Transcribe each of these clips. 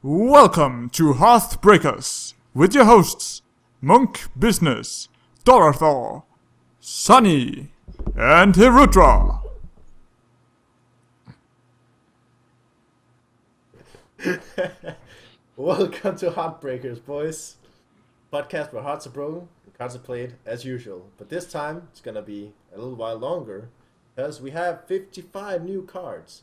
Welcome to HearthBreakers with your hosts Monk Business, Dorothor, Sunny, and Hirudra. Welcome to HearthBreakers, boys. Podcast where hearts are broken and cards are played as usual. But this time it's gonna be a little while longer because we have 55 new cards,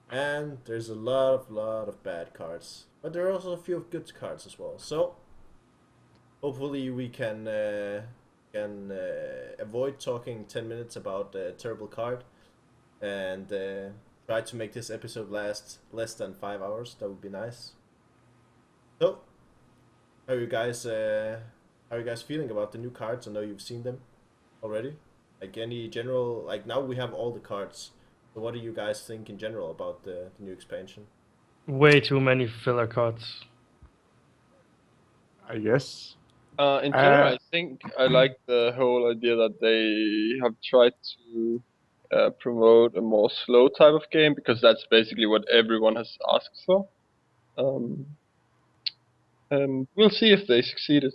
and there's a lot of bad cards. But there are also a few good cards as well. So hopefully we can avoid talking 10 minutes about a terrible card and try to make this episode last less than 5 hours. That would be nice. So, how are you guys feeling about the new cards? I know you've seen them already. Like any general, like now we have all the cards. So what do you guys think in general about the new expansion? Way too many filler cards. I guess. In general, I think I like the whole idea that they have tried to promote a more slow type of game, because that's basically what everyone has asked for. We'll see if they succeeded,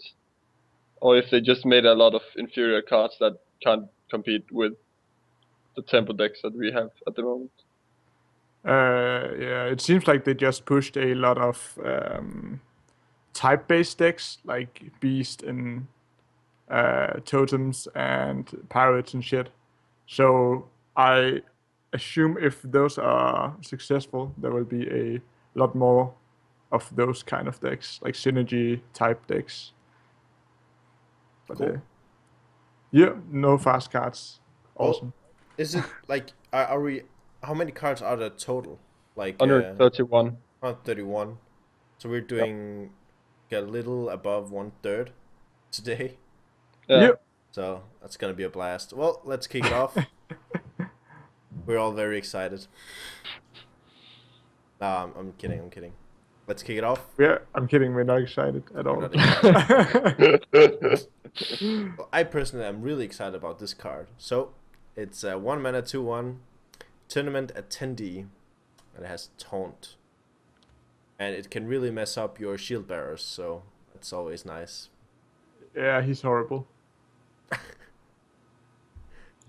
or if they just made a lot of inferior cards that can't compete with the tempo decks that we have at the moment. Yeah, it seems like they just pushed a lot of type-based decks like Beast and Totems and Pirates and shit. So I assume if those are successful, there will be a lot more of those kind of decks, like synergy type decks. But Cool. yeah, no fast cards. Well, Awesome. Is it like are we? How many cards are there total? Like 131. 131. So we're doing a little above 1/3 today. Yeah. Yep. So that's gonna be a blast. Well, let's kick it off. We're all very excited. No, I'm kidding. Let's kick it off. Yeah, I'm kidding. We're not excited at all. We're not excited. Well, I personally am really excited about this card. So it's a 1 mana 2/1 tournament attendee, and it has taunt, and it can really mess up your shield bearers. So that's always nice. Yeah, he's horrible.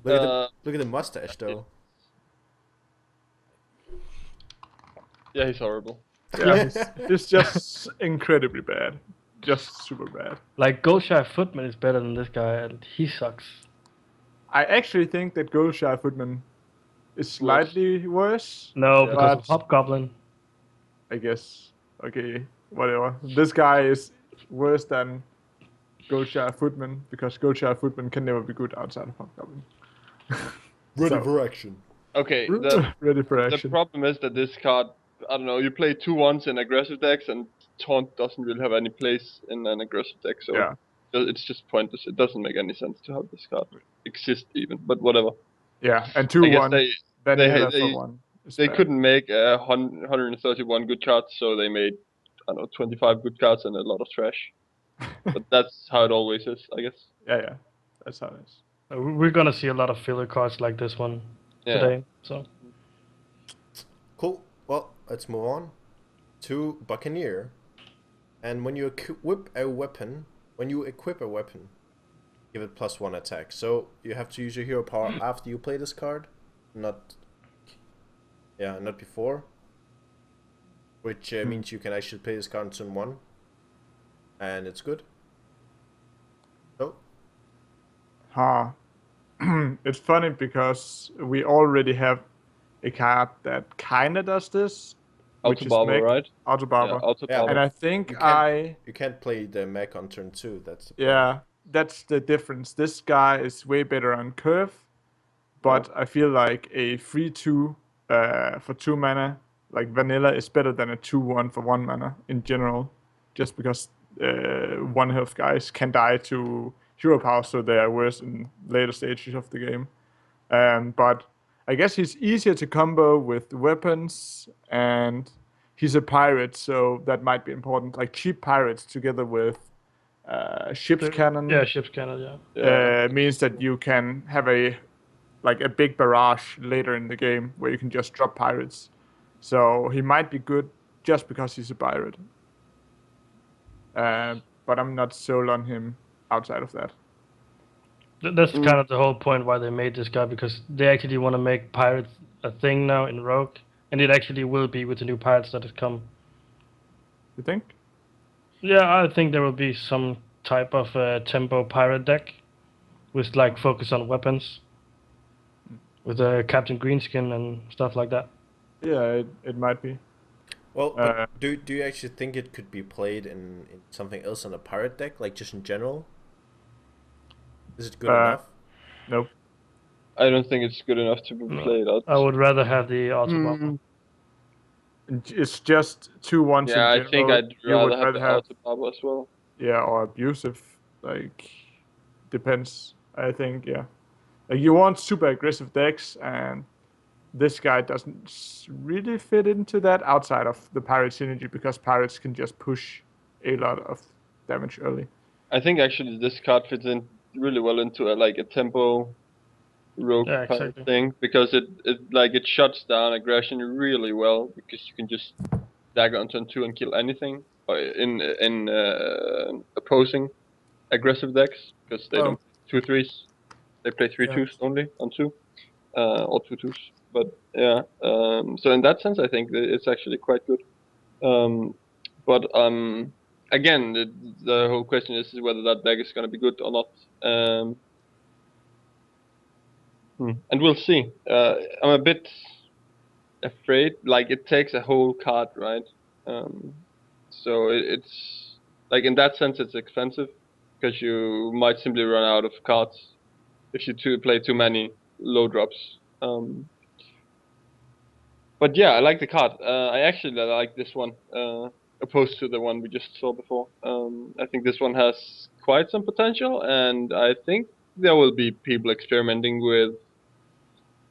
Look at the mustache though. Yeah, he's horrible. Yeah, he's just incredibly bad. Just super bad. Like, Goldshy Footman is better than this guy, and he sucks. I actually think that Goldshy Footman is slightly worse. No, Yeah. because of But- Hobgoblin. I guess. Okay, whatever. This guy is worse than Goldshy Footman because Goldshy Footman can never be good outside of Hobgoblin. Ready So- for action. Okay, the Ready for the action. problem is that this card, I don't know, you play 2/1s in aggressive decks, and taunt doesn't really have any place in an aggressive deck, so Yeah. it's just pointless. It doesn't make any sense to have this card exist even, but whatever. Yeah, and I 2/1. guess Then they- Vanilla they- for 1. is they bad. couldn't make 131 good cards, so they made, I don't know, 25 good cards and a lot of trash. But that's how it always is, I guess. Yeah, that's how it is. We're gonna see a lot of filler cards like this one Yeah. today. So Cool. Well, let's move on to Buccaneer. And when you equip a weapon, give it +1 attack. So you have to use your hero power after you play this card, not before. Which means you can actually play this card on turn 1, and it's good. So Ha. It's funny because we already have a card that kinda does this. Which is Autobarber, Mech. right? Autobarber. Yeah, Autobarber. And I think You can't- I you can't play the mech on turn 2. That's the problem. yeah, that's the difference. This guy is way better on curve, but I feel like a 3/2 for 2 mana, like vanilla, is better than a 2/1 for 1 mana in general, just because 1 health guys can die to hero power, so they are worse in later stages of the game. But I guess he's easier to combo with weapons, and he's a pirate, so that might be important. Like cheap pirates together with ship's cannon yeah, ship's cannon. Yeah. means that you can have a big barrage later in the game where you can just drop pirates. So he might be good just because he's a pirate. but I'm not sold on him outside of that. That's kind of the whole point why they made this guy, because they actually want to make pirates a thing now in Rogue, and it actually will be with the new pirates that has come. You think? Yeah, I think there will be some type of tempo pirate deck with like focus on weapons, with Captain Greenskin and stuff like that. Yeah, it might be. Well, but do you actually think it could be played in something else on a pirate deck, like just in general? Is it good enough? Nope. I don't think it's good enough to be played out. I would rather have the Autobomber. It's just 2/1s Yeah, in I think general. I'd You would rather have the have Autobomber as well. yeah, or abusive. Like depends. I think yeah. Like you want super aggressive decks, and this guy doesn't really fit into that outside of the pirate synergy, because pirates can just push a lot of damage early. I think actually this card fits in really well into a tempo rogue Yeah, pirate exactly. thing, because it shuts down aggression really well, because you can just dagger on turn 2 and kill anything in opposing aggressive decks, because they don't play 2/3s, they play 3/2s only on 2 or 2/2s. But yeah, so in that sense I think that it's actually quite good. But again, the whole question is whether that deck is going to be good or not. And we'll see. I'm a bit afraid. Like it takes a whole card, right? So it's like in that sense it's expensive, because you might simply run out of cards if you play too many low drops. But yeah, I like the card. I actually like this one, opposed to the one we just saw before. I think this one has quite some potential, and I think there will be people experimenting with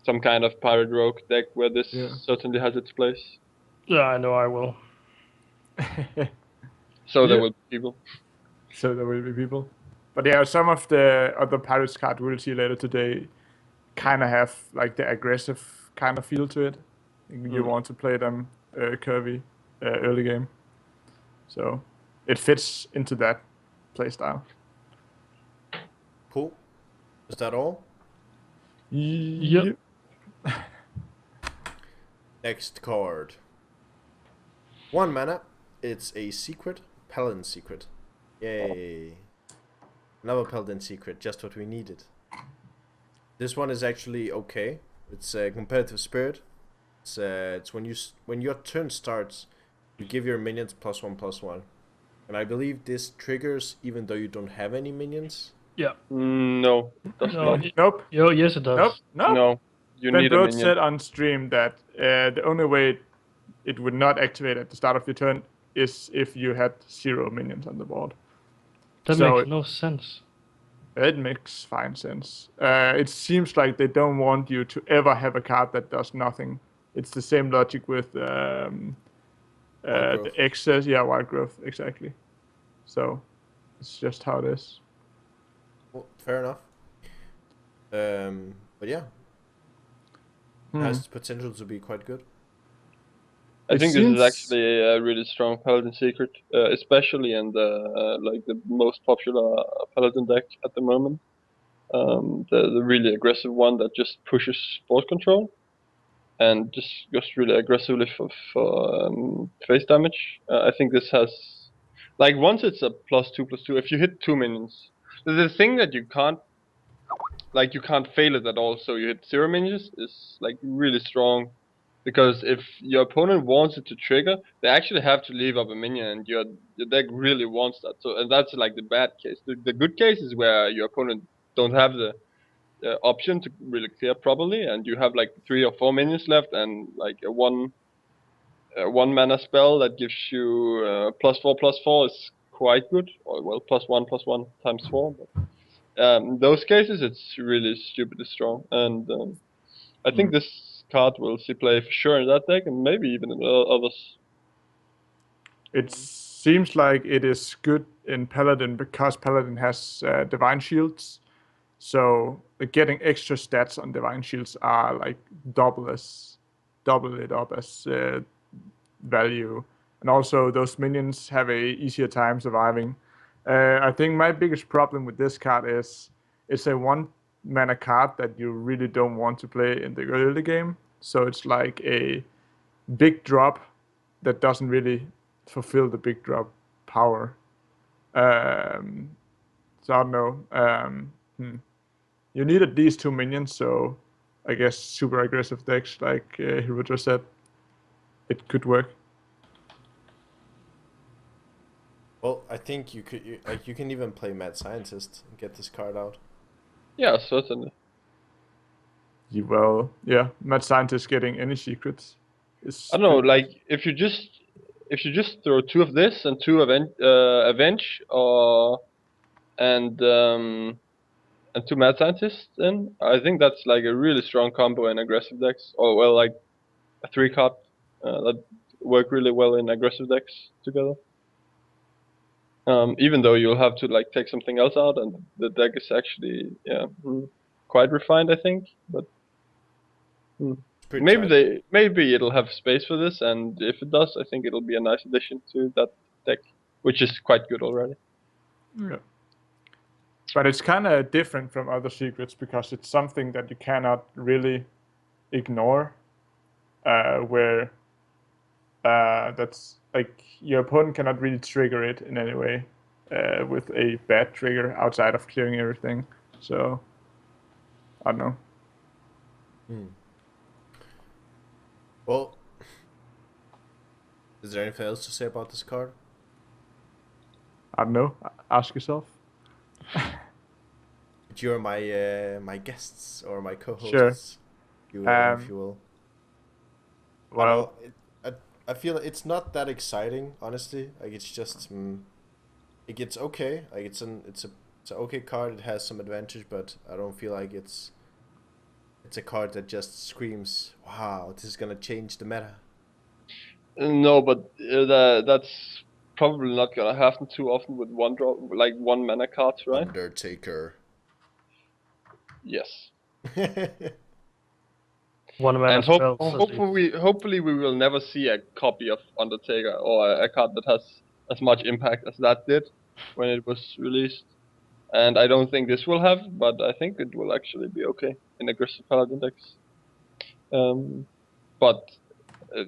some kind of pirate rogue deck where this certainly has its place. Yeah, I know I will. So there will be people. So there will be people. But yeah, some of the other pirates card we'll see later today kind of have like the aggressive kind of feel to it. You want to play them curvy early game. So it fits into that playstyle. Cool. Is that all? Yep. Next card. 1 mana. It's a secret. Paladin secret. Yay. Another Paladin secret. Just what we needed. This one is actually okay. It's a competitive spirit. It's when your turn starts, you give your minions +1/+1. And I believe this triggers even though you don't have any minions. Yeah. No, it does not. Nope. Yo, yes, it does. Nope. No, you Ben need a Brode minion. said on stream that the only way it would not activate at the start of your turn is if you had 0 minions on the board. That makes no sense. It makes fine sense. It seems like they don't want you to ever have a card that does nothing. It's the same logic with the excess. Yeah, wild growth, exactly. So it's just how it is. Well, fair enough. But yeah, it has potential to be quite good. I think this is actually a really strong Paladin secret, especially in the most popular Paladin deck at the moment. The really aggressive one that just pushes board control and just goes really aggressively for face damage. I think this has, like, once it's a +2/+2, if you hit 2 minions, the thing that you can't fail it at all. So you hit 0 minions is like really strong. Because if your opponent wants it to trigger, they actually have to leave up a minion, and your deck really wants that. So, and that's like the bad case. The good case is where your opponent don't have the option to really clear properly, and you have like 3 or 4 minions left, and like a one mana spell that gives you +4/+4 is quite good. Or well, +1/+1 times 4. But in those cases, it's really stupidly strong, and I think this card will see play for sure in that deck, and maybe even in others. It seems like it is good in Paladin because Paladin has Divine Shields. So getting extra stats on Divine Shields are like double it up as value and also those minions have a easier time surviving. I think my biggest problem with this card is it's a 1 mana card that you really don't want to play in the early game. So it's like a big drop that doesn't really fulfill the big drop power. So I don't know. You need at least 2 minions, so I guess super aggressive decks, like Hero just said, it could work. Well, I think you can even play Mad Scientist and get this card out. Yeah, certainly. Well, yeah, Mad Scientist getting any secrets is. I don't know, like if you just throw 2 of this and 2 avenge or and 2 mad scientists in, I think that's like a really strong combo in aggressive decks. Or well, like a 3 card that work really well in aggressive decks together. Even though you'll have to like take something else out, and the deck is actually quite refined, I think. But maybe it'll have space for this, and if it does, I think it'll be a nice addition to that deck, which is quite good already. Yeah. But it's kind of different from other secrets because it's something that you cannot really ignore. Where that's like your opponent cannot really trigger it in any way with a bad trigger outside of clearing everything. So I don't know. Well, is there anything else to say about this card? I don't know. Ask yourself. But you're my guests or my co-hosts. Sure. If you will. Well, I feel it's not that exciting, honestly. Like it's just it gets okay. Like it's an okay card. It has some advantage, but I don't feel like it's a card that just screams, "Wow, this is gonna change the meta." No, but that's probably not gonna happen too often with 1 drop, like 1 mana cards, right? Undertaker. Yes. 1 mana And spells. hopefully we will never see a copy of Undertaker or a card that has as much impact as that did when it was released. And I don't think this will have, but I think it will actually be okay in aggressive paladin decks. But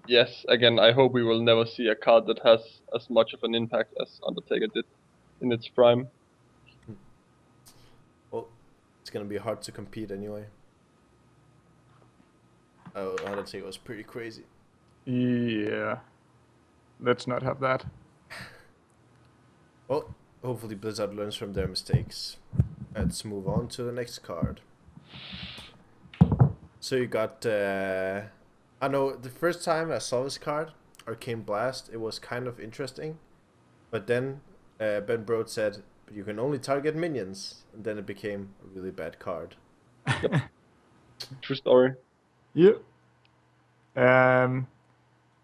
yes, again, I hope we will never see a card that has as much of an impact as Undertaker did in its prime. Well, it's gonna be hard to compete anyway. Oh, Undertaker was pretty crazy. yeah. Let's not have that. Well, hopefully Blizzard learns from their mistakes. Let's move on to the next card. So you got, I know the first time I saw this card, Arcane Blast, it was kind of interesting. But then Ben Brode said, but you can only target minions. And then it became a really bad card. True story. Yeah.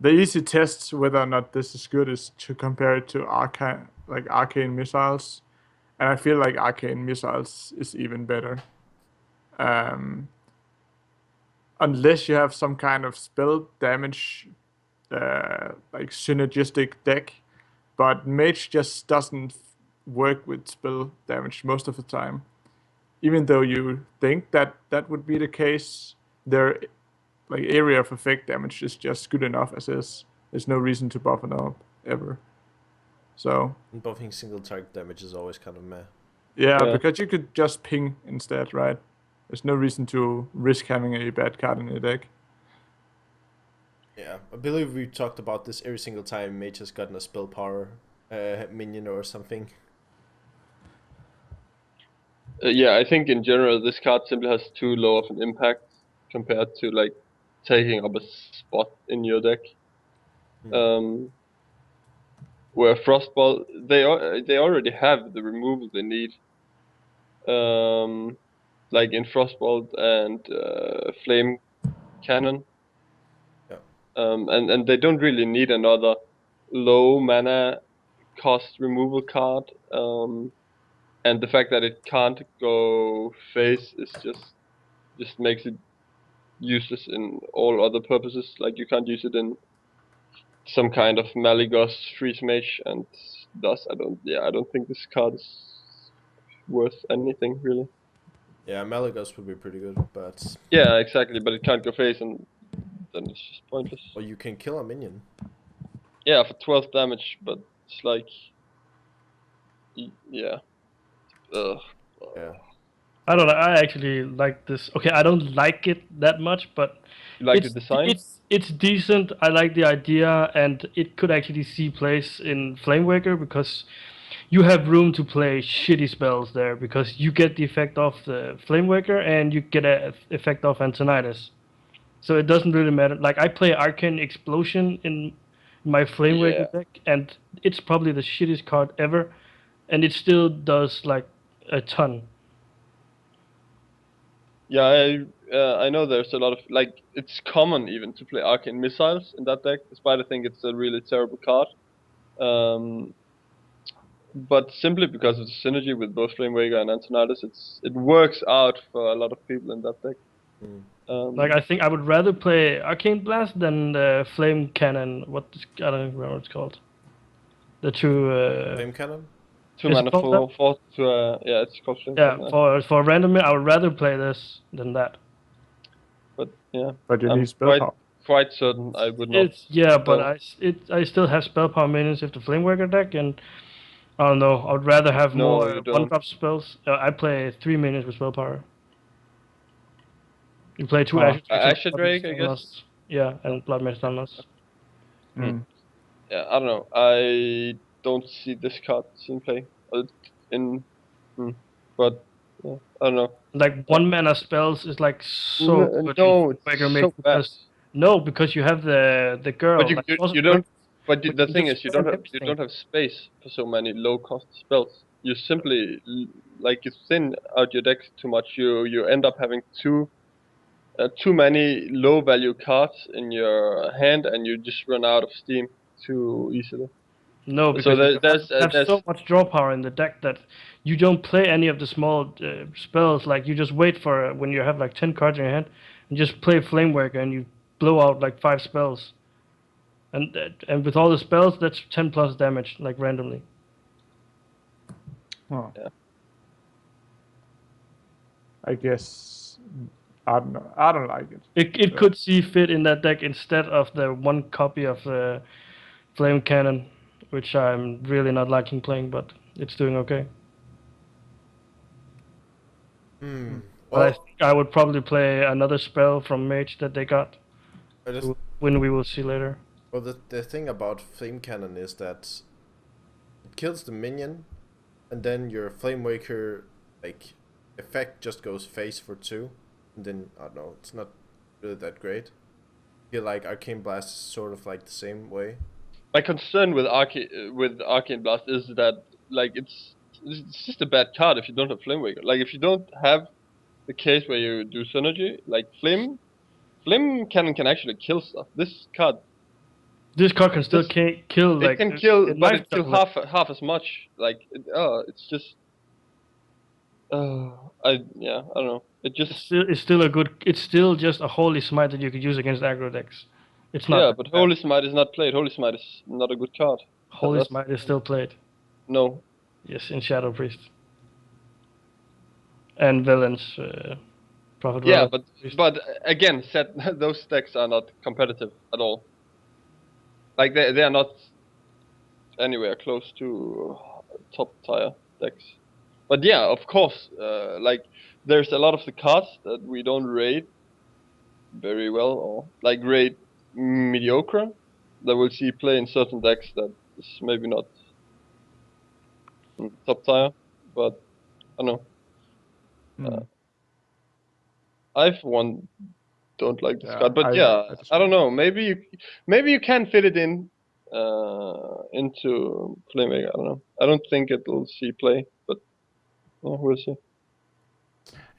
The easy tests whether or not this is good is to compare it to arcane missiles, and I feel like arcane missiles is even better. Unless you have some kind of spell damage, like synergistic deck, but mage just doesn't work with spell damage most of the time. Even though you think that that would be the case, their like area of effect damage is just good enough as is. There's no reason to buff it up ever. So And buffing single target damage is always kind of meh. yeah, because you could just ping instead, right? There's no reason to risk having a bad card in your deck. Yeah, I believe we talked about this every single time mage has gotten a spell power minion or something. Yeah, I think in general this card simply has too low of an impact compared to like taking up a spot in your deck. Where Frostball, they already have the removal they need. Like in Frostbolt and Flame Cannon. Yeah. And they don't really need another low mana cost removal card. And the fact that it can't go face is just makes it useless in all other purposes. Like you can't use it in some kind of Malygos freeze mage, and thus I don't think this card is worth anything really. Yeah, Malagos would be pretty good, but Yeah, exactly, but it can't go face, and then it's just pointless. well, you can kill a minion. Yeah, for 12 damage, but it's like, yeah. Ugh. Yeah. I don't know. I actually like this. Okay, I don't like it that much, but You like the design? it's decent. I like the idea, and it could actually see place in Flamewaker because you have room to play shitty spells there because you get the effect of the Flamewaker and you get a effect of Antonidas. So it doesn't really matter. Like I play Arcane Explosion in my Flamewaker Yeah. deck, and it's probably the shittiest card ever, and it still does like a ton. Yeah, I know there's a lot of, like, it's common even to play Arcane Missiles in that deck, despite I think it's a really terrible card. But simply because of the synergy with both Flamewaker and Antonidas, it works out for a lot of people in that deck. Like I think I would rather play Arcane Blast than the Flame Cannon. I don't remember what it's called. The two. Flame Cannon? 2 Is it mana called for yeah, it's called Flame Yeah, Cannon, for random, I would rather play this than that. but yeah, But you I'm need spell power. quite certain I would not. But spell. I still have spell power minions with the Flamewaker deck, and I don't know. I would rather have No, more you don't. one drop spells. I play 3 minions with spell power. You play 2 Asher Drakes. Asher Drake, I guess. Yeah, and Blood Mage Thunders. Yeah, I don't know. I don't see this card in play. In, but yeah, I don't know. Like 1 mana spells is like so good. No, in it's Flamewaker so Mage because no, because you have the girl. But like, you don't. But but the you thing just is, you spam don't everything. have space for so many low cost spells. You simply like you thin out your deck too much. You end up having too many low value cards in your hand, and you just run out of steam too easily. No, So because you have there's so much draw power in the deck that you don't play any of the small spells. Like you just wait for when you have like 10 cards in your hand, and just play Flamewaker, and you blow out like 5 spells. And with all the spells, that's 10 plus damage, like randomly. Oh. Yeah. I guess I don't know. I don't like it. It could see fit in that deck instead of the one copy of the Flame Cannon, which I'm really not liking playing, but it's doing okay. But I Well, think I would probably play another spell from Mage that they got. When we will see later. well, the thing about Flame Cannon is that it kills the minion, and then your Flamewaker like effect just goes face for 2, and then I don't know, it's not really that great. I feel like Arcane Blast is sort of like the same way. My concern with Arcane Blast is that like it's just a bad card if you don't have Flamewaker. Like if you don't have the case where you do synergy, like Flame Cannon can actually kill stuff. This card Can still kill. it can kill, but it kill half as much. Like it's just I don't know. It just It's still a good. It's still just a holy smite that you could use against aggro decks. It's not. Yeah, but Holy Smite is not played. Holy Smite is not a good card. Holy Smite is still played. No. Yes, in Shadow Priest. And Villains. Prophet. Yeah, but again, those decks are not competitive at all. Like they are not anywhere close to top tier decks. But yeah, of course, like there's a lot of the cards that we don't rate very well, or like rate mediocre, that we'll see play in certain decks that is maybe not top tier, but I don't know. I for one don't like this card, but I don't know. Maybe you can fit it in into Flaming. I don't know. I don't think it will see play, but we'll see.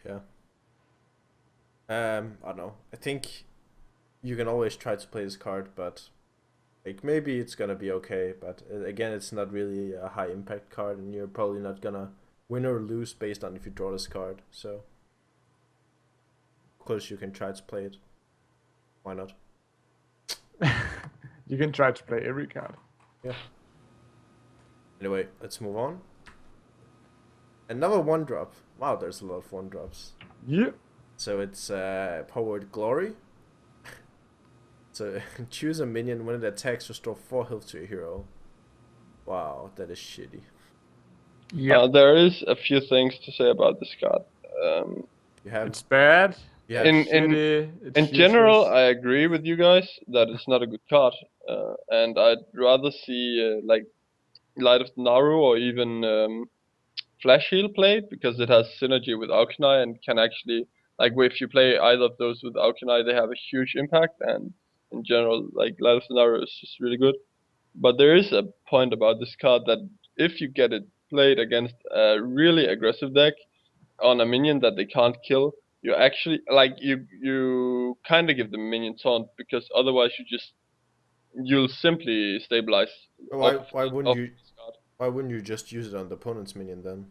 Yeah. I don't know. I think you can always try to play this card, but like maybe it's gonna be okay. But again, it's not really a high impact card, and you're probably not gonna win or lose based on if you draw this card. So, of course, you can try to play it. Why not? You can try to play every card. Yeah. Anyway, let's move on. Another 1-drop. Wow, there's a lot of 1-drops. Yeah. So it's Powered Glory. So choose a minion when it attacks, restore 4 health to a hero. Wow, that is shitty. Yeah. There is a few things to say about this card. You have It's bad. Yeah. It's shitty. It's In general, useless. I agree with you guys that it's not a good card, and I'd rather see like Light of the Naru or even Flash Heal played, because it has synergy with Auchenai and can actually, like, if you play either of those with Auchenai, they have a huge impact, and in general, like, Light of the Naru is just really good. But there is a point about this card that if you get it played against a really aggressive deck on a minion that they can't kill, you actually, like, you kind of give the minion taunt, because otherwise you'll simply stabilize. Why off wouldn't you this card. why wouldn't you just use it on the opponent's minion then?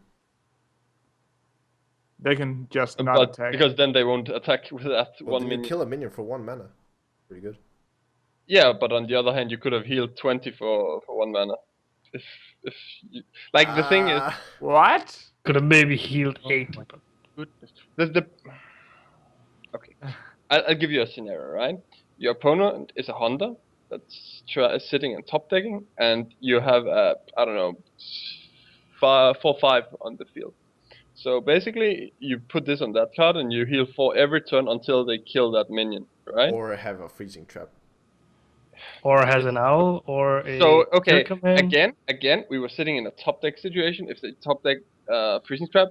They can just not But attack. because then they won't attack with that Well, one then minion. you kill a minion for 1 mana. Pretty good. Yeah, but on the other hand, you could have healed 20 for 1 mana. If you, like, the thing is, What? Could have maybe healed 8. But goodness, okay, I'll give you a scenario, right? Your opponent is a hunter that's sitting in top decking, and you have I don't know, 4/5 on the field. So basically, you put this on that card, and you heal for every turn until they kill that minion, right? Or have a freezing trap. or has an owl, or a So okay, Kill command. again, we were sitting in a top deck situation. If the top deck freezing trap,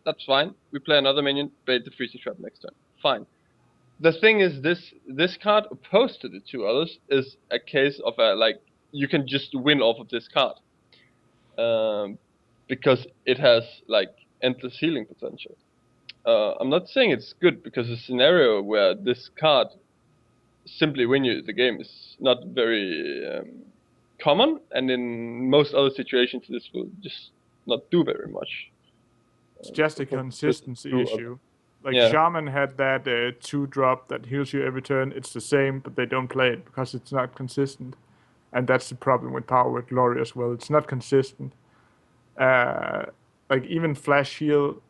that's fine. We play another minion, bait the freezing trap next turn. Fine. The thing is, this card, opposed to the 2 others, is a case of like, you can just win off of this card, because it has like endless healing potential. I'm not saying it's good, because a scenario where this card simply win you the game is not very common, and in most other situations this will just not do very much. It's just a consistency issue. Like Yeah. Shaman had that 2-drop that heals you every turn. It's the same, but they don't play it because it's not consistent. And that's the problem with Powered Glory as well. It's not consistent. Like even Flash Heal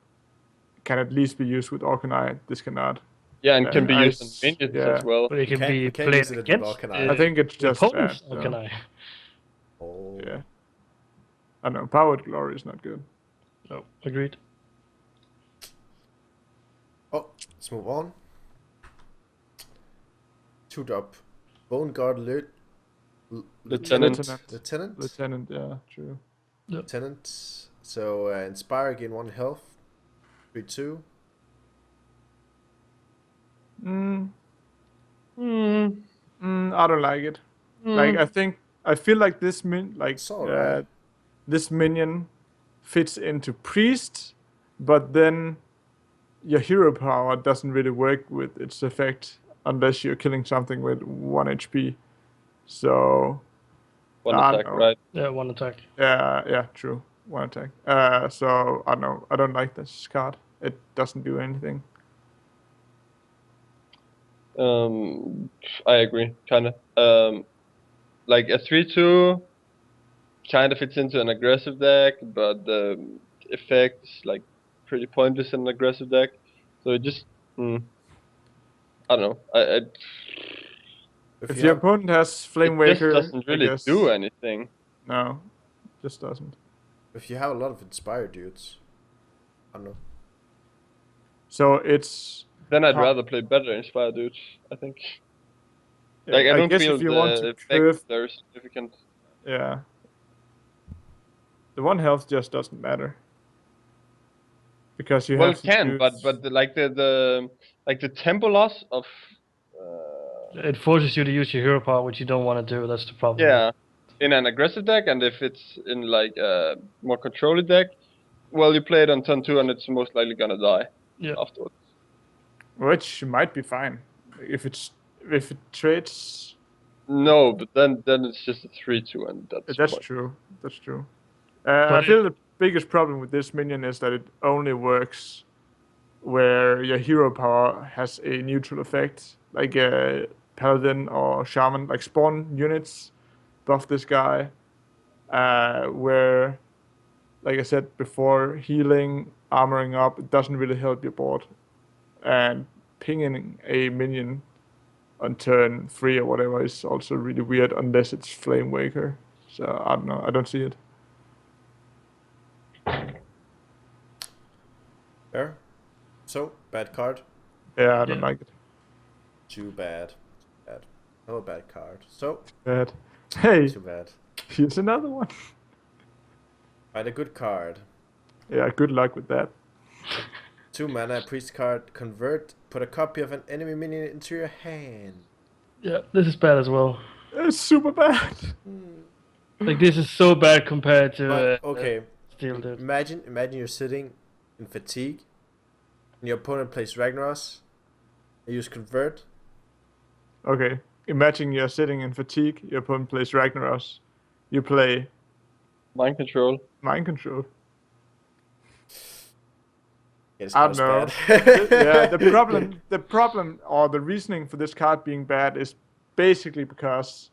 can at least be used with Auchenai. This cannot. Yeah, and can be used on minions yeah. as well. But it can be You can't played use it with against. Auchenai. I think it's the just bad. opponent's So, Auchenai. Oh. yeah. I don't know. Powered Glory is not good. No, agreed. Oh, let's move on. 2-drop. Bone Guard Lieutenant. Lieutenant? Yeah, true. Lieutenant. So, Inspire, gain 1 health. 3/2. I don't like it. Like I feel like this It's alright. this minion fits into priest, but then your hero power doesn't really work with its effect unless you're killing something with 1 HP. So 1 I attack, don't know. right? Yeah, 1 attack. yeah, true. 1 attack. So I don't know. I don't like this card. It doesn't do anything. I agree, kind of. Like a 3/2 kind of fits into an aggressive deck, but the effect is like pretty pointless in an aggressive deck. So it just, I don't know. If your opponent has Flame it Waker, just doesn't really I guess, do anything. No, just doesn't. If you have a lot of Inspire dudes, I don't know. So it's Then I'd rather play better Inspire dudes, I think. Like, I don't guess feel if you the want to effect curve, very significant. yeah, the 1 health just doesn't matter because you Well, have it to can, use... but the tempo loss of It forces you to use your hero power, which you don't want to do. That's the problem. yeah, in an aggressive deck, and if it's in like a more controlled deck, well, you play it on turn 2 and it's most likely gonna die afterwards. Which might be fine if it trades. No, but then it's just a 3/2, and that's True. That's true. I feel the biggest problem with this minion is that it only works where your hero power has a neutral effect. Like paladin or shaman, like spawn units, buff this guy. Where, like I said before, healing, armoring up, it doesn't really help your board. And pinging a minion on turn 3 or whatever is also really weird unless it's Flame Waker. So I don't know, I don't see it. Fair. So, bad card. Yeah, I don't like it. Too bad. Bad. Oh, bad card. So, Bad. Hey, too bad. here's another one. Find a good card. Yeah, good luck with that. 2 mana, priest card, convert, put a copy of an enemy minion into your hand. Yeah, this is bad as well. It's super bad. Like, this is so bad compared to But, okay, Steel Dude. imagine you're sitting in fatigue, and your opponent plays Ragnaros, you use convert. Okay, imagine you're sitting in fatigue, your opponent plays Ragnaros, you play Mind control. Mind Control. Yeah, it's I kind don't know. of bad. Yeah, the problem or the reasoning for this card being bad is basically because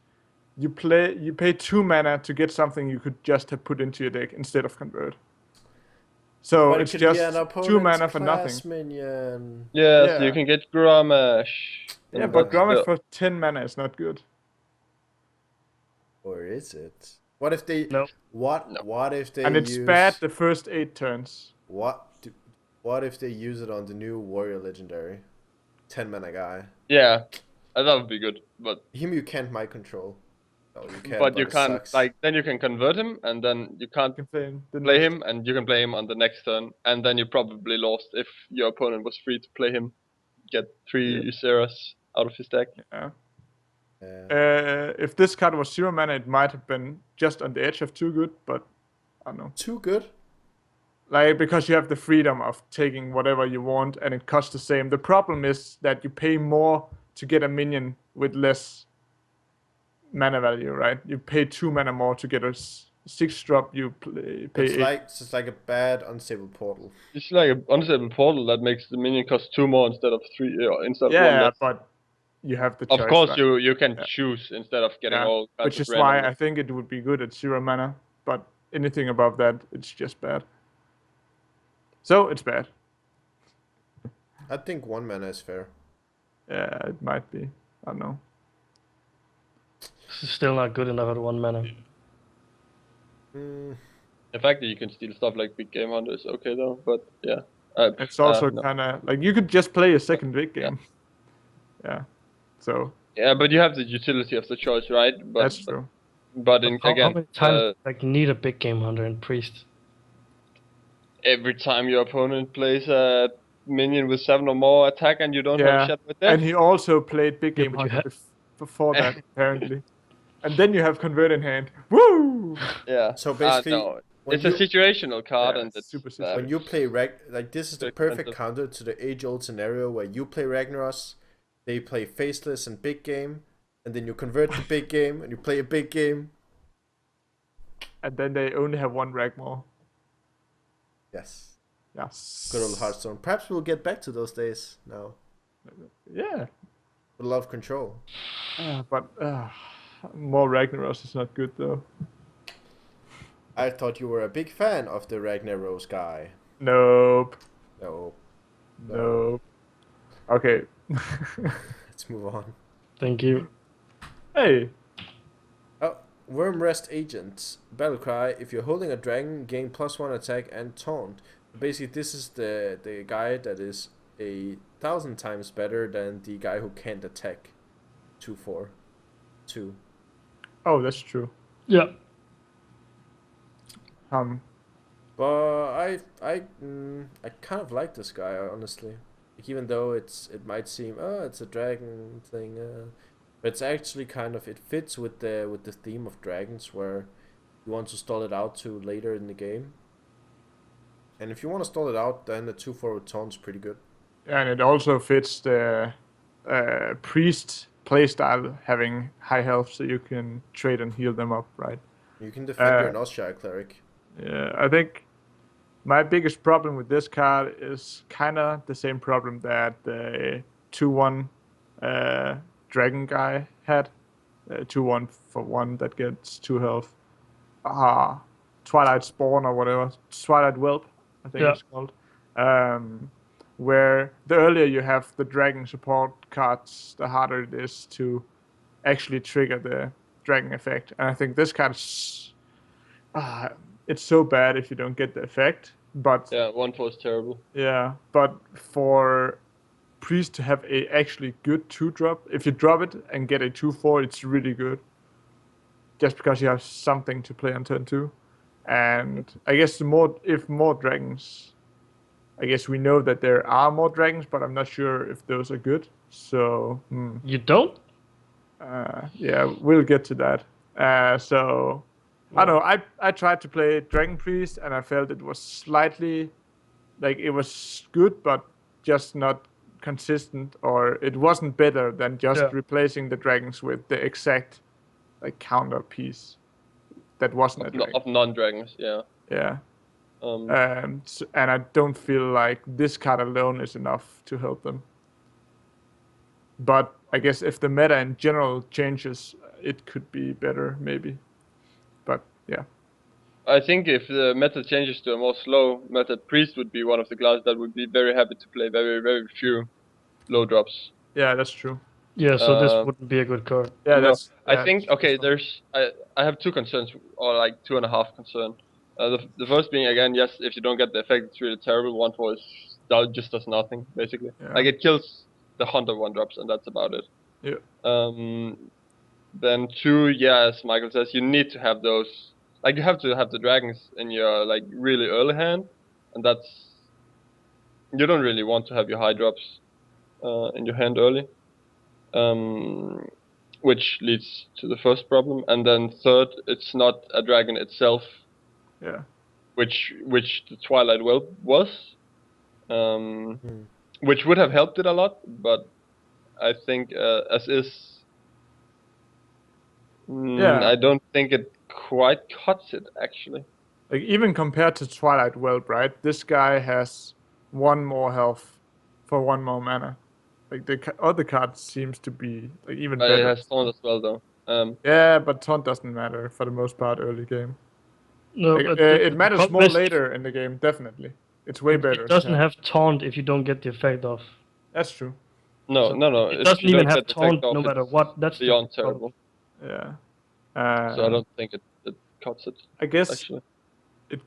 you pay 2 mana to get something you could just have put into your deck instead of convert. So But it it's could be just an 2 opponent's mana for class nothing. minion. Yeah, Yeah. so you can get Grommash. Yeah, and but that's Grommash the- for 10 mana is not good. Or is it? What if they? No. What if they? And it's use, bad the first 8 turns. What if they use it on the new Warrior Legendary, 10 mana guy? Yeah, that would be good. But Him you can't mind control. No, you can. but you it can't sucks. like then you can convert him and then you can't You can play him. play him and you can play him on the next turn and then you probably lost if your opponent was free to play him. Get 3 Zeras out of his deck. Yeah. Yeah. If this card was 0 mana, it might have been just on the edge of too good, but I don't know. Too good. Like, because you have the freedom of taking whatever you want and it costs the same. The problem is that you pay more to get a minion with less mana value, right? You pay 2 mana more to get a 6 drop, you pay It's 8. it's like a bad unstable portal. It's like an unstable portal that makes the minion cost 2 more instead of 3 instead of 1 Yeah, less. but you have the Of choice. course, right? you can choose instead of getting Yeah, all kinds which of is why random. I think it would be good at 0 mana, but anything above that, it's just bad. So it's bad. I think 1 mana is fair. Yeah, it might be. I don't know. This is still not good enough at 1 mana. The fact that you can steal stuff like Big Game Hunter is okay though, but yeah. It's also no. kind of like you could just play a second big game. Yeah. So Yeah, but you have the utility of the choice, right? But, that's true. But in, How again, many times like you need a big game hunter and priest? every time your opponent plays a minion with 7 or more attack and you don't have a Yeah, Shadow with death, and he also played big Yeah, game but you hunter before that apparently. And then you have convert in hand. Woo! yeah. So basically, no. when It's a you- situational card, Yeah, and it's it's super When you play like this is the Big perfect Hunter. counter to the age-old scenario where you play Ragnaros, they play Faceless and Big Game, and then you convert the Big Game and you play a Big Game. And then they only have 1 Ragmore. Yes, Yes. good old Hearthstone. Perhaps we'll get back to those days now. Yeah. With a lot of control. But more Ragnaros is not good though. I thought you were a big fan of the Ragnaros guy. Nope. No, Nope. Okay. let's move on. Thank you. Hey. Oh, Wormrest Agent. Battlecry. If you're holding a dragon, gain +1 attack and taunt. Basically, this is the guy that is 1,000 times better than the guy who can't attack. 2/4/2. Oh, that's true. Yeah. But I kind of like this guy, honestly. Like, even though it might seem it's a dragon thing, but it's actually kind of, it fits with the theme of dragons, where you want to stall it out to later in the game. And if you want to stall it out, then the 2/4 with taunt's pretty good. And it also fits the priest playstyle, having high health, so you can trade and heal them up, right? You can defend your Noshire cleric. Yeah, I think my biggest problem with this card is kind of the same problem that the 2/1 dragon guy had. 2-1 for 1 that gets 2 health. Twilight Spawn or whatever. Twilight Whelp, I think Yeah. it's called. Where the earlier you have the dragon support cards, the harder it is to actually trigger the dragon effect. And I think this card is... it's so bad if you don't get the effect. But Yeah, 1/4 is terrible. yeah, but for priest to have a actually good 2-drop, if you drop it and get a 2/4, it's really good. Just because you have something to play on turn 2. And I guess if more dragons, I guess we know that there are more dragons, but I'm not sure if those are good. So You don't? yeah, we'll get to that. So I don't know. I tried to play Dragon Priest and I felt it was slightly like it was good, but just not consistent, or it wasn't better than just replacing the dragons with the exact like counter piece that wasn't a dragon. Of non-dragons, yeah. Yeah. And I don't feel like this card alone is enough to help them. But I guess if the meta in general changes, it could be better, maybe. But yeah. I think if the meta changes to a more slow meta, Priest would be one of the classes that would be very happy to play very, very few low drops. Yeah, that's true. Yeah, so this wouldn't be a good card. Yeah, no, I think okay. I have 2 concerns, or like 2.5 concerns. The first being, again, yes, if you don't get the effect, it's really terrible. 1/4 just does nothing basically. Yeah. Like it kills the hunter 1-drops, and that's about it. Yeah. Then 2, yeah, as Michael says, you need to have those. Like you have to have the dragons in your like really early hand, and that's you don't really want to have your high drops in your hand early. Which leads to the first problem, and then third, it's not a dragon itself. Yeah. Which the Twilight Whelp was, which would have helped it a lot, but I think as is, I don't think it quite cuts it actually. Like even compared to Twilight Whelp, right? This guy has 1 more health for 1 more mana. Like the other card seems to be like even better. It has taunt as well though. Yeah, but taunt doesn't matter for the most part early game. No, Like, but it matters problem more is later in the game, definitely. It's way better. It doesn't have taunt if you don't get the effect off. That's true. No. It doesn't even have taunt no matter what. That's beyond terrible. Yeah. So I don't think it cuts it. I guess actually.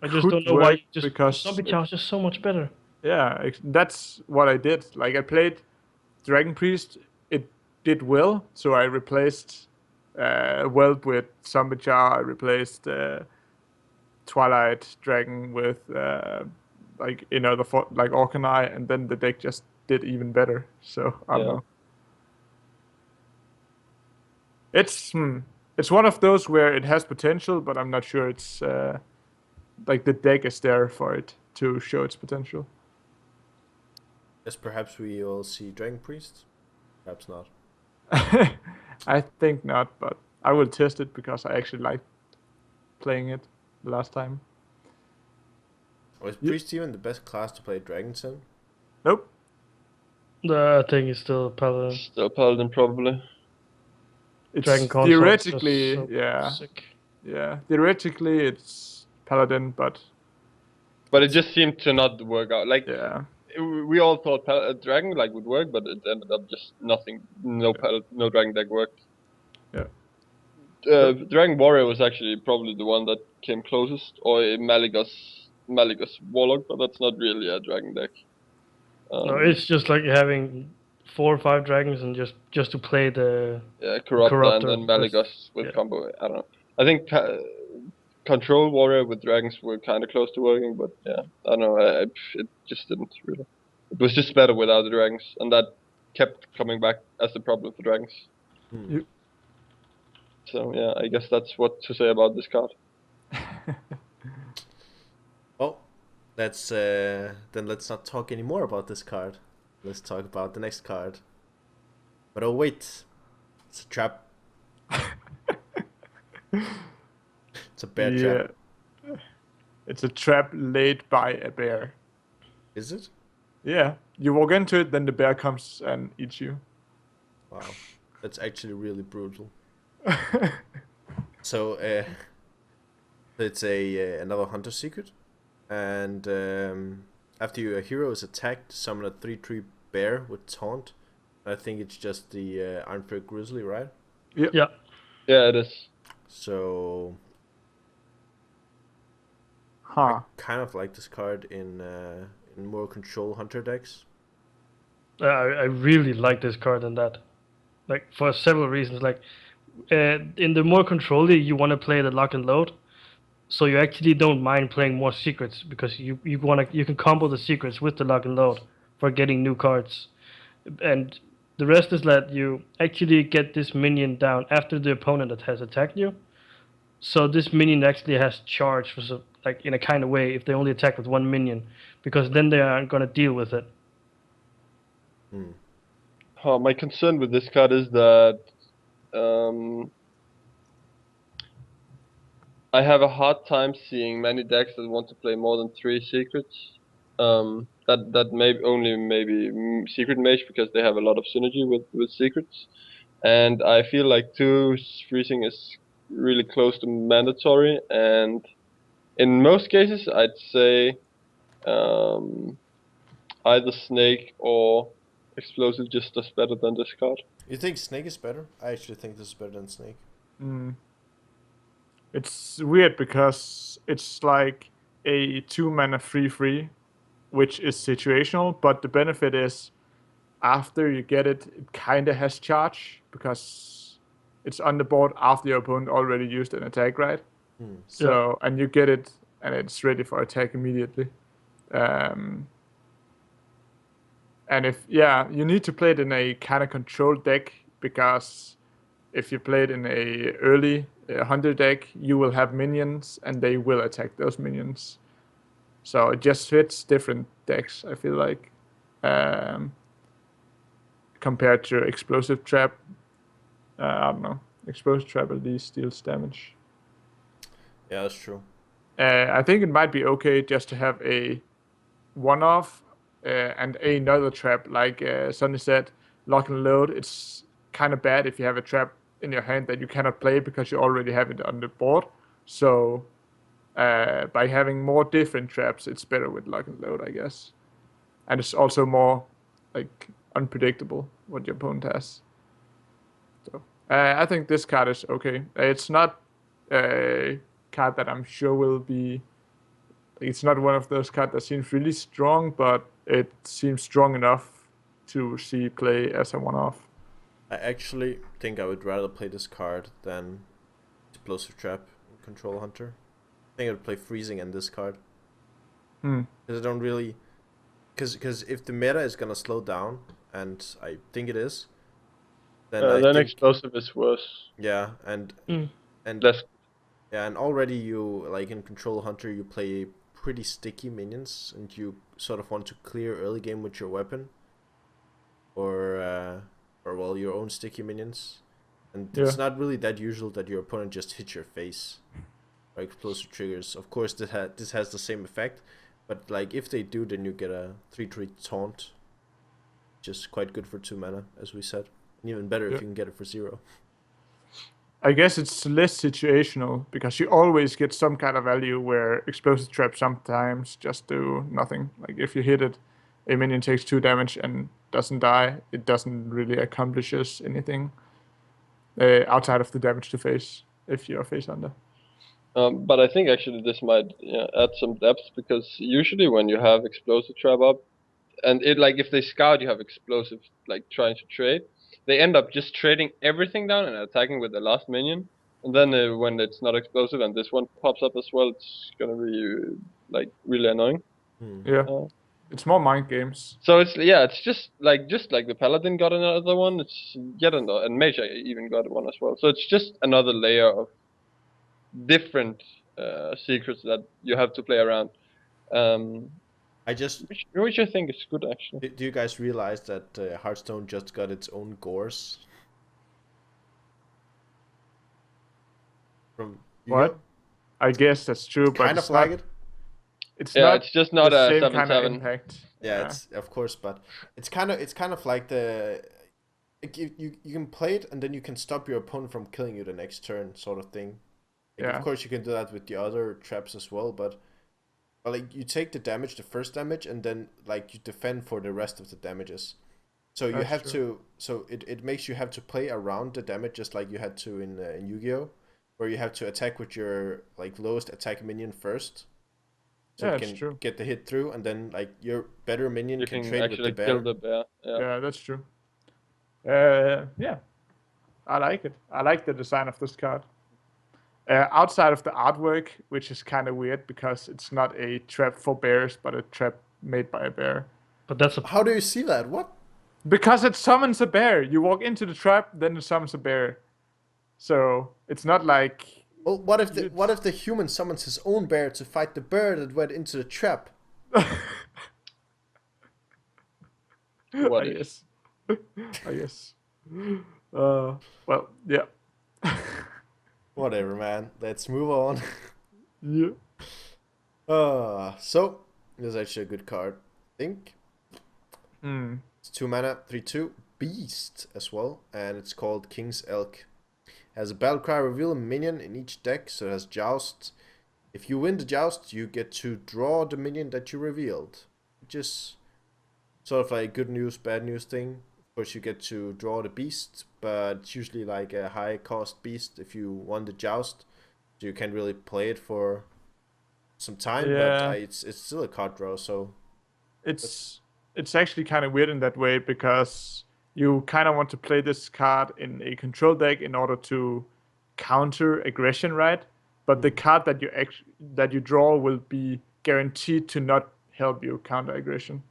I just don't know why you just because zombie chow is just so much better. Yeah, that's what I did. Like I played Dragon Priest, it did well, so I replaced Whelp with Zombie Chow. I replaced Twilight Dragon with like like Orkanai, and then the deck just did even better. So I don't know. It's one of those where it has potential, but I'm not sure it's like the deck is there for it to show its potential. Yes, perhaps we will see Dragon Priest. Perhaps not. I think not, but I will test it because I actually liked playing it the last time. Was Priest even the best class to play Dragons in? Nope. I think it's still Paladin. Still Paladin, probably. It's Dragon Consort theoretically, so yeah. sick. Yeah, theoretically it's Paladin, but it just seemed to not work out. Like yeah. We all thought Dragon like would work, but it ended up just nothing. No Dragon deck worked. Yeah. Dragon Warrior was actually probably the one that came closest, or a Malygos Warlock, but that's not really a Dragon deck. No, it's just like having 4 or 5 dragons and just to play the Corruptor and then Malygos with combo. I don't know. I think Control Warrior with dragons were kind of close to working, but yeah, I don't know. It just didn't really. It was just better without the dragons, and that kept coming back as the problem for dragons. Yep. So yeah, I guess that's what to say about this card. Well, let's not talk anymore about this card. Let's talk about the next card. But oh wait, it's a trap. It's a bear trap. It's a trap laid by a bear. Is it? Yeah. You walk into it, then the bear comes and eats you. Wow. That's actually really brutal. So it's another hunter secret, and after your hero is attacked, summon a 3/3 bear with taunt. I think it's just the Iron Fur Grizzly, right? Yep. Yeah. Yeah, it is. So Huh. I kind of like this card in more control hunter decks. I really like this card in that, like for several reasons. Like in the more control you want to play the lock and load, so you actually don't mind playing more secrets because you can combo the secrets with the lock and load for getting new cards, and the rest is that you actually get this minion down after the opponent that has attacked you. So this minion actually has charge, for like in a kind of way if they only attack with one minion, because then they aren't gonna deal with it. My concern with this card is that I have a hard time seeing many decks that want to play more than 3 secrets. That maybe secret mage because they have a lot of synergy with secrets, and I feel like 2 freezing is really close to mandatory. And in most cases, I'd say either snake or explosive just does better than this card. You think Snake is better? I actually think this is better than Snake. It's weird because it's like a 2-mana 3/3, which is situational, but the benefit is after you get it, it kind of has charge because it's on the board after your opponent already used an attack, right? So, and you get it and it's ready for attack immediately. And you need to play it in a kind of controlled deck because if you play it in a early hunter deck, you will have minions and they will attack those minions. So it just fits different decks, I feel like, compared to explosive trap. I don't know. Explosive trap at least deals damage. Yeah, that's true. I think it might be okay just to have a one-off and another trap, like Sonny said, lock and load. It's kind of bad if you have a trap in your hand that you cannot play because you already have it on the board. So by having more different traps, it's better with lock and load, I guess. And it's also more like unpredictable what your opponent has. So I think this card is okay. It's not a card that I'm sure will be. It's not one of those cards that seems really strong, but it seems strong enough to see play as a one-off. I actually think I would rather play this card than Explosive Trap and Control Hunter. I think I would play Freezing and this card. Because I don't really... Because if the meta is going to slow down, and I think it is, then Explosive is worse. Yeah, and less. Yeah, and already you, like in Control Hunter, you play pretty sticky minions, and you sort of want to clear early game with your weapon. Or your own sticky minions. And it's not really that usual that your opponent just hits your face. Or explosive triggers. Of course, this has the same effect, but like if they do, then you get a 3/3 taunt. Just quite good for 2 mana, as we said. And even better if you can get it for 0. I guess it's less situational because you always get some kind of value where explosive traps sometimes just do nothing. Like if you hit it, a minion takes 2 damage and doesn't die, it doesn't really accomplishes anything outside of the damage to face if you're face under. But I think actually this might add some depth, because usually when you have explosive trap up, and it like if they scout you have explosive like trying to trade, they end up just trading everything down and attacking with the last minion. And then when it's not explosive and this one pops up as well, it's gonna be like really annoying. It's more mind games. So it's just like the paladin got another one. It's yet another, and mage even got one as well. So it's just another layer of different secrets that you have to play around. Which I think is good actually. Do you guys realize that Hearthstone just got its own gores? From what? I guess that's true, but kind of like it. It's not. It's just not the a same 7/7 kind of impact. Yeah, it's of course, but it's kind of like the Like you can play it, and then you can stop your opponent from killing you the next turn, sort of thing. Like, Yeah. of course, you can do that with the other traps as well, but like you take the damage, the first damage, and then like you defend for the rest of the damages. So you That's have true. to. So it makes you have to play around the damage, just like you had to in Yu-Gi-Oh, where you have to attack with your like lowest attack minion first, so Yeah, it it's can true. get the hit through, and then like your better minion You can can trade with the actually kill bear. the bear. Yeah. Yeah, that's true. Yeah, I like it. I like the design of this card. Outside of the artwork, which is kind of weird because it's not a trap for bears, but a trap made by a bear. But that's a How do you see that? What? Because it summons a bear. You walk into the trap, then it summons a bear. So it's not like Well, what if the human summons his own bear to fight the bear that went into the trap? What I if? guess. I guess. Well, yeah. Whatever, man. Let's move on. Yeah. So this is actually a good card. I think Mm. it's 2 mana, 3/2 beast as well, and it's called King's Elk. Has a battle cry, reveal a minion in each deck, so it has joust. If you win the joust, you get to draw the minion that you revealed, which is sort of like a good news, bad news thing. Of course, you get to draw the beast, but it's usually like a high cost beast if you won the joust, so you can't really play it for some time. Yeah. But it's still a card draw, so It's actually kind of weird in that way because you kind of want to play this card in a control deck in order to counter aggression, right? But the card that you draw will be guaranteed to not help you counter aggression,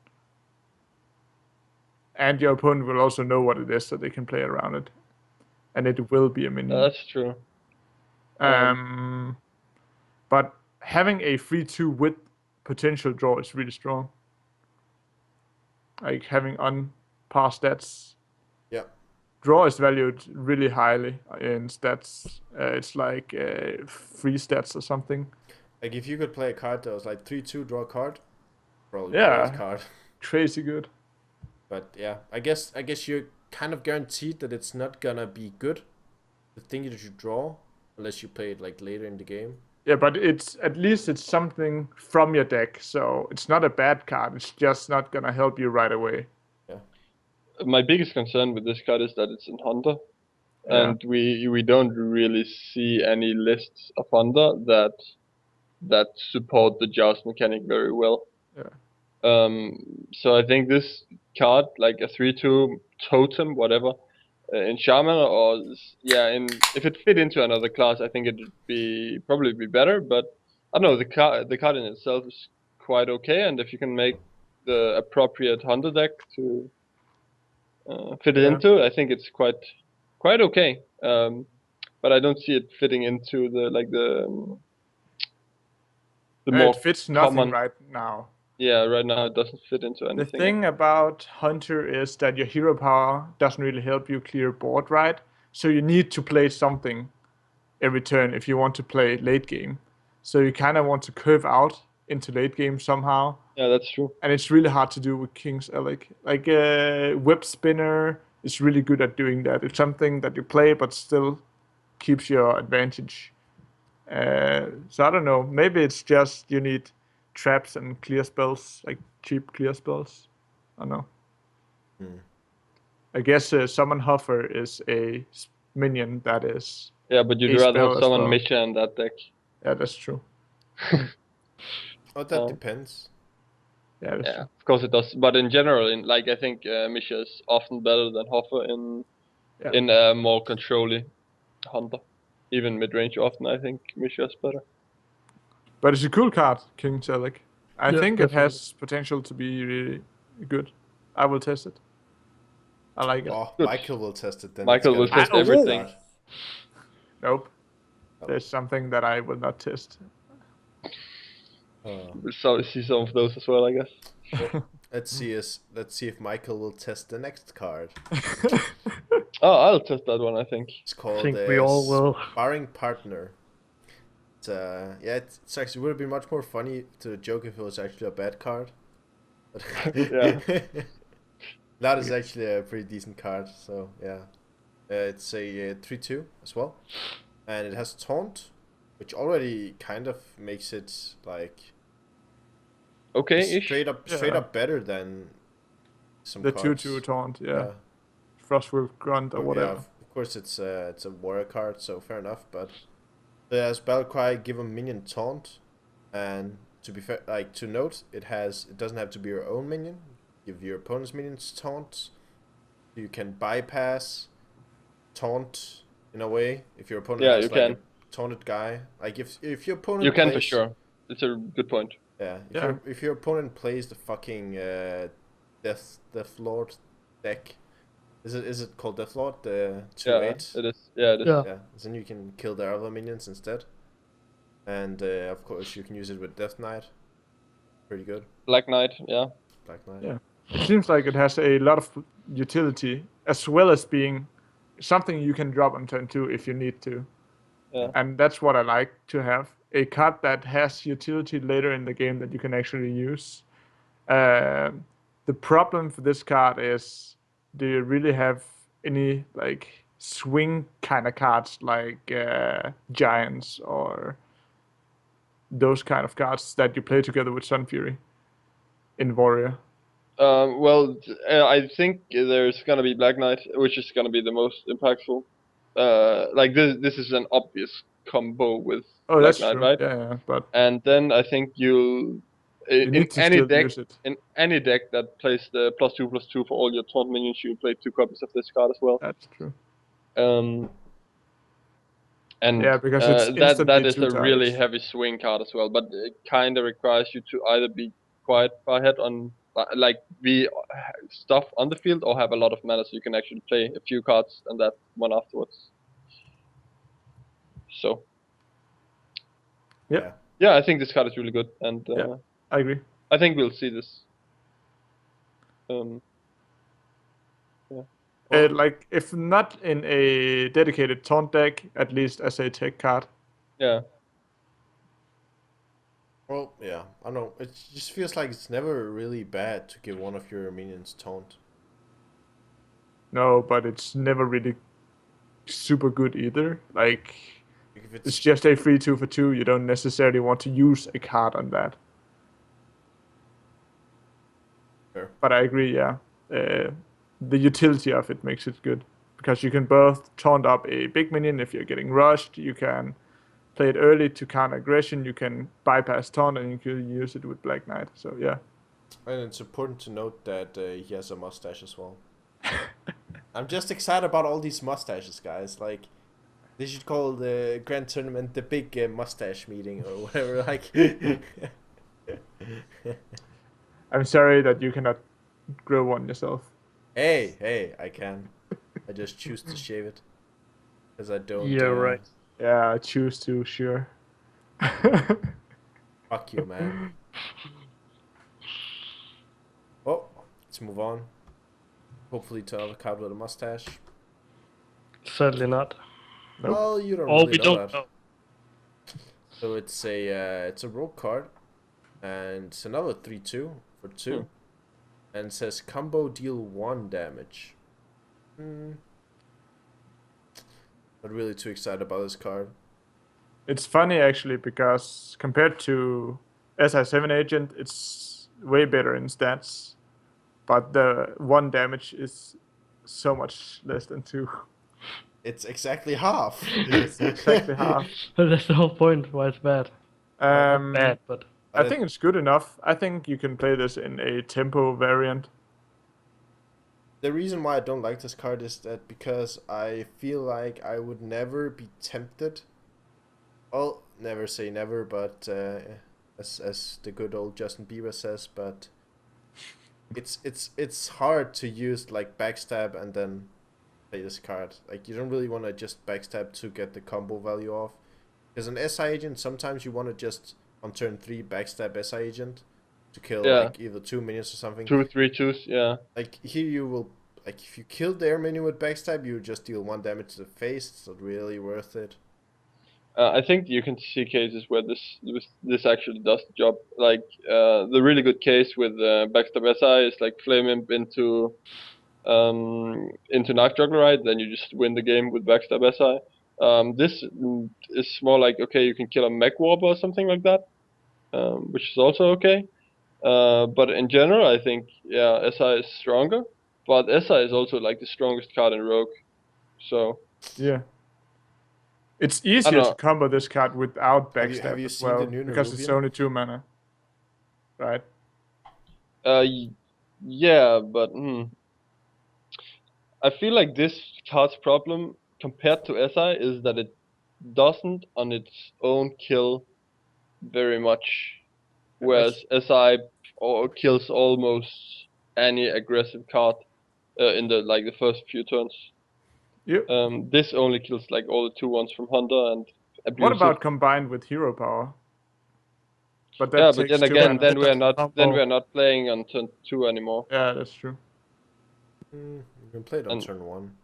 and your opponent will also know what it is, so they can play around it, and it will be a minion. That's true. But having a 3/2 with potential draw is really strong. Like having on par stats. yeah. Draw is valued really highly in stats. It's like 3 stats or something. Like if you could play a card that was like 3/2 draw a card, probably Yeah. play that card. Crazy good. But yeah, I guess you're kind of guaranteed that it's not gonna be good, the thing that you draw, unless you play it like later in the game. Yeah, but it's at least it's something from your deck, so it's not a bad card. It's just not gonna help you right away. My biggest concern with this card is that it's in Hunter, Yeah. and we don't really see any lists of Hunter that support the joust mechanic very well. Yeah. So I think this card, like a 3/2 totem, whatever, in Shaman if it fit into another class, I think it'd probably be better. But I don't know, the card in itself is quite okay, and if you can make the appropriate Hunter deck to fit it into, I think it's quite okay. But I don't see it fitting into the more It fits nothing common. right now. Yeah, right now it doesn't fit into anything. The thing about Hunter is that your hero power doesn't really help you clear board, right? So you need to play something every turn if you want to play late game. So you kind of want to curve out into late game somehow. Yeah, that's true. And it's really hard to do with King's Elk. Like Whip Spinner is really good at doing that. It's something that you play but still keeps your advantage. So I don't know. Maybe it's just you need traps and clear spells, like cheap clear spells. I don't know. I guess Summon Huffer is a minion that is. Yeah, but you'd a rather spell have as someone well. Misha in that deck. Yeah, that's true. Oh, that depends. Yeah, that's Yeah, true. of course it does. But in general, I think Misha is often better than Hoffer in a more controlly Hunter. Even mid-range, often I think Misha is better. But it's a cool card, King's Elk. I Yeah, think it definitely. has potential to be really good. I will test it. I like it. Oh, Good. Michael will test it then. Michael It's will gonna test be a good everything. card. Nope. There's something that I will not test. We'll see some of those as well, I guess. Let's see if Michael will test the next card. Oh, I'll test that one, I think. It's called I think we all will. Sparring Partner. It's it's actually would have been much more funny to joke if it was actually a bad card. But Yeah. That is actually a pretty decent card. So yeah, it's a 3/2 as well, and it has taunt, which already kind of makes it like Okay-ish. straight up better than some The cards. 2/2 taunt, yeah. Yeah. Frostwolf Grunt or Oh, whatever. yeah, of course it's a warrior card, so fair enough. But as Battlecry, give a minion taunt, and to be fair, like to note, it doesn't have to be your own minion. Give your opponent's minions taunt. You can bypass taunt in a way if your opponent has you like can. a taunted guy. Like if your opponent You can plays, for sure. It's a good point. Yeah, Yeah. if your opponent plays the fucking Death Lord deck, is it called Death Lord? The 2/8? Yeah, it is. Yeah, it is. Yeah. Yeah, then you can kill their other minions instead. And of course you can use it with Death Knight. Pretty good. Black Knight, yeah. Black Knight. Yeah. It seems like it has a lot of utility, as well as being something you can drop on turn 2 if you need to. Yeah. And that's what I like to have. A card that has utility later in the game that you can actually use. The problem for this card is, do you really have any like swing kind of cards like Giants or those kind of cards that you play together with Sun Fury in Warrior? Well, I think there's gonna be Black Knight, which is gonna be the most impactful. Like this is an obvious combo with Oh, Black that's Knight, true. right? Yeah, but And then I think you in need to any still deck, use it. in any deck that plays the +2/+2 for all your taunt minions, you play 2 copies of this card as well. That's true. And Yeah, because it's that instantly is two a really targets. heavy swing card as well, but it kind of requires you to either be quite far ahead on, like, be stuff on the field, or have a lot of mana so you can actually play a few cards and that one afterwards. So Yeah. yeah, I think this card is really good, and Yeah. I agree. I think we'll see this. Like, if not in a dedicated taunt deck, at least as a tech card. Yeah. Well, yeah, I don't know. It just feels like it's never really bad to give one of your minions taunt. No, but it's never really super good either. Like, If it's just a free 2 for 2. You don't necessarily want to use a card on that. Sure. But I agree, yeah. The utility of it makes it good. Because you can both taunt up a big minion if you're getting rushed. You can play it early to counter aggression. You can bypass taunt, and you can use it with Black Knight. So, yeah. And it's important to note that he has a mustache as well. I'm just excited about all these mustaches, guys. Like, they should call the grand tournament the big mustache meeting or whatever. Like, I'm sorry that you cannot grow one yourself. hey, I can. I just choose to shave it. Because I don't. Yeah, right. Yeah, I choose to, sure. Fuck you, man. Oh, let's move on. Hopefully to another card with a mustache. Sadly not. Nope. Well, you don't Oh, really we know don't that. know. So it's a rogue card, and it's another 3/2 for 2, and it says combo deal 1 damage. Not really too excited about this card. It's funny actually because compared to SI7 Agent, it's way better in stats, but the 1 damage is so much less than 2. It's exactly half. It's exactly half. That's the whole point why it's bad. Not bad, but I think it's good enough. I think you can play this in a tempo variant. The reason why I don't like this card is that because I feel like I would never be tempted. Well, never say never, but as the good old Justin Bieber says, but it's hard to use like backstab and then play this card. Like, you don't really want to just backstab to get the combo value off. Because an SI agent, sometimes you want to just on turn 3 backstab SI agent to kill like either 2 minions or something. 2 3/2s, yeah. Like, here you will, like, if you kill their minion with backstab, you just deal 1 damage to the face. It's not really worth it. I think you can see cases where this actually does the job. Like the really good case with Backstab SI is like Flame Imp into Knife Juggler, right? Then you just win the game with Backstab SI. This is more like, okay, you can kill a Mech Warp or something like that, which is also okay. But in general, I think SI is stronger. But SI is also like the strongest card in Rogue, so Yeah. It's I easier don't to know. combo this card without Have backstab you as seen the well, new because it's Nerubian? only 2 mana. Right? Yeah, but I feel like this card's problem compared to SI is that it doesn't on its own kill very much, whereas SI kills almost any aggressive card in the first few turns. Yep. This only kills like all the 2/1s from Hunter and What abusive. about combined with hero power? But that Yeah, but takes then 2 again, mana. then we are Combo. not playing on turn 2 anymore. Yeah, that's true. You can play it on And- turn 1.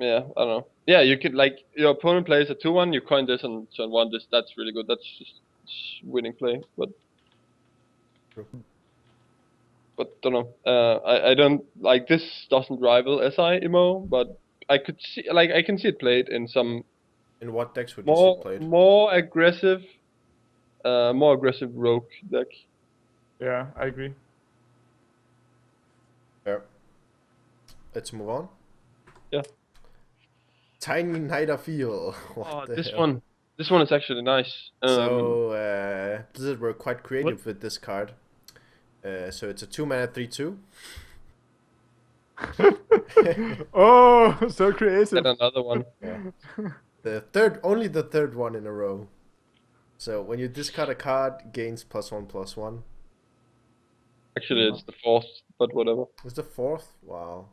Yeah, I don't know. Yeah, you could like your opponent plays a 2/1, you coin this on turn 1. That's really good. That's just winning play. But True. don't know. I don't like this. Doesn't rival SI emo, but I can see it played in some In what decks would you see it played? more aggressive rogue deck. Yeah, I agree. Yeah. Let's move on. Yeah. Tiny Knight of Eel. What the This hell? this one is actually nice. So Blizzard were quite creative with this card. So it's a 2 mana 3/2. Oh, so creative. Get another one. Yeah. Only the third one in a row. So when you discard a card, gains +1/+1. Actually, it's the fourth, but whatever. It's the fourth. Wow.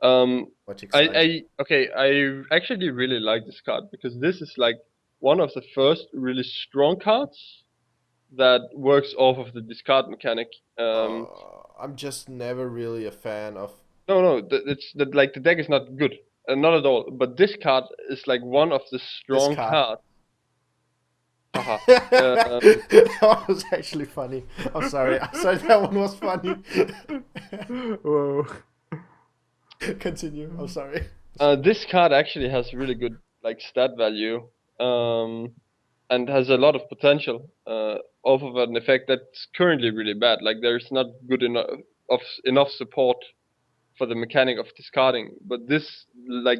Um, Much exciting. I actually really like this card because this is like one of the first really strong cards that works off of the discard mechanic. I'm just never really a fan of. No, like the deck is not good, not at all. But this card is like one of the strong card. cards. Haha. That was actually funny. I'm sorry. I'm sorry, that one was funny. Whoa. Continue. I'm sorry. This card actually has really good like stat value, and has a lot of potential off of an effect that's currently really bad. Like there's not good enough support for the mechanic of discarding, but this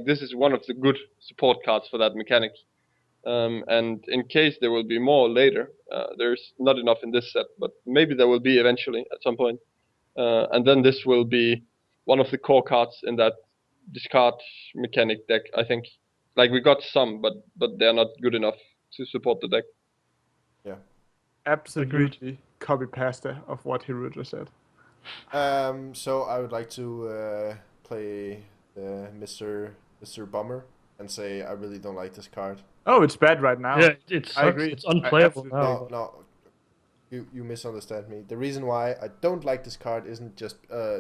is one of the good support cards for that mechanic. And in case there will be more later, there's not enough in this set, but maybe there will be eventually at some point. And then this will be one of the core cards in that discard mechanic deck, I think. Like we got some, but they're not good enough to support the deck. Yeah. Absolutely copy pasta of what Hero just said. So I would like to play Mr. Bummer and say I really don't like this card. Oh, it's bad right now. Yeah, it I sucks. agree. It's unplayable I now. No, you misunderstand me. The reason why I don't like this card isn't just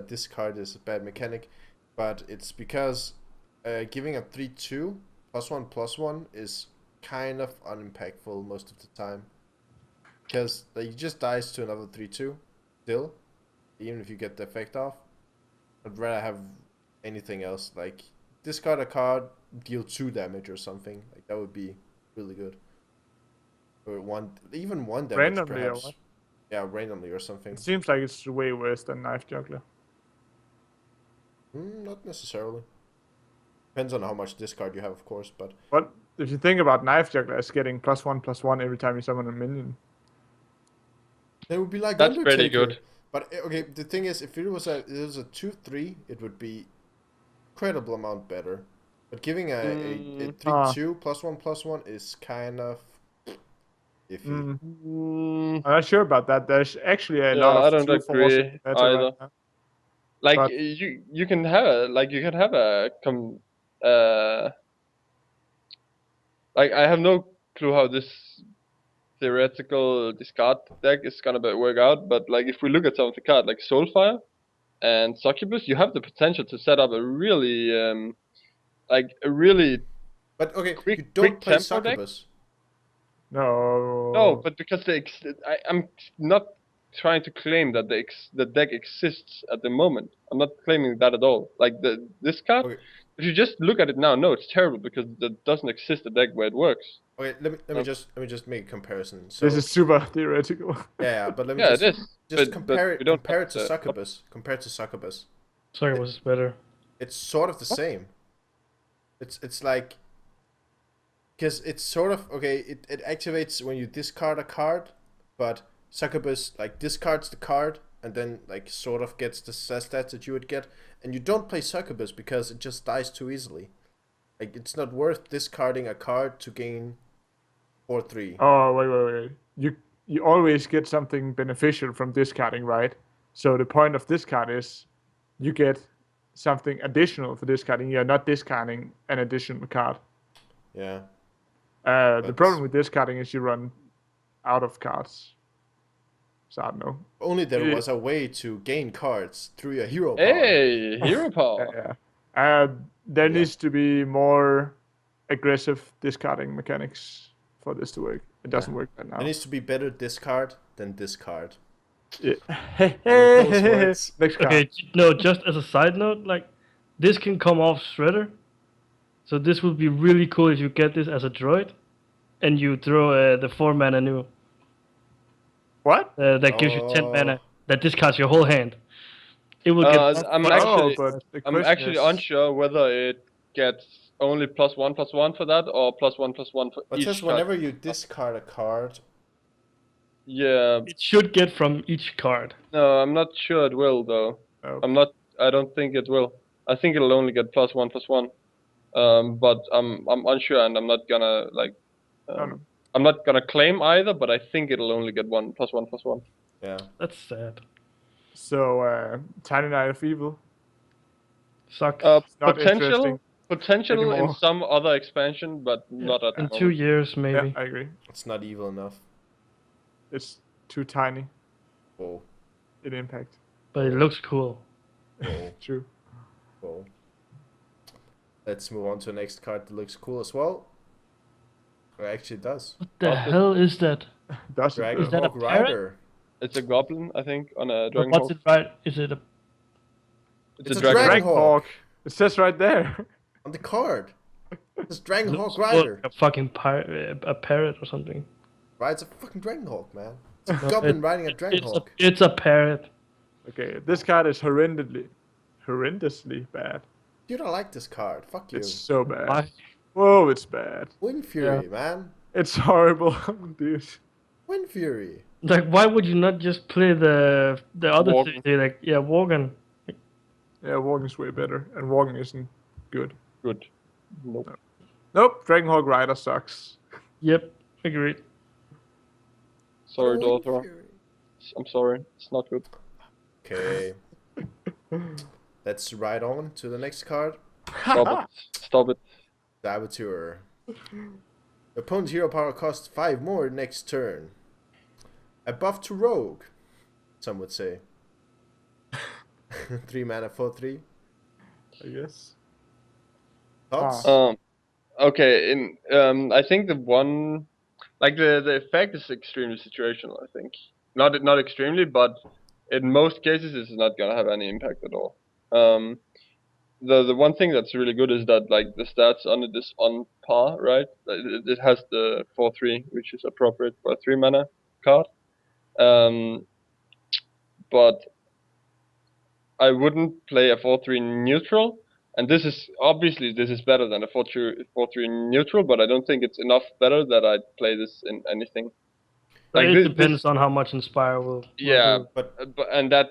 this card is a bad mechanic, but it's because giving a 3/2 +1/+1 is kind of unimpactful most of the time. Because he just dies to another 3/2 still, even if you get the effect off. I'd rather have anything else, like discard a card, deal 2 damage or something. Like that would be really good. Or even 1 damage Randomly or perhaps. what? Yeah, randomly or something. It seems like it's way worse than Knife Juggler. Not necessarily. Depends on how much discard you have, of course, but But if you think about Knife Juggler as getting +1/+1 every time you summon a minion. it would be like That's Undertaker. pretty good. But okay, the thing is, if it was a 2/3, it would be incredible amount better. But giving a 3/2 +1/+1 is kind of iffy. I'm not sure about that. There's actually a lot of I don't 2/4s agree in the meta either. right now. Like But- you can have like I have no clue how this theoretical discard deck is gonna work out, but like if we look at some of the cards like Soulfire and Succubus, you have the potential to set up a really But okay, Quick- you don't quick play tempo deck? succubus. No. No, but because I'm not trying to claim that the deck exists at the moment. I'm not claiming that at all. Like this card, Okay. if you just look at it now, no, it's terrible because there doesn't exist a deck where it works. Okay, let me just make a comparison. So This is super theoretical. yeah, but let me Yeah, just it is. just but compare we don't compare have it to the- succubus. Compare it to succubus. Sorry, was better. It's sort of the same. It's like, because it's sort of okay. It activates when you discard a card, but succubus like discards the card and then like sort of gets the stats that you would get, and you don't play succubus because it just dies too easily. Like it's not worth discarding a card to gain 4/3. Oh, wait. You always get something beneficial from discarding, right? So the point of discard is you get something additional for discarding. You're not discarding an additional card. Yeah. The But- problem with discarding is you run out of cards. So I don't know. Only there Yeah. was a way to gain cards through your hero power. Hey, hero power. Yeah. There Yeah. needs to be more aggressive discarding mechanics for this to work. It doesn't work right now. There needs to be better discard than discard. Yeah. those words. Next card. Okay, no, just as a side note, like this can come off Shredder. So this would be really cool if you get this as a droid, and you throw the 4-mana new What? that gives you 10 Oh. mana that discards your whole hand. It will get. I'm Oh, actually but the I'm question actually is, unsure whether it gets only +1/+1 for that or +1/+1 for But each just card. whenever you discard a card, Yeah, It should get from each card. no, I'm not sure it will though. Oh, I don't think it will. I think it'll only get +1/+1. But I'm unsure, and I'm not gonna like. no. I'm not gonna claim either, but I think it'll only get +1/+1. yeah. That's sad. So, Tiny Knight of Evil. Sucks. Not Potential in anymore. some other expansion, but not at the In moment. 2 years, maybe. Yeah, I agree. It's not evil enough. It's too tiny Whoa. in impact. But it looks cool. Whoa. True. Whoa. Let's move on to the next card that looks cool as well. It actually does. What the Awesome. hell is that? Does it? Dragon Is that a Hawk parrot? Rider. It's a goblin, I think, on a But dragon what's hawk. it right? Is it a? It's a dragon. dragon hawk. It says right there. On the card. It's Dragon Hawk looks more Rider. like a fucking a parrot or something. Rides a fucking Dragon Hawk, man. It's a goblin riding a Dragon Hawk. It's a parrot. Okay, this card is horrendously bad. You don't like this card. Fuck you. It's so bad. Why? Whoa, it's bad. Wind Fury, man. It's horrible, dude. Wind Fury. Like, why would you not just play the other Worgen. thing? Like, yeah, Worgen. Yeah, walking's way better, and walking isn't good. Good. Nope. Nope, Dragonhawk Rider sucks. Yep, agreed. Sorry, Wind Dorothea. Fury. I'm sorry. It's not good. Okay. Let's ride on to the next card. Stop it. Stop it. Saboteur. The opponent's hero power costs 5 more next turn. A buff to Rogue, some would say. 3 mana, 4/3. I guess. Thoughts? Okay. I think the one, like the effect is extremely situational. I think not extremely, but in most cases it's not gonna have any impact at all. The one thing that's really good is that like the stats on it is on par, right? It has the 4/3, which is appropriate for a 3 mana card. But I wouldn't play a 4/3 neutral, and this is better than a 4/3 neutral, but I don't think it's enough better that I'd play this in anything. But Like it this- depends on how much Inspire will. Yeah, do. But and that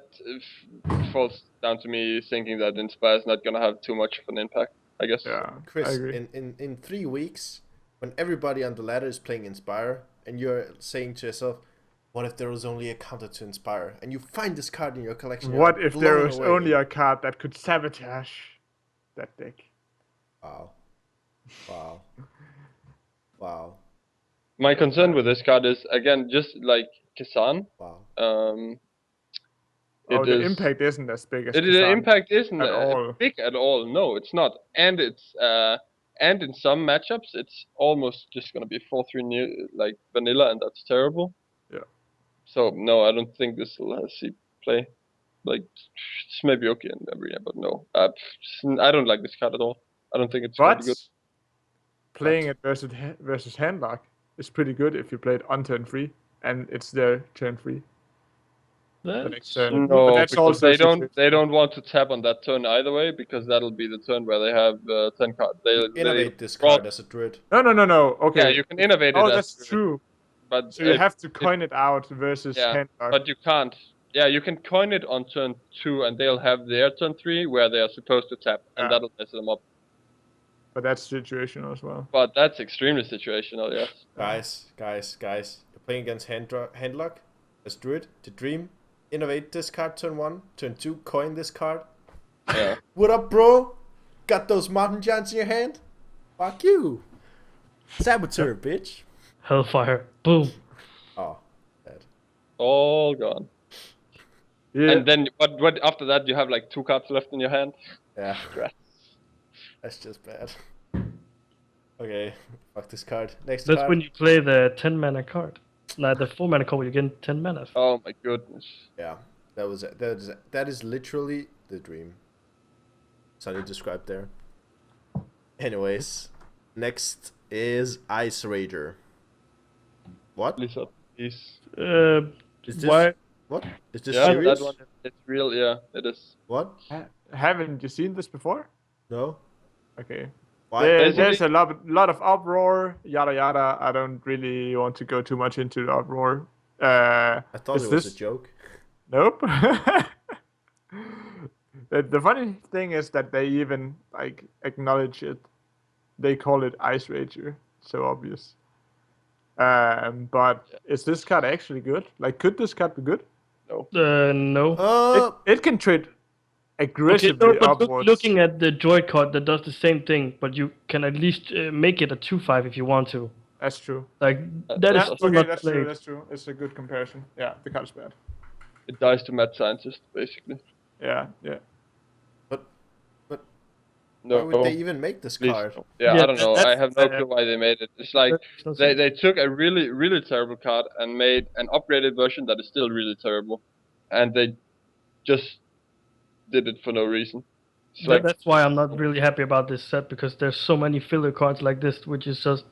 falls down to me thinking that Inspire is not gonna have too much of an impact, I guess. Yeah, I Chris, agree. in 3 weeks, when everybody on the ladder is playing Inspire, and you're saying to yourself, what if there was only a counter to Inspire? And you find this card in your collection. you're What if there blown was away. only a card that could sabotage that deck? Wow. Wow. Wow. My concern with this card is again just like Kazan. Wow. Oh, the is- impact isn't as big as The Kazan. impact isn't at all. big at all. No, it's not, and and in some matchups, it's almost just gonna be 4-3 like vanilla, and that's terrible. Yeah. So no, I don't think this will see play. Like, it's maybe okay in arena, but no. I don't like this card at all. I don't think it's gonna be But good. playing it versus handlock is pretty good if you play it on turn 3 and it's their turn 3. The next turn. No, But that's because also they don't situational. want to tap on that turn either way, because that'll be the turn where they have 10 cards. They Innovate this draw- card as a druid. No. Okay. Yeah, you can innovate it. Oh, as that's druid, true. But So you have to coin it out versus yeah, handlock. but you can't. Yeah, you can coin it on turn 2, and they'll have their turn 3 where they are supposed to tap, and Yeah. that'll mess them up. But that's situational as well. But that's extremely situational, yes. Guys. You're playing against handlock as druid to dream. Innovate this card turn 1. Turn 2, coin this card. Yeah. What up, bro? Got those mountain giants in your hand? Fuck you. Saboteur, bitch. Hellfire. Boom. Oh, bad. All gone. Yeah. And then, what after that, you have like 2 cards left in your hand. Yeah, Congrats. that's just bad. Okay, fuck this card. Next That's card. when you play the 10 mana card. Like the 4 mana card where you get 10 mana. Oh my goodness. Yeah, that is literally the dream. Sunny described there. Anyways, next is Ice Rager. What? Lisa, please. Is this Why? what? Is this Yeah, serious? that one. It's real. Yeah, it is. What? Haven't you seen this before? No. Okay. Why? There's a lot of uproar, yada yada. I don't really want to go too much into the uproar. I thought is it was this- a joke. Nope. The funny thing is that they even like acknowledge it. They call it Ice Rager. So obvious. But is this card actually good? Like, could this card be good? No. It can trade Okay, aggressively no, but upwards. looking at the droid card that does the same thing, but you can at least make it a 2/5 if you want to. That's true. Like that is Yeah, still okay, not that's played. true. That's true. It's a good comparison. Yeah, the card's bad. It dies to mad scientist, basically. Yeah. No. Why would they even make this please card? no. Yeah, Yeah, I don't know. I that's- have no clue why they made it. It's like That makes no they sense. took a really, really terrible card and made an upgraded version that is still really terrible, and they just did it for no reason. It's like, That's why I'm not really happy about this set, because there's so many filler cards like this, which is just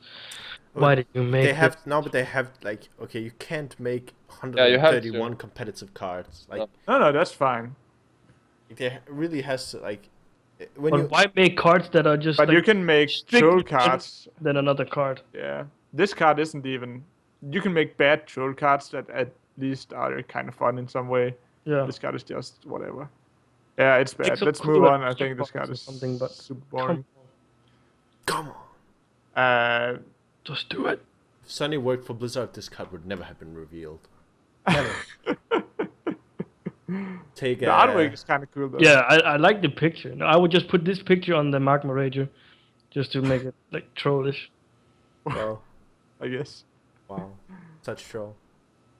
why did you make They it? have no, but they have like okay, you can't make Yeah, you have to. 131 competitive cards. Like No, that's fine. there really has to like when But you why make cards that are just But like you can make strictly troll better cards. than another card? Yeah. This card isn't even. You can make bad troll cards that at least are kind of fun in some way. Yeah. This card is just whatever. Yeah, it's Make bad. some Let's cool move on. I extra think this card cards is or something, but super boring. come on. Just do it. If Sunny worked for Blizzard, this card would never have been revealed. Take The artwork is kind of cool though. Yeah, I like the picture. No, I would just put this picture on the Magma Rager, just to make it like trollish. Well, I guess. wow, such troll.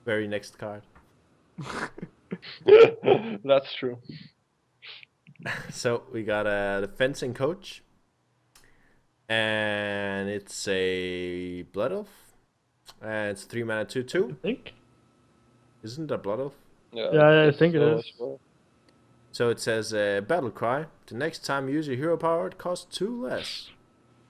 Very next card. that's true. So we got the fencing coach, and it's a blood elf. And it's 3 mana 2/2. I think. Isn't it a blood elf? Yeah, I think it so is. as well. So it says battle cry. The next time you use your hero power, it costs 2 less.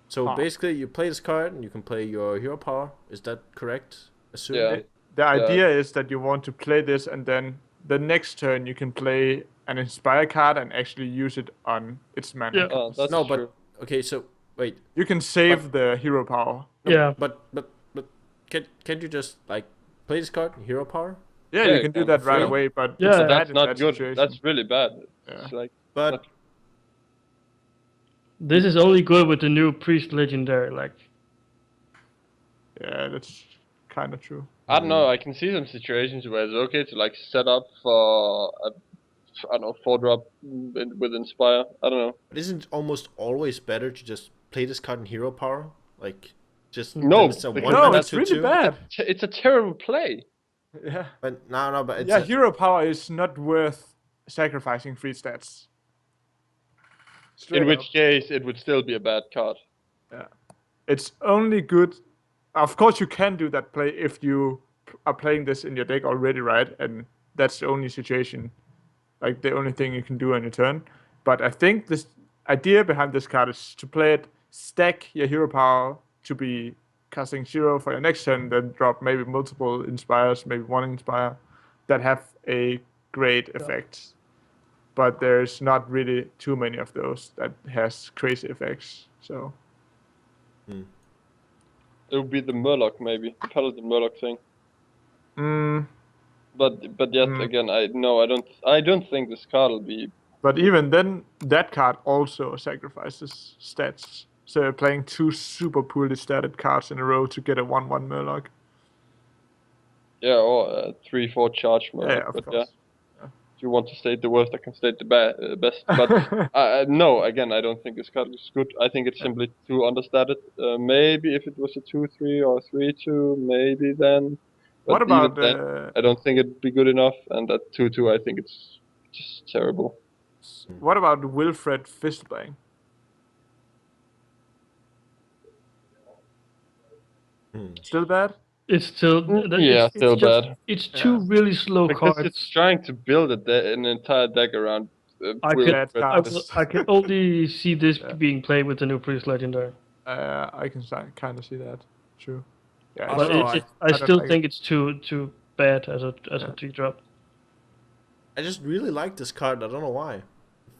So Huh. basically, you play this card and you can play your hero power. Is that correct? Assume. Yeah. The idea is that you want to play this, and then the next turn you can play an inspire card and actually use it on its mana. Yeah. Oh, that's No, true. but okay. So wait. You can save the hero power. Yeah. But can't you just like play this card hero power? Yeah, Yeah, you can do yeah. that right Yeah. away, but Yeah. it's But bad That's in not that good. situation. That's really bad. Yeah. It's like But This is only good with the new priest legendary. Like, Yeah, that's kind of true. I don't know. I can see some situations where it's okay to like set up for a, I don't know, 4-drop with Inspire. I don't know. But isn't it almost always better to just play this card in hero power? Like, just No, then it's a because- one No, mana it's really 2/2. bad. It's a terrible play. Yeah. But no, but it's Yeah, a- hero power is not worth sacrificing free stats. Straight In up. which case, it would still be a bad card. Yeah. it's only good. Of course, you can do that play if you are playing this in your deck already, right? And that's the only situation, like the only thing you can do on your turn. But I think this idea behind this card is to play it, stack your hero power to be casting 0 for your next turn, then drop maybe multiple inspires, maybe one inspire, that have a great effect. But there's not really too many of those that has crazy effects. So It would be the Murloc, maybe the Paladin Murloc thing. mm, But yet again, I don't think this card will be. but even then, that card also sacrifices stats. So you're playing 2 super poorly statted cards in a row to get a 1/1 Murloc. Yeah, or 3/4 charge Murloc. Yeah, of but course. yeah, if you want to state the worst, I can state the best. But no, again, I don't think this card is good. I think it's simply too understated. Maybe if it was a 2/3 or 3/2, maybe then. But What about even then, I don't think it'd be good enough. And at 2/2, I think it's just terrible. what about Wilfred Fistbang? Still bad? It's still Still bad. It's two really slow Because cards. it's trying to build an entire deck around. I can only see this being played with the new Priest Legendary. I can kind of see that. True. Yeah, But I still think it's too bad as a 3-drop. I just really like this card. I don't know why. It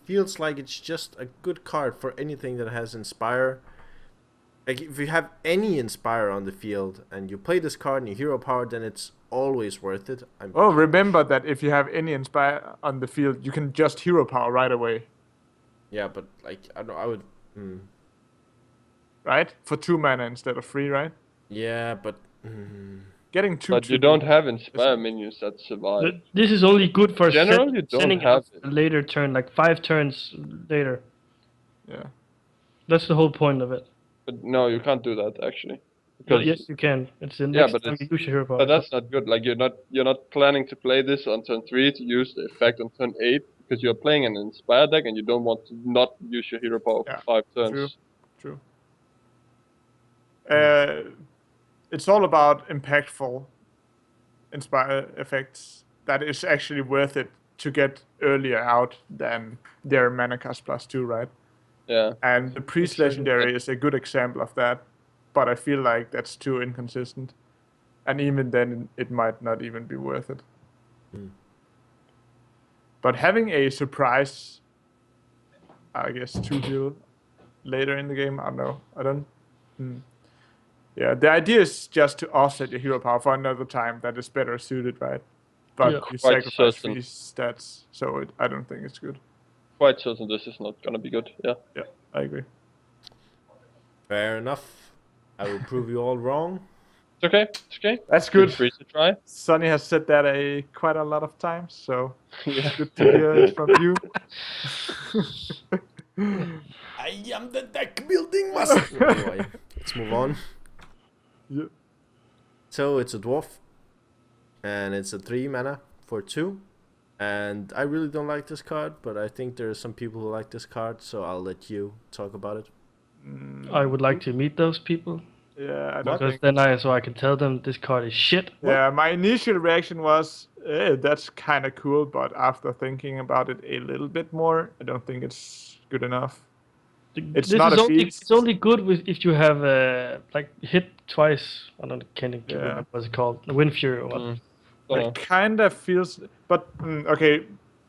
feels like it's just a good card for anything that has Inspire. Like if you have any Inspire on the field and you play this card and you hero power, then it's always worth it. remember that if you have any Inspire on the field, you can just hero power right away. Yeah, but like I would. Right? For 2 mana instead of 3, right? Yeah, but. Getting 2. But you don't have Inspire minions that survive. This is only good for Generally, you don't sending have a later turn, like 5 turns later. Yeah. That's the whole point of it. But no, you can't do that actually. Well, yes, you can. It's the next time you use your hero power. But that's not good. Like you're not planning to play this on turn 3 to use the effect on turn 8 because you're playing an Inspire deck and you don't want to not use your hero power for 5 turns. True. It's all about impactful Inspire effects that is actually worth it to get earlier out than their mana cost +2, right? Yeah. And the Priest Legendary is a good example of that, but I feel like that's too inconsistent. And even then, it might not even be worth it. But having a surprise, I guess, 2-heal later in the game, I don't know. Yeah, the idea is just to offset your hero power for another time that is better suited, right? But you sacrifice 3 stats, so I don't think it's good. Quite certain this is not gonna be good, yeah. Yeah, I agree. Fair enough. I will prove you all wrong. It's okay. That's good. Feel free to try. Sonny has said that quite a lot of times, so it's good to hear it from you. I am the deck building master. Anyway, let's move on. Yeah. So it's a dwarf, and it's a 3 mana for 2. And I really don't like this card, but I think there are some people who like this card, so I'll let you talk about it. I would like to meet those people. Yeah, I don't because think... then I can tell them this card is shit. Yeah, my initial reaction was, that's kind of cool, but after thinking about it a little bit more, I don't think it's good enough. It's only good if you have like hit twice. I don't know what's it called, the Wind Fury or what. It kind of feels, but okay.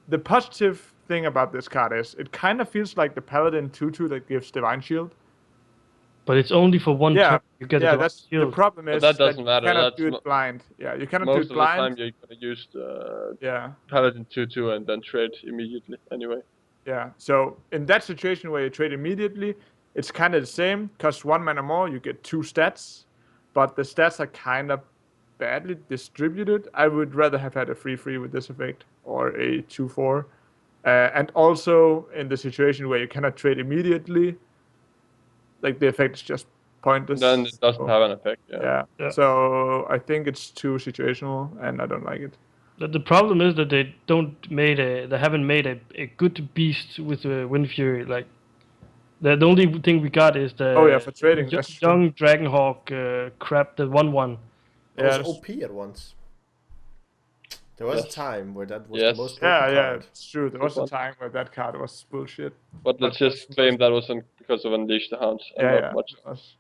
The positive thing about this card is it kind of feels like the Paladin 2/2 that gives Divine Shield. But it's only for one turn. You get that's shield. The problem is that doesn't matter. You cannot do it blind. Yeah, you cannot do it blind. Most of the time you're gonna use the Paladin 2/2 and then trade immediately anyway. Yeah, so in that situation where you trade immediately, it's kind of the same. Costs 1 mana more, you get 2 stats, but the stats are kind of badly distributed. I would rather have had a 3/3 with this effect or a 2/4. And also in the situation where you cannot trade immediately, like the effect is just pointless. Then it doesn't have an effect. Yeah. So I think it's too situational, and I don't like it. The problem is that they haven't made a good beast with the Wind Fury. Like The only thing we got is the Oh yeah, for trading, that's true. young Dragonhawk crap, the 1/1. That was that's- OP at once. There was a Yes. time where that was Yes. the most broken yeah, card. it's true. There was a Fun. time where that card was bullshit. But let's But just claim that was because of Unleash the Hounds and Yeah, not yeah. much. it was.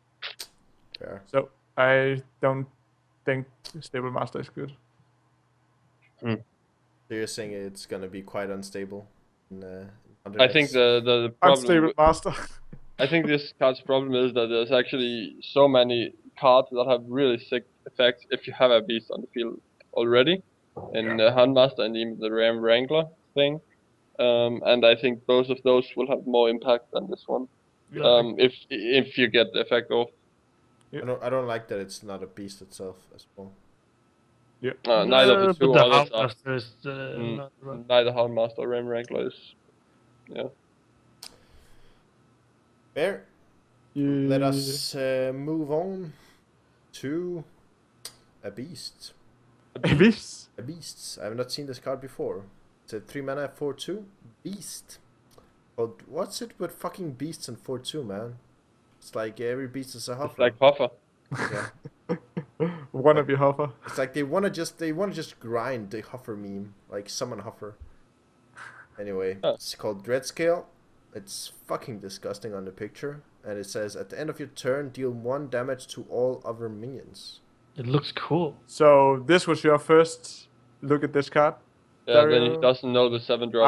Fair. So I don't think Stable Master is good. So you're saying it's gonna be quite unstable. I think the problem. Unstable Master. I think this card's problem is that there's actually so many cards that have really sick effects if you have a beast on the field already, in the Handmaster and even the Ram Wrangler thing. And I think both of those will have more impact than this one. If you get the effect off. I don't like that it's not a beast itself as well. Yeah. Neither of the two but the others are. Houndmaster is not right. Neither Handmaster or Ram Wrangler is. Yeah. Fair. Let us move on to a beast. Beast. A beast. I have not seen this card before. It's a 3 mana 4/2 beast. But what's it with fucking beasts and 4/2, man? It's like every beast is a huffer. It's like Puffer. Yeah. Wanna be Huffer. It's like they wanna just grind the huffer meme, like summon huffer. Anyway, It's called Dreadscale. It's fucking disgusting on the picture, and it says at the end of your turn, deal 1 damage to all other minions. It looks cool. So this was your first look at this card. Yeah, then Dario? he doesn't know the 7 drop.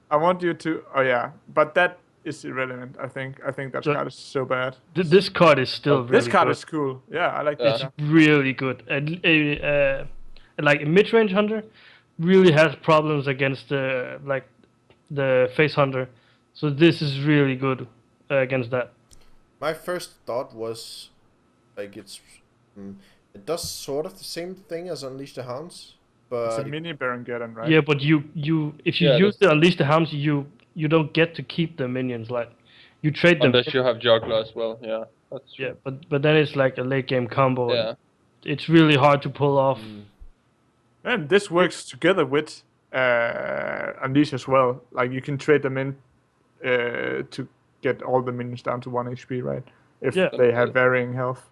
I want you to. Oh yeah, but that is irrelevant. I think that So- card is so bad. This card is still really This card good. is cool. Yeah, I like Yeah. this. It's really good. Like a mid-range hunter really has problems against the face hunter, so this is really good against that. My first thought was, like, it does sort of the same thing as Unleash the Hounds, It's but a mini Baron-Geddon, right? Yeah, but you if you Yeah, use the Unleash the Hounds, you don't get to keep the minions. Like you trade them. Unless you have Juggler as well. Yeah, that's true. Yeah, but then it's like a late game combo. and Yeah. it's really hard to pull off. And this works together with Unleash as well. Like you can trade them in to get all the minions down to 1 HP, right? If Yeah. they have varying health.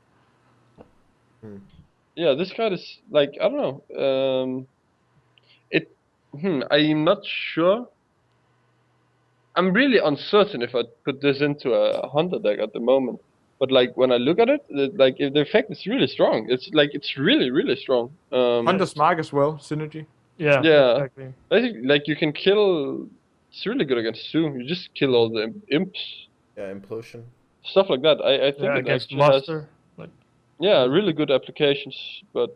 Yeah, this card is like, I don't know. I'm not sure. I'm really uncertain if I put this into a hunter deck at the moment. But like when I look at it, if the effect is really strong. It's really really strong. Hunter's Mark as well, synergy. Yeah, Yeah. exactly. I think like you can kill. It's really good against Zoom. You just kill all the imps, yeah, Implosion. stuff like that. I think Yeah, it against actually has, Master. Like really good applications. But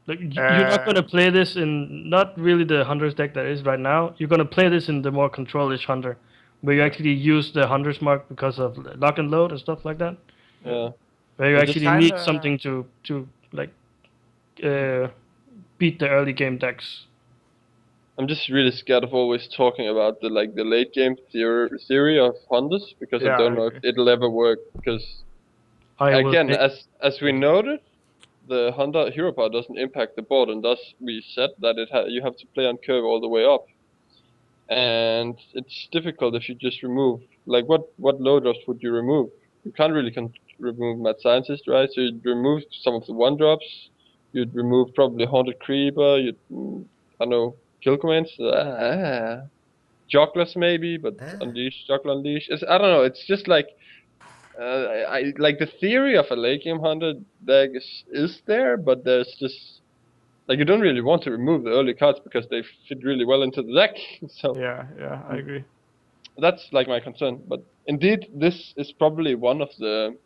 you're not gonna play this in not really the Hunter's deck that is right now. You're gonna play this in the more control-ish Hunter, where you actually use the Hunter's Mark because of lock and load and stuff like that. yeah, Where you But it's actually need kinda- something to like beat the early game decks. I'm just really scared of always talking about the late game theory of hunters because Yeah, I don't I know if it'll ever work because I will again, take- as we noted, the Hunter hero power doesn't impact the board, and thus we said that you have to play on curve all the way up, and it's difficult if you just remove what low drops would you remove? You can't really remove Mad Scientist, right? So you'd remove some of the 1-drops, you'd remove probably Haunted Creeper, I don't know, kill commands, Jogglers maybe, but Unleash, Juggler Unleash. I don't know. It's just like. I like the theory of a late game hunter deck is there, but there's just like you don't really want to remove the early cards because they fit really well into the deck. So Yeah, I agree. that's like my concern. But indeed, this is probably one of the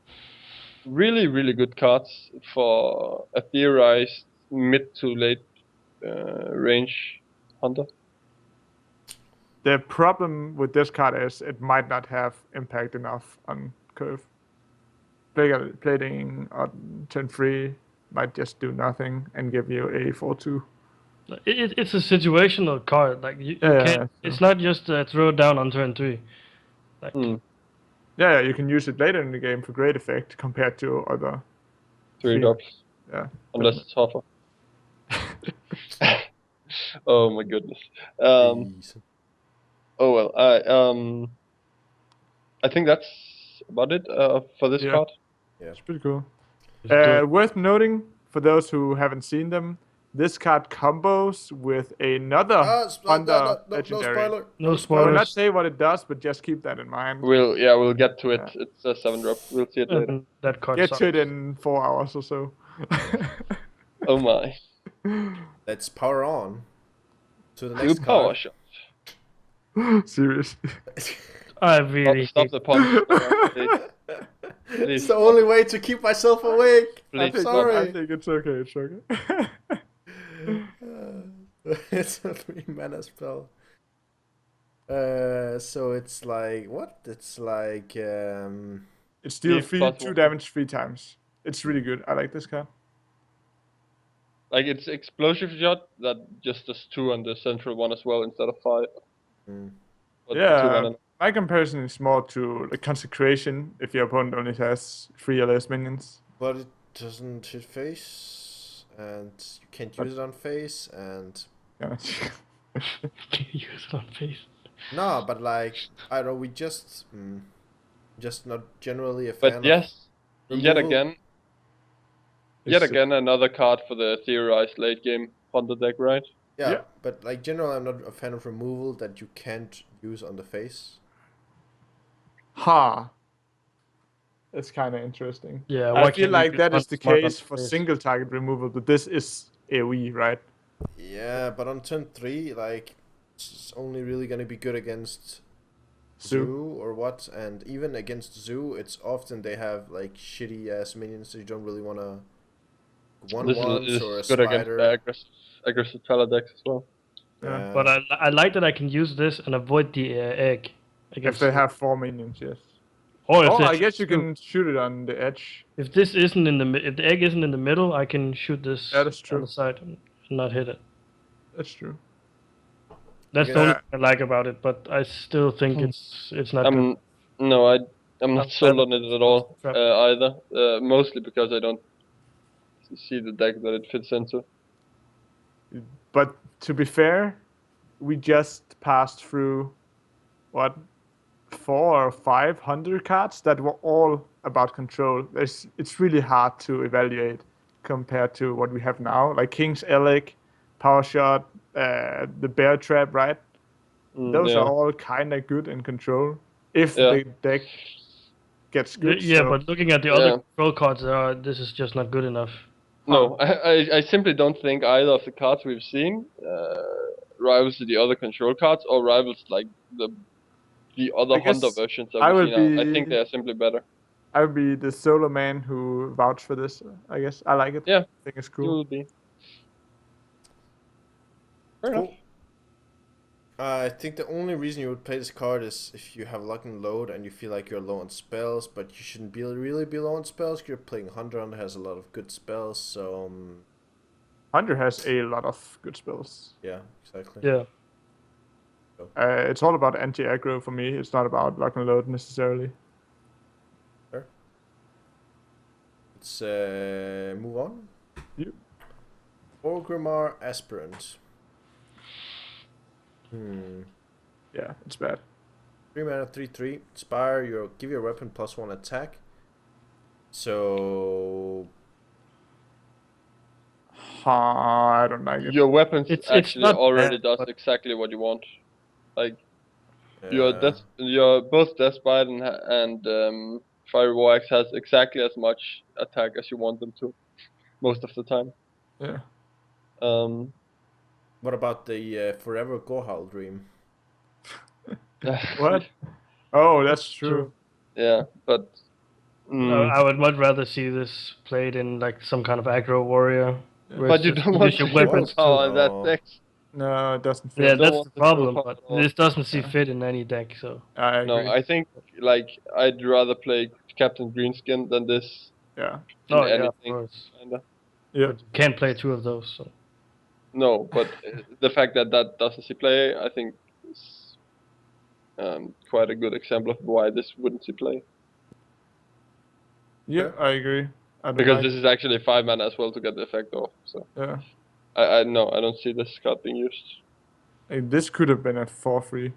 really really good cards for a theorized mid to late range hunter. The problem with this card is it might not have impact enough on curve. Plating on turn 3 might just do nothing and give you a 4/2. It's a situational card. Like you Yeah, can't. It's not just a throw down on turn 3. Like Yeah, you can use it later in the game for great effect compared to other 3-drops. Yeah. Unless it's Hoffer. Oh my goodness. Jeez. Oh well, I think that's about it for this Yeah. card. It's pretty cool. Let's do it. Worth noting, for those who haven't seen them, this card combos with another Thunder no legendary. spoiler. No I will spoilers. not say what it does, but just keep that in mind. We'll get to it. Yeah. It's a 7-drop. We'll see it later. And that card Get sucks. to it in 4 hours or so. Oh my. Let's power on to the Two next power card. shots. Seriously. I really Stop hate the punch. It's the only way to keep myself awake. Please, I'm stop. sorry. I think it's okay. It's okay. It's a 3 mana spell. So it's like what? It's like It's deal If 2 possible. damage 3 times. It's really good. I like this card. Like it's explosive shot that just does 2 on the central one as well instead of 5. mm, But 2 Yeah, mana. my comparison is more to like consecration if your opponent only has 3 or less minions. but it doesn't hit face, and you can't use it on face, and Yeah. use it on face. no, but like I don't know, we just not generally a fan. But yes, yet removal. again, It's- another card for the theorized late game Thunder deck, right? Yeah, Yeah. but like generally, I'm not a fan of removal that you can't use on the face. Ha. That's kind of interesting. Yeah, I why feel can't like you that use is the smart on case for face? single target removal, but this is AoE, right? Yeah, but on turn 3, like it's only really gonna be good against Zoo. Zoo or what, and even against Zoo, it's often they have like shitty ass minions, so you don't really wanna This ones is or a good against spider. the aggressive Pala decks as well. Yeah. But I like that I can use this and avoid the egg. If they have 4 minions, yes. Or if Oh, they I have guess you two. can shoot it on the edge. If this isn't in the if the egg isn't in the middle, I can shoot this That is on true. the side and not hit it. That's true. That's Yeah. the only thing I like about it, but I still think it's not good. No, I'm not I'm sold glad on it at all Trap. either. Mostly because I don't see the deck that it fits into. But to be fair, we just passed through what 400 or 500 cards that were all about control. It's really hard to evaluate compared to what we have now, like King's Elec, Power Shot, the Bear Trap, right? Those yeah. are all kind of good in control if Yeah. the deck gets good. Yeah, so- but looking at the Yeah. other control cards, this is just not good enough. No, I simply don't think either of the cards we've seen rivals the other control cards or rivals like the other I guess Hunter versions that I we've will seen out. I be- think they are simply better. I would be the solo man who vouch for this. I guess I like it. Yeah. I think it's You cool. will be. Fair enough. Cool. I think the only reason you would play this card is if you have lock and load and you feel like you're low on spells, but you shouldn't really be low on spells. You're playing Hunter. Hunter has a lot of good spells, so Hunter has a lot of good spells. yeah, exactly. Yeah. It's all about anti-aggro for me. It's not about lock and load necessarily. Let's move on. Yep. Orgrimmar Aspirant. Yeah, it's bad. 3 mana, 3/3. Inspire. You give your weapon +1 attack. So I don't like it. Your weapons It's actually not already bad, does but- exactly what you want. Like uh, your both Despite and Fiery Warx has exactly as much attack as you want them to, most of the time. Yeah. what about the Forever Gohal Dream? What? Oh, that's true. Yeah, but I would much rather see this played in like some kind of aggro warrior. where but it's you just don't want use your to weapon weapons power too. in that No. deck. No, it doesn't fit. Yeah, don't that's want the to throw problem. power But at all. this doesn't see Yeah. fit in any deck, so I agree. No, I think like I'd rather play Captain Greenskin than this. Yeah. in oh yeah, of anything, course. kinda. Yeah. But you can't play two of those. So No, but the fact that doesn't see play, I think, is quite a good example of why this wouldn't see play. Yeah, I agree. I don't Because like this is actually 5 mana as well to get the effect off. So Yeah. I don't see this card being used. This could have been a 4/3.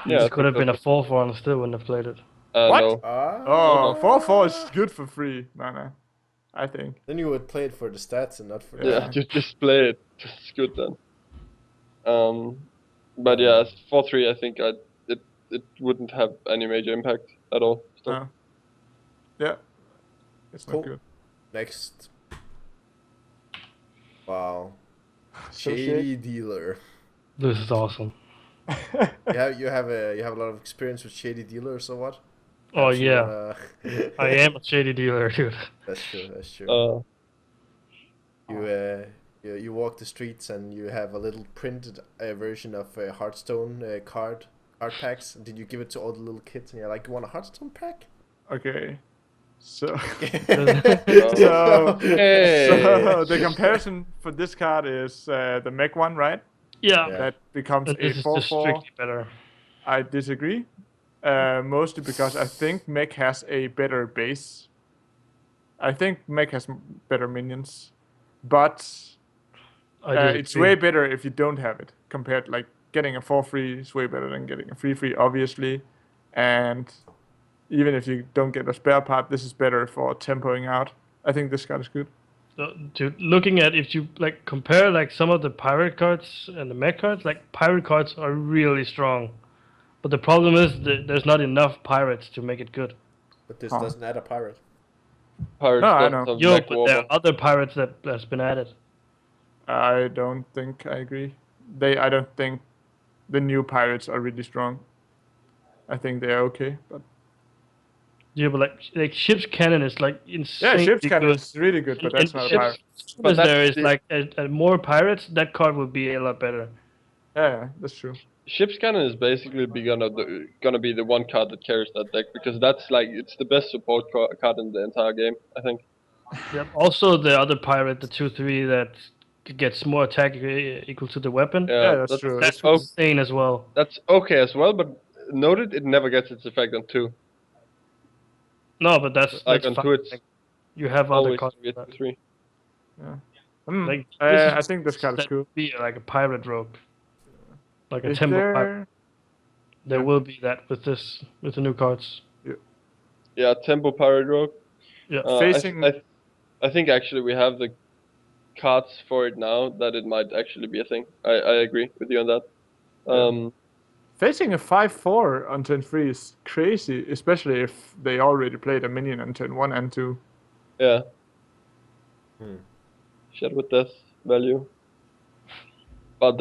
Yeah, I This could have think been a 4-4 and still wouldn't have played it. What? No. Oh, 4/4 is good for free, mana. I think. Then you would play it for the stats and not for the Yeah, you just play it. It's good then. But yeah, 4-3. I think it wouldn't have any major impact at all. Still. Yeah. It's Cool. not good. Next. Wow. So Shady dealer. This is awesome. You have a lot of experience with shady dealers or what? Oh Perhaps you yeah, wanna- I am a shady dealer, dude. That's true. That's true. Uh, You walk the streets and you have a little printed version of Hearthstone card packs. Did you give it to all the little kids and you're like, you want a Hearthstone pack? Okay. So, Hey. so the comparison for this card is the mech one, right? Yeah, Yeah. That becomes but a this is just 4/4. strictly better. I disagree. Mostly because I think mech has a better base. I think mech has better minions, but it's way better if you don't have it. Compared, like getting a 4/3 is way better than getting a 3/3, obviously. And even if you don't get a spare part, this is better for tempoing out. I think this card is good. So, dude, looking at if you like compare like some of the pirate cards and the mech cards, like pirate cards are really strong, but the problem is that there's not enough pirates to make it good. But this Huh. doesn't add a pirate. Pirates No, I got know. some Yo, Black but Warmer. there are other pirates that's been added. I don't think I agree. I don't think the new pirates are really strong. I think they are okay, but Yeah, but like ship's cannon is like insane. yeah, ship's cannon is really good, but that's not a pirate. But But there that's is like more pirates, that card would be a lot better. Yeah, that's true. Ship's Cannon is basically gonna be the one card that carries that deck because that's like it's the best support card in the entire game. I think. Yep. Also, the other pirate, the 2/3 that gets more attack equal to the weapon. Yeah, that's true. That's Oh, insane as well. that's okay as well, but noted it never gets its effect on 2. No, but that's Like on fine. 2 it's Like, you have other always cards. 3 for that. 3. Like I think this card is that cool. would be like a pirate rogue, like a Is tempo pirate. there... There Yeah. will be that with the new cards. Yeah, Tempo Pirate Rogue. Yeah. Facing- I think actually we have the cards for it now that it might actually be a thing. I agree with you on that. Facing a 5/4 on turn 3 is crazy, especially if they already played a minion on turn 1 and 2. Yeah. Hmm. Shed with death value. But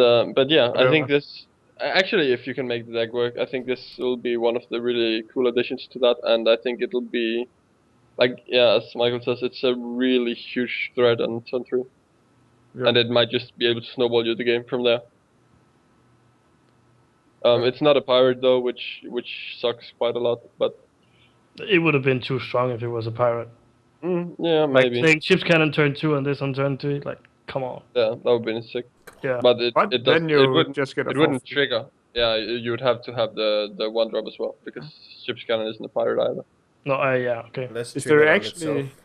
yeah, I think this actually if you can make the deck work, I think this will be one of the really cool additions to that, and I think it'll be like as Michael says, it's a really huge threat on turn 3. Yeah. And it might just be able to snowball you the game from there. It's not a pirate though, which sucks quite a lot, but It would have been too strong if it was a pirate. yeah, Like maybe. saying ship's cannon turn 2 and this on turn 3. Like, come on. Yeah, that would be sick. Yeah. But it But doesn't. then you It wouldn't. just get a It wouldn't 4/3. trigger. Yeah, you would have to have the 1-drop as well because ship's cannon isn't a pirate either. No, yeah, okay. Unless Is triggered there on actually... itself.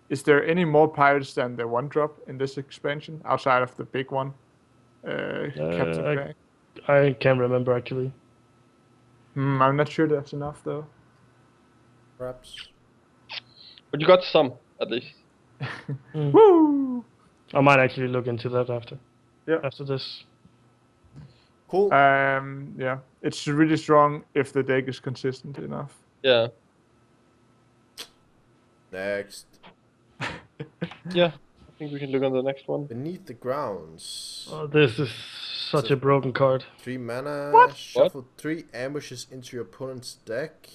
Is there any more pirates than the 1-drop in this expansion, outside of the big one? Captain I- Flag? I can't remember actually. I'm not sure that's enough, though. Perhaps. But you got some at least. Woo! I might actually look into that after. Yeah. After this. Cool. Yeah. It's really strong if the deck is consistent enough. Yeah. Next. Yeah. I think we can look on the next one. Beneath the Grounds. Oh, this is such a broken card. 3 mana. What? Shuffle 3 ambushes into your opponent's deck.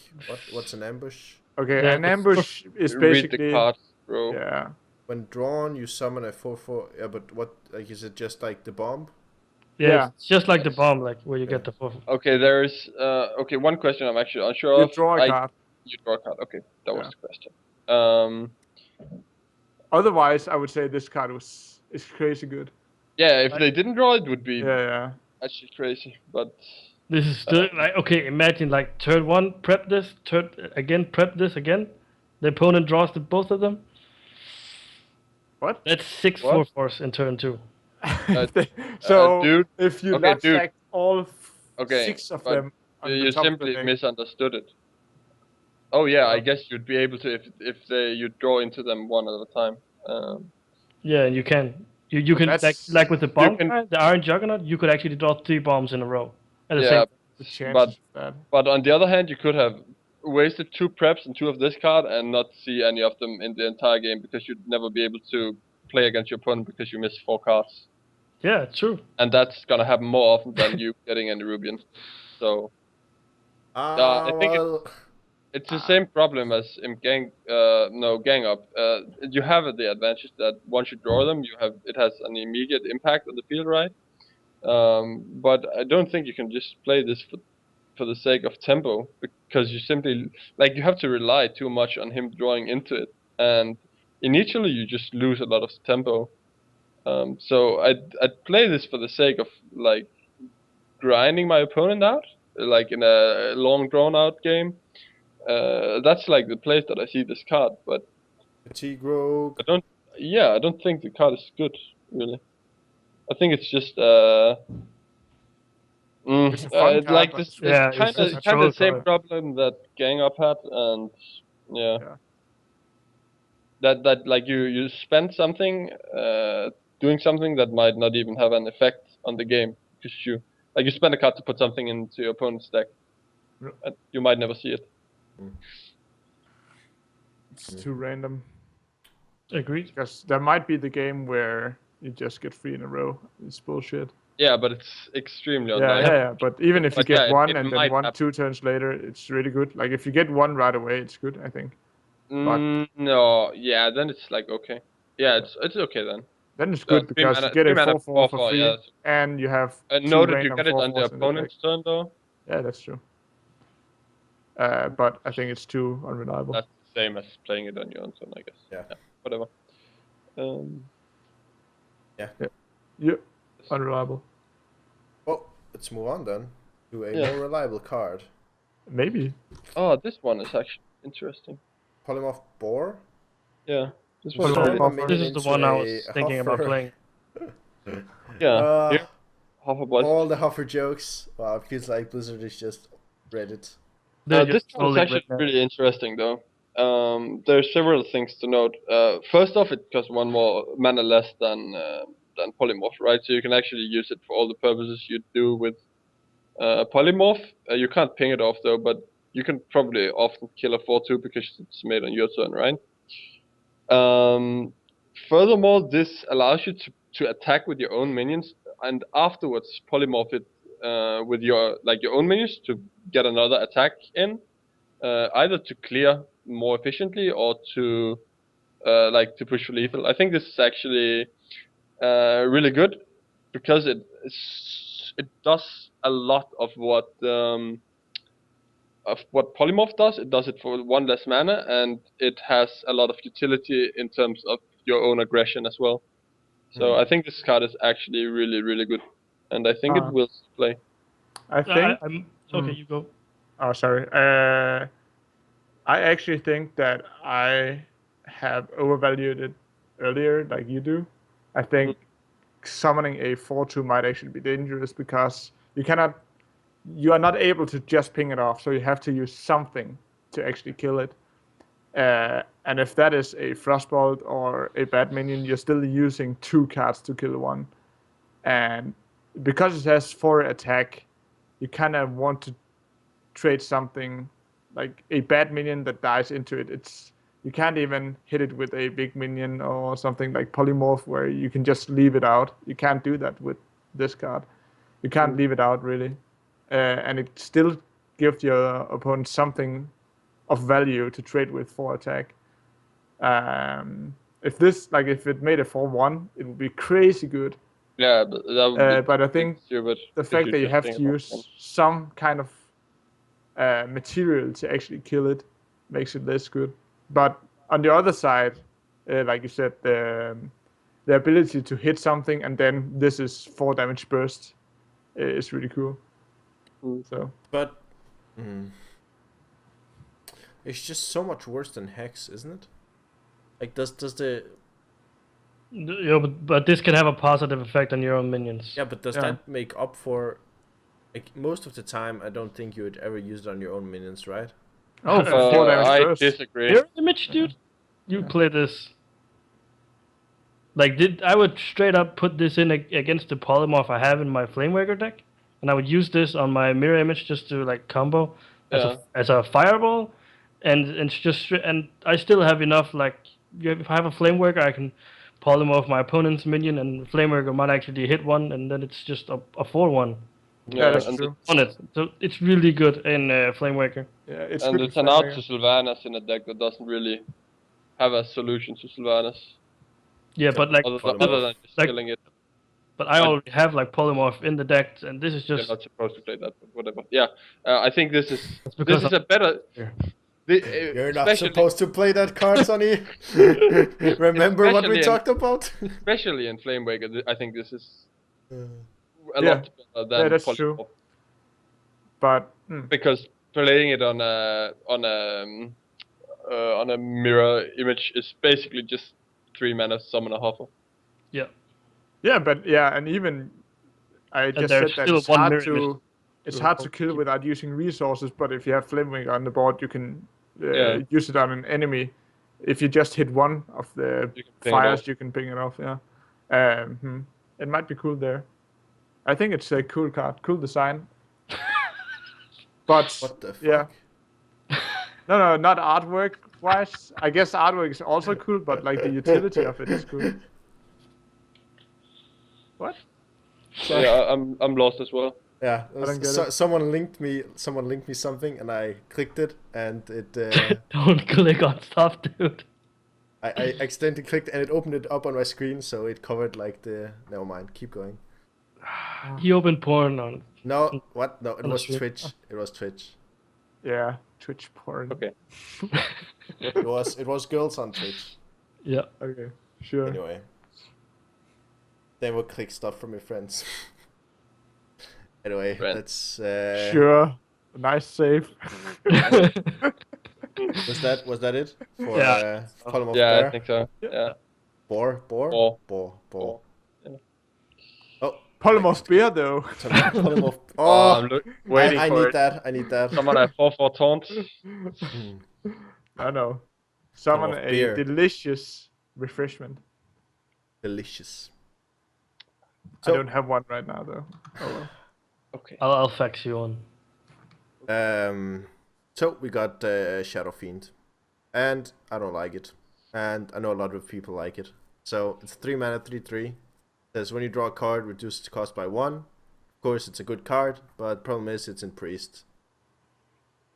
What's an ambush? Okay, Yeah, an but ambush is Read basically... the cards, bro. Yeah. When drawn, you summon a 4/4. Yeah, but what? Like, is it just like the bomb? Yeah, Yeah. it's just like the bomb, like where you get the 4. Okay, there's okay. One question I'm actually unsure You of. draw a card. You draw a card. Okay, that was Yeah. the question. Otherwise, I would say this card is crazy good. Yeah, if they didn't draw it, would be Yeah. actually crazy. But This is still like, okay, imagine like turn 1, prep this, turn again, prep this again. The opponent draws both of them. What? That's 6 What? 4/4s in turn 2. So dude, if you okay, not dude. stack all Okay, 6 of but them on you the top of the simply deck. misunderstood it. Oh yeah, I Oh. guess you'd be able to if you draw into them one at a time. Yeah, and you can. You But can that's like with the You bomb can, guy, the Iron Juggernaut, you could actually draw 3 bombs in a row at the yeah, same. the but chances of that. but on the other hand, you could have wasted 2 preps and 2 of this card and not see any of them in the entire game because you'd never be able to play against your opponent because you missed 4 cards, Yeah, true. and that's gonna happen more often than you getting any Rubian. So I think Well, it's the same problem as in gang up. You have the advantage that once you draw them, it has an immediate impact on the field, right? But I don't think you can just play this for the sake of tempo because you simply you have to rely too much on him drawing into it, and initially you just lose a lot of tempo. So I'd play this for the sake of grinding my opponent out, like in a long drawn out game. That's like the place that I see this card, but Fatigue Rogue. I don't. Yeah, I don't think the card is good really. I think it's just It's a fun card, like but this. it's It's Yeah, kind it's of a kind of troll the same card. problem that Gang Up had, and yeah, yeah. that like you spend something doing something that might not even have an effect on the game because you spend a card to put something into your opponent's deck, Yep. and you might never see it. It's too random. Agreed. Because there might be the game where you just get 3 in a row. It's bullshit. Yeah, but it's extremely Yeah, unlikely. yeah. But even if you But get yeah, one it and then might 1, happen. 2 turns later, it's really good. Like if you get 1 right away, it's good, I think. But No, yeah, then it's like okay. Yeah, it's okay then. then it's good because you get a 4/4 for 4/4, free, yeah. and you have 2 Noted, you random get it on the 4/4s in the deck. opponent's turn though. Yeah, that's true. But I think it's too unreliable. That's the same as playing it on your own turn, I guess. Yeah. Whatever. Yeah, unreliable. Well, let's move on then to a Yeah. more reliable card. Maybe. Oh, this one is actually interesting. Polymorph Boar. Yeah. This Well, one. Turn Turning my a minion This is the into one I a was thinking about Huffer. playing. Yeah. Here, half a bunch. All the Huffer jokes. Wow, it feels like Blizzard is just Reddit. They're This just one is slowly actually written out. really interesting though. There are several things to note. First off, it costs 1 more mana less than Polymorph, right? So you can actually use it for all the purposes you do with Polymorph. You can't ping it off though, but you can probably often kill a 4/2 because it's made on your turn, right? Furthermore, this allows you to attack with your own minions, and afterwards polymorph it with your own minions to get another attack in, either to clear more efficiently or to to push for lethal. I think this is actually really good because it does a lot of what polymorph does. It does it for 1 less mana, and it has a lot of utility in terms of your own aggression as well. So I think this card is actually really, really good, and I think it will play. I think. Okay, you go. Oh, sorry. I actually think that I have overvalued it earlier, like you do. I think summoning a 4/2 might actually be dangerous because you are not able to just ping it off, so you have to use something to actually kill it. And if that is a Frostbolt or a bad minion, you're still using 2 cards to kill 1. And because it has 4 attack, you kind of want to trade something like a bad minion that dies into it. You can't even hit it with a big minion or something like Polymorph where you can just leave it out. You can't do that with this card. You can't leave it out really. And it still gives your opponent something of value to trade with for attack. If it made a 4/1, it would be crazy good. Yeah, but that would be But I think stupid the if fact that you just have ping to it off use them. some kind of material to actually kill it makes it less good. But on the other side, like you said, the ability to hit something and then this is 4 damage burst is really cool. So, But it's just so much worse than Hex, isn't it? Like, does the But this can have a positive effect on your own minions. does Yeah. that make up for Like, most of the time, I don't think you would ever use it on your own minions, right? Oh, for 4 damage I burst. disagree. Mirror image, dude. You play this. Like, I would straight up put this in against the polymorph I have in my Flamewaker deck, and I would use this on my mirror image just to like combo as a fireball, and it's just and I still have enough. Like, if I have a Flamewaker, I can polymorph my opponent's minion, and Flamewaker might actually hit one, and then it's just a 4/1 Yeah, that's and true. on it. So it's really good in Flamewaker. Yeah, it's and good it's for an out Flamewaker. to Sylvanas in a deck that doesn't really have a solution to Sylvanas. Yeah, but like, Other than just killing it. But I already have like polymorph in the deck, and this is You're just not supposed to play that, but whatever. Yeah, I think this is because a better. You're not supposed to play that card, Sonny. Remember what we talked about? Especially in Flamewaker, I think this is a Yeah. lot better than that's Polymorph. true. But Because playing it on a mirror image is basically just 3 mana summon a hover. yeah. yeah, but yeah, and even I just there's said that still it's one hard mirror to image it's to hard to help kill keep- without using resources. But if you have Flamewaker on the board, you can Yeah. use it on an enemy. If you just hit one of the You can ping it fires, off. you can ping it off. Yeah, it might be cool there. I think it's a cool card, cool design. But What the fuck? yeah, no, not artwork wise. I guess artwork is also cool, but like the utility of it is cool. What? Sorry. Yeah, I'm lost as well. Yeah, I don't get it. someone linked me something, and I clicked it, and it Don't click on stuff, dude. I accidentally clicked, and it opened it up on my screen, so it covered like the. Never mind, keep going. He opened porn on. No, what? No, it was Honestly. Twitch. It was Twitch. Yeah, Twitch porn. Okay. It was girls on Twitch. Yeah. Okay, sure. Anyway, they will click stuff from your friends. Anyway, Friend. that's Sure. Nice save. was that it for Yeah. Column of Yeah, Bear? I think so. Yeah. Boar. Boar. Yeah. Oh, Polymorph Bear though. Column of. I'm Oh, waiting I for need it. that. I need that. Someone at 4/4 taunt. I know. Summon Polymorph a Bear. delicious refreshment. Delicious. I don't have one right now though. Oh well. Okay. I'll fax you one. So we got Shadow Fiend, and I don't like it, and I know a lot of people like it. So it's 3 mana, 3/3. Says when you draw a card, reduce its cost by 1. Of course, it's a good card, but problem is it's in Priest.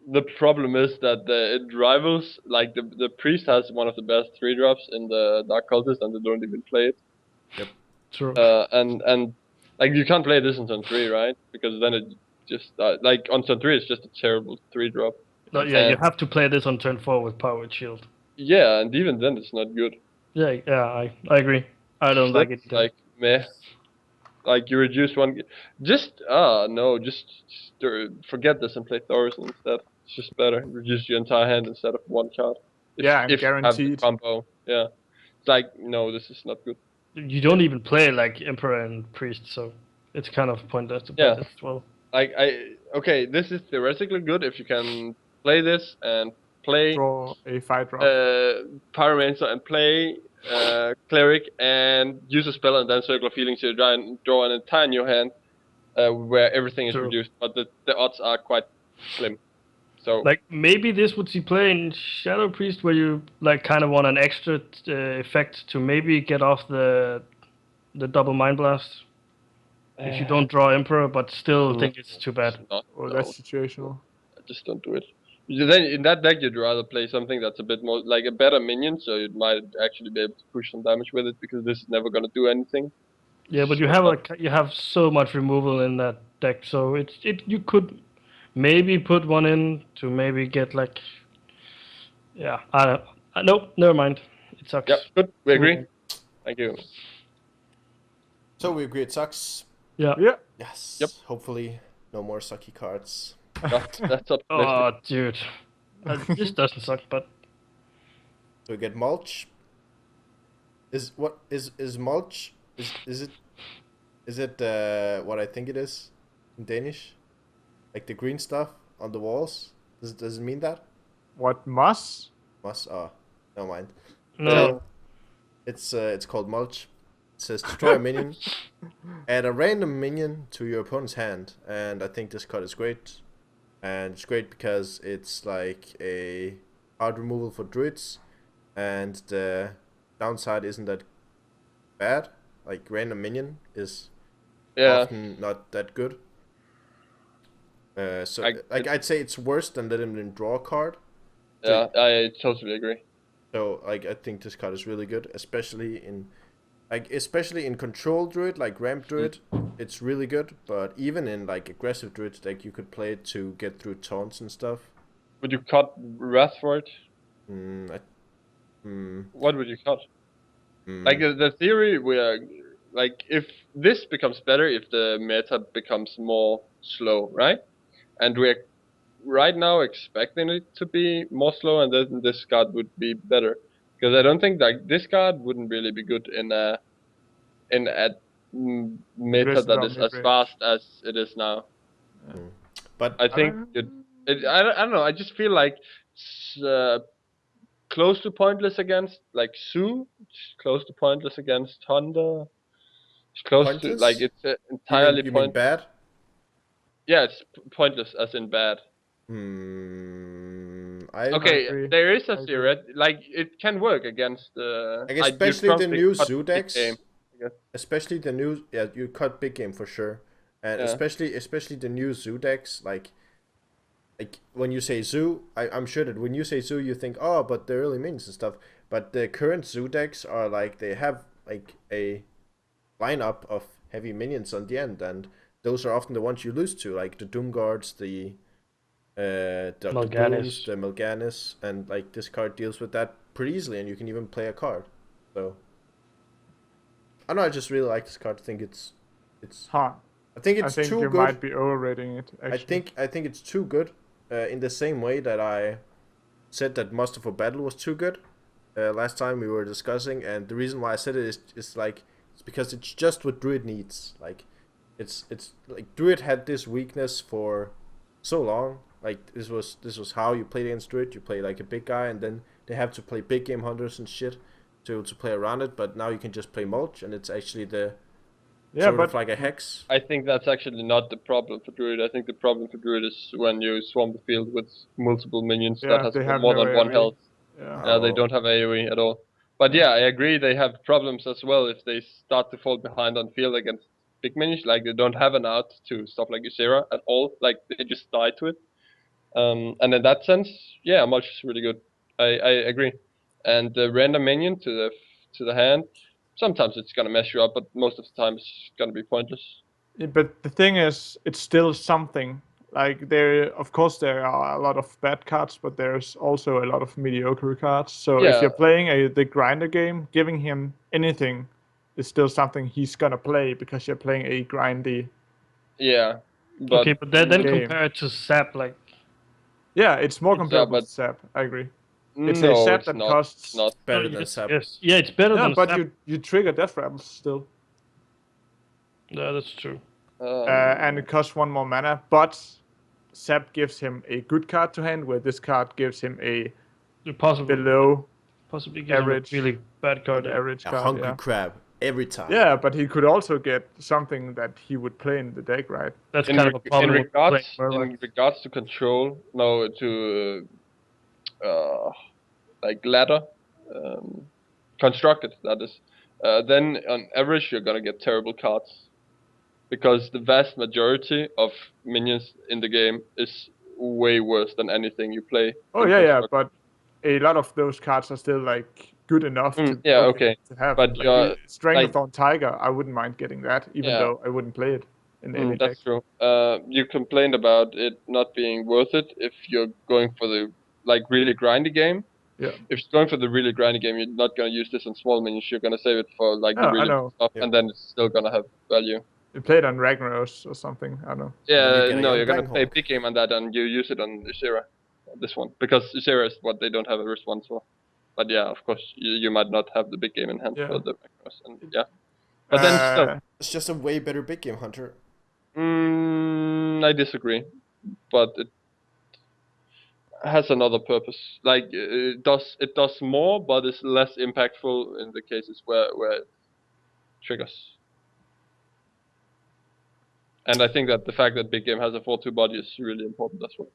The problem is that it rivals, like the priest has one of the best 3-drops in the Dark Cultist, and they don't even play it. True. And like you can't play this on turn 3, right? Because then it just like on turn 3 it's just a terrible 3-drop. No, yeah, you have to play this on turn 4 with Power Shield. Yeah, and even then it's not good. Yeah, I agree. I don't like it. That's like meh. Like you reduce one, just forget this and play Thorison instead. It's just better. Reduce your entire hand instead of one card. Yeah, and if you have the guaranteed. combo. Yeah, it's like no, this is not good. You don't even play like Emperor and Priest, so it's kind of pointless to play Yeah. this as well. Like okay, this is theoretically good if you can play this and play Draw a 5-drop. Pyromancer and play Cleric and use a spell and then Circle of Healing so you try and draw an entire new hand where everything is True. reduced, but the odds are quite slim. So Like maybe this would see play in Shadow Priest where you like kind of want an extra effect to maybe get off the double Mind Blast if you don't draw Emperor, but still think it's too bad. not, Oh, no, that's situational. just don't do it. Then in that deck you'd rather play something that's a bit more like a better minion, so you might actually be able to push some damage with it because this is never gonna do anything. Yeah, but you have so much removal in that deck, so you could maybe put one in to maybe get like I don't. Nope, never mind. It sucks. Yep, good. We agree. Thank you. So we agree it sucks. Yeah. Yeah. Yes. Yep. Hopefully, no more sucky cards. That's up. Oh, dude. This doesn't suck, but So we get mulch. Is mulch? Is it what I think it is in Danish? like the green stuff on the walls. Does it mean that? What moss? Must. Never mind. No. It's called mulch. It says destroy a minion. Add a random minion to your opponent's hand, and I think this card is great. And it's great because it's like a card removal for druids, and the downside isn't that bad. Like random minion is often not that good. I'd say it's worse than letting them draw a card. Yeah, I totally agree. So like I think this card is really good, especially in control druid like ramp druid, it's really good. But even in like aggressive druid, like you could play it to get through taunts and stuff. Would you cut Wrath for it? What would you cut? Like the theory like if this becomes better, if the meta becomes more slow, right? And we're right now expecting it to be more slow, and then this card would be better. Because I don't think like this card wouldn't really be good in a meta that is as fast as it is now. But I think I don't know. I just feel like it's close to pointless against like Sue. It's close to pointless against Honda. It's close pointless? to like it's entirely you pointless. mean bad? Yeah, it's pointless as in bad. Okay, there is a theory. Like it can work against especially the new Zoo decks. Especially the new you cut big game for sure, and especially the new Zoo decks. Like when you say Zoo, I'm sure that when you say Zoo, you think but the early minions and stuff. But the current Zoo decks are like they have like a lineup of heavy minions on the end, and those are often the ones you lose to, like the Doom Guards, the Mal'Ganis. the Mal'Ganis, and like this card deals with that pretty easily, and you can even play a card. So I don't know, I just really like this card. I think it's Huh. I think it's too you good. might be overrating it. Actually. I think it's too good. In the same way that I said that Muster for Battle was too good last time we were discussing, and the reason why I said it is like it's because it's just what Druid needs. Like it's like Druid had this weakness for so long. Like this was how you played against Druid. You play like a big guy, and then they have to play big game hunters and shit to play around it. But now you can just play mulch, and it's actually sort of like a hex. I think that's actually not the problem for Druid. I think the problem for Druid is when you swarm the field with multiple minions that have more than one health. Yeah. They don't have AoE at all. But yeah, I agree. They have problems as well if they start to fall behind on field against big minions. Like they don't have an out to stuff like Ysera at all. Like they just die to it. And in that sense, yeah, mulch is really good. I agree. And the random minion to the hand, sometimes it's gonna mess you up, but most of the time it's gonna be pointless. Yeah, but the thing is, it's still something. Like of course, there are a lot of bad cards, but there's also a lot of mediocre cards. So if you're playing the grinder game, giving him anything is still something he's gonna play because you're playing a grindy. Yeah. But then compare it to Sap, like. Yeah, it's more comparable to Sap. I agree. It's a Sap that costs not better than Sap. Yes. Yeah, it's better than Sap. Sap. But you trigger Death Rattles still. Yeah, that's true. And it costs 1 more mana, but Sap gives him a good card to hand, where this card gives him a below possibly average, a really bad card. Average card, hungry crab every time. Yeah, but he could also get something that he would play in the deck, right? That's kind of a problem. In regards to control, like ladder, constructed that is. Then on average you're gonna get terrible cards, because the vast majority of minions in the game is way worse than anything you play. Oh yeah, but a lot of those cards are still like good enough to have. But like Stranglethorn Tiger, I wouldn't mind getting that, even though I wouldn't play it in any deck. That's true. You complained about it not being worth it if you're going for the really grindy game. Yeah. If you're going for the really grindy game, you're not gonna use this on small minions. You're gonna save it for the really stuff, and then it's still gonna have value. You play it on Ragnaros or something. I don't know. Yeah, you're gonna play big game on that, and you use it on Ysera, this one, because Ysera is what they don't have a response for. But yeah, of course, you might not have the big game in hand for the Ragnaros, and But then still, it's just a way better big game hunter. I disagree. but it has another purpose. Like it does more, but it's less impactful in the cases where it triggers. And I think that the fact that big game has a 4/2 body is really important as well.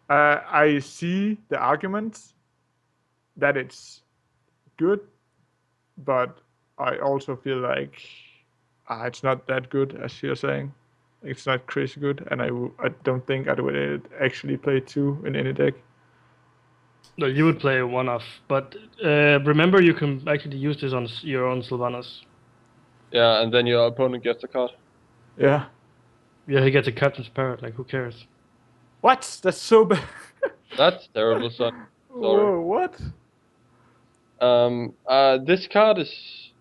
I see the arguments that it's good, but I also feel like it's not that good, as you're saying. It's not crazy good, and I don't think I would actually play 2 in any deck. No, you would play a one-off, but remember you can actually use this on your own Sylvanas. Yeah, and then your opponent gets a card. Yeah. Yeah, he gets a Captain's Parrot, like who cares? What? That's so bad. That's terrible, son. Sorry. Whoa, what? This card is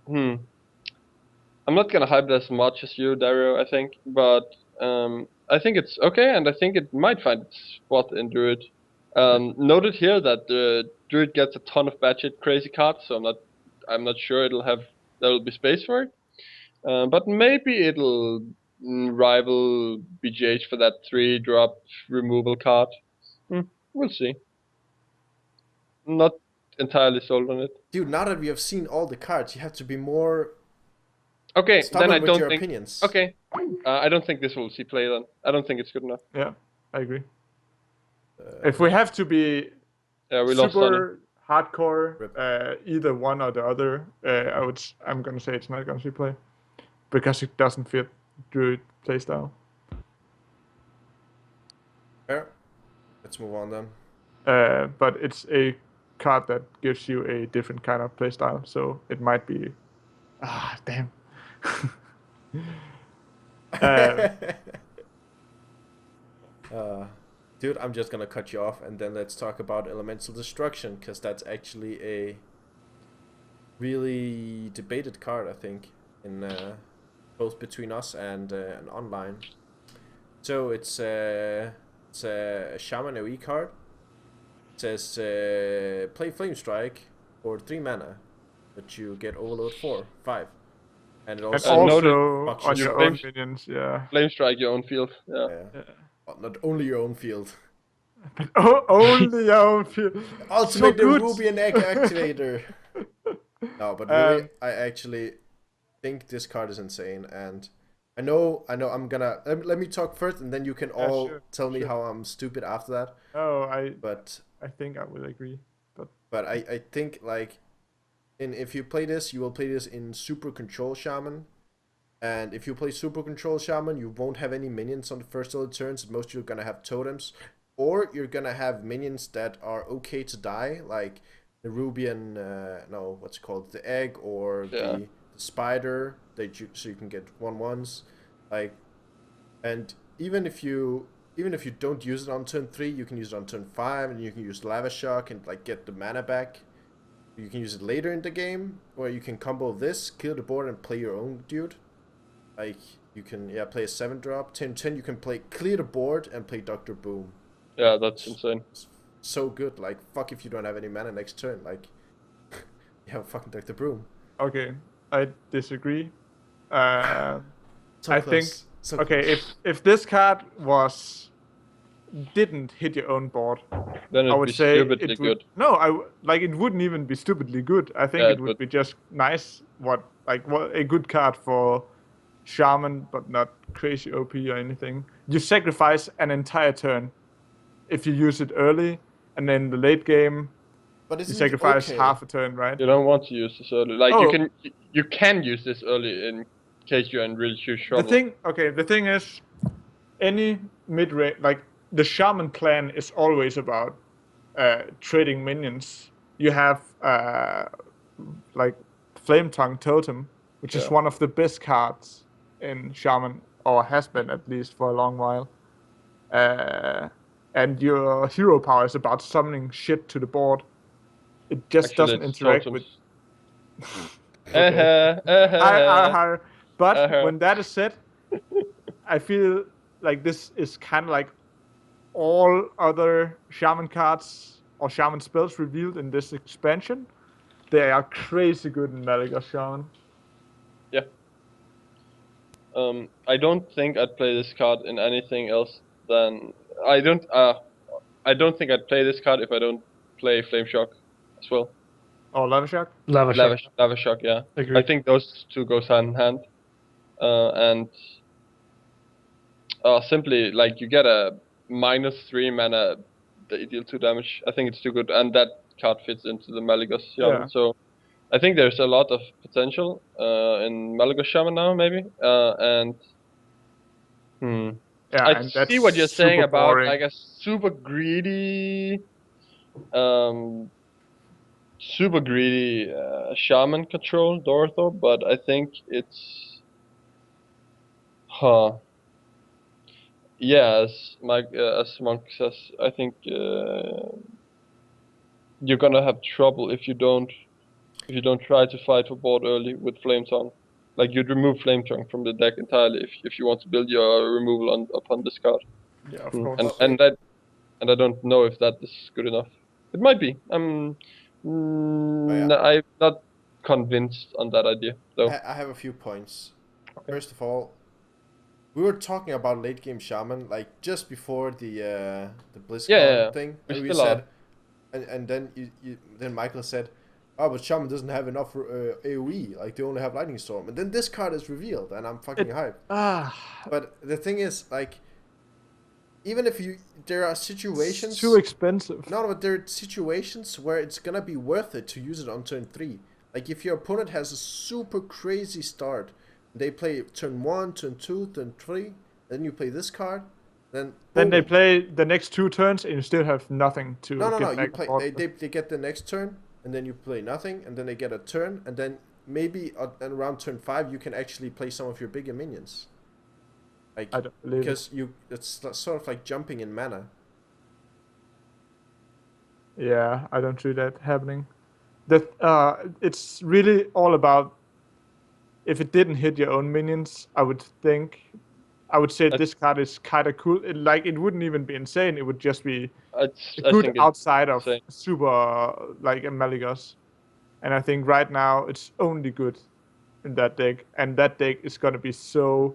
I'm not gonna hype it as much as you, Dario, I think, but I think it's okay, and I think it might find its spot in Druid. Noted here that Druid gets a ton of batshit crazy cards, so I'm not sure there will be space for it. But maybe it'll rival BGH for that 3-drop removal card. We'll see. Not entirely sold on it. Dude, now that we have seen all the cards, you have to be more Okay, then I with don't your think. opinions. Okay, I don't think this will see play then. I don't think it's good enough. Yeah, I agree. If we have to be we lost Sonny. super hardcore, either one or the other, I'm gonna say it's not gonna see play because it doesn't fit Druid playstyle. Fair. Let's move on then. But it's a card that gives you a different kind of playstyle, so it might be. Damn. Dude, I'm just gonna cut you off and then let's talk about Elemental Destruction, because that's actually a really debated card, I think, in both between us and online. So it's a Shaman AoE card. It says play Flame Strike for 3 mana, but you get Overload 5. And it also on your own minions, yeah. Flame Strike your own field, yeah. Well, not only your own field. But only your own field. Ultimate Rubian Egg Activator. No, but really, I actually think this card is insane, and I know. I'm gonna let me talk first, and then you can all tell me how I'm stupid after that. I think I will agree. But I think like, if you play this, you will play this in Super Control Shaman, and if you play Super Control Shaman, you won't have any minions on the first of the turns. Most you're gonna have totems, or you're gonna have minions that are okay to die, like the Rubian, what's it called, the egg, or the spider so you can get 1/1s, like, and even if you don't use it on turn 3, you can use it on turn 5, and you can use Lava Shock and like get the mana back. You can use it later in the game, or you can combo this, clear the board, and play your own dude. Like, you can play a 7-drop, 10/10. You can play clear the board and play Dr. Boom. Yeah, that's insane. It's so good. Like, fuck if you don't have any mana next turn. Like, you have fucking Dr. Boom. Okay, I disagree. So I close. think So okay, close. if this card didn't hit your own board, Then I would say stupidly good. No, it wouldn't even be stupidly good. I think it would be just nice. What a good card for Shaman, but not crazy OP or anything. You sacrifice an entire turn if you use it early, and then the late game you sacrifice half a turn, right? You don't want to use this early. Like you can use this early in case you're in really huge trouble. The thing is, any mid-range, like the Shaman clan is always about trading minions. You have like Flame Tongue Totem, which is one of the best cards in Shaman, or has been at least for a long while. And your hero power is about summoning shit to the board. It just doesn't interact with. But when that is said, I feel like this is kind of like all other Shaman cards or Shaman spells revealed in this expansion. They are crazy good in Malygos Shaman. Yeah. I don't think I'd play this card in anything else than I don't think I'd play this card if I don't play Flame Shock as well. Or Lava Shock? Lava Shock. Lava Shock, yeah. Agreed. I think those two goes hand in hand. And simply like you get a -3 mana that you deal 2 damage. I think it's too good, and that card fits into the Malygos Shaman. Yeah. So I think there's a lot of potential in Malygos Shaman now, maybe. Yeah, I and that's see what you're saying super about boring. like a super greedy, shaman control Dorotho, but I think it's, yeah, as Monk says, I think you're gonna have trouble if you don't try to fight for board early with Flame Tongue. Like you'd remove Flame Tongue from the deck entirely if you want to build your removal upon this card. Yeah, of course. And I don't know if that is good enough. It might be. I'm not convinced on that idea though. I have a few points. Okay. First of all, we were talking about late game Shaman like just before the BlizzCon thing, We and we still said, and then then Michael said, "Oh, but Shaman doesn't have enough AOE. Like they only have Lightning Storm." And then this card is revealed, and I'm fucking hyped. But the thing is, like, even if there are situations. It's too expensive. No, but there are situations where it's gonna be worth it to use it on turn 3. Like if your opponent has a super crazy start, they play turn 1, turn 2, turn 3, then you play this card, then they play the next 2 turns and you still have nothing to No. get You back play. on board. They get the next turn, and then you play nothing, and then they get a turn, and then maybe around turn 5 you can actually play some of your bigger minions. Like I don't believe because it's sort of like jumping in mana. Yeah, I don't see that happening. It's really all about if it didn't hit your own minions, I would say this card is kind of cool. It wouldn't even be insane. It would just be good outside of super like a Malygos. And I think right now it's only good in that deck, and that deck is gonna be so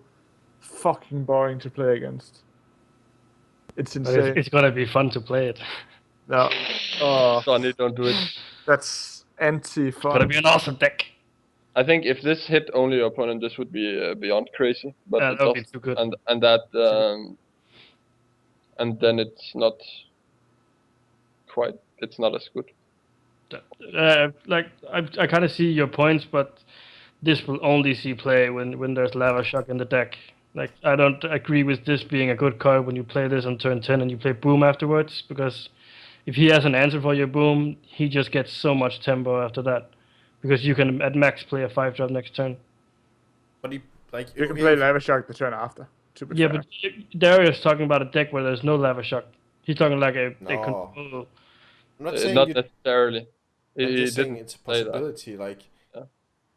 fucking boring to play against. It's insane. But it's gonna be fun to play it. No. Sonny, don't do it. That's anti-fun. It's gonna be an awesome deck. I think if this hit only your opponent, this would be beyond crazy. But that would be too good. And that and then it's not quite. It's not as good. Like I kind of see your points, but this will only see play when there's Lava Shock in the deck. Like I don't agree with this being a good card when you play this on turn 10 and you play Boom afterwards, because if he has an answer for your Boom, he just gets so much tempo after that, because you can at max play a 5-drop next turn. But you can play Lava Shock the turn after. Yeah, but Dario's talking about a deck where there's no Lava Shock. He's talking like a control. I'm not saying not necessarily. I'm just saying it's a possibility. Like,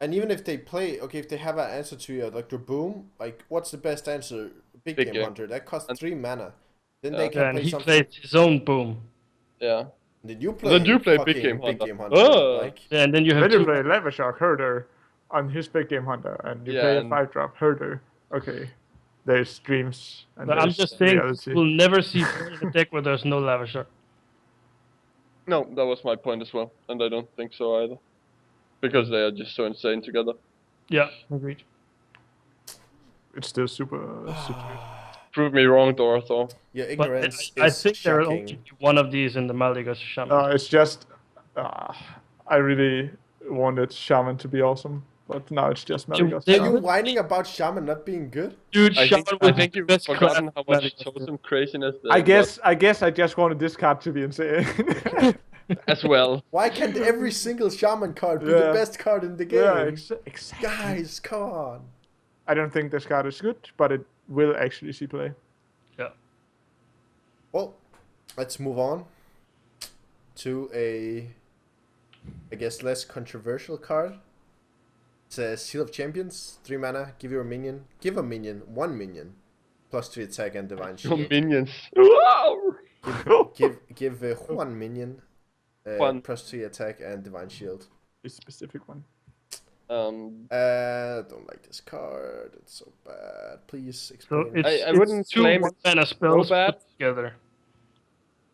and even if they play, if they have an answer to your like their Boom, like what's the best answer? Big Game Hunter. That costs 3 mana. Then they can play he something. plays his own Boom. Yeah. Then you play. Big Game Hunter. Like, yeah, and then you have to play Lava Shock Herder on his Big Game Hunter, and you play a 5-drop Herder. Okay, there's dreams. And but I'm just saying, we'll never see a deck where there's no Lava Shock. No, that was my point as well, and I don't think so either, because they are just so insane together. Yeah, agreed. It's still super. Prove me wrong, Dorotho. Yeah, ignorance. I think there will only be one of these in the Malygos Shaman. It's just I really wanted Shaman to be awesome, but now it's just Malygos. Are you whining about Shaman not being good? Dude, I think you've forgotten how much totem craziness there I guess I just wanted this card to be insane. as well. Why can't every single Shaman card be the best card in the game? Yeah, exactly. Guys, come on. I don't think this card is good, but it will actually see play. Yeah. Well, let's move on to a, I guess, less controversial card. It's a Seal of Champions, 3 mana, give a minion, 1 minion, +3 attack and Divine Shield. Minions. give 1 minion, +3 attack and Divine Shield. A specific one. Don't like this card. It's so bad. Please So explain. I it's wouldn't two claim one it's mana so spells bad. put together.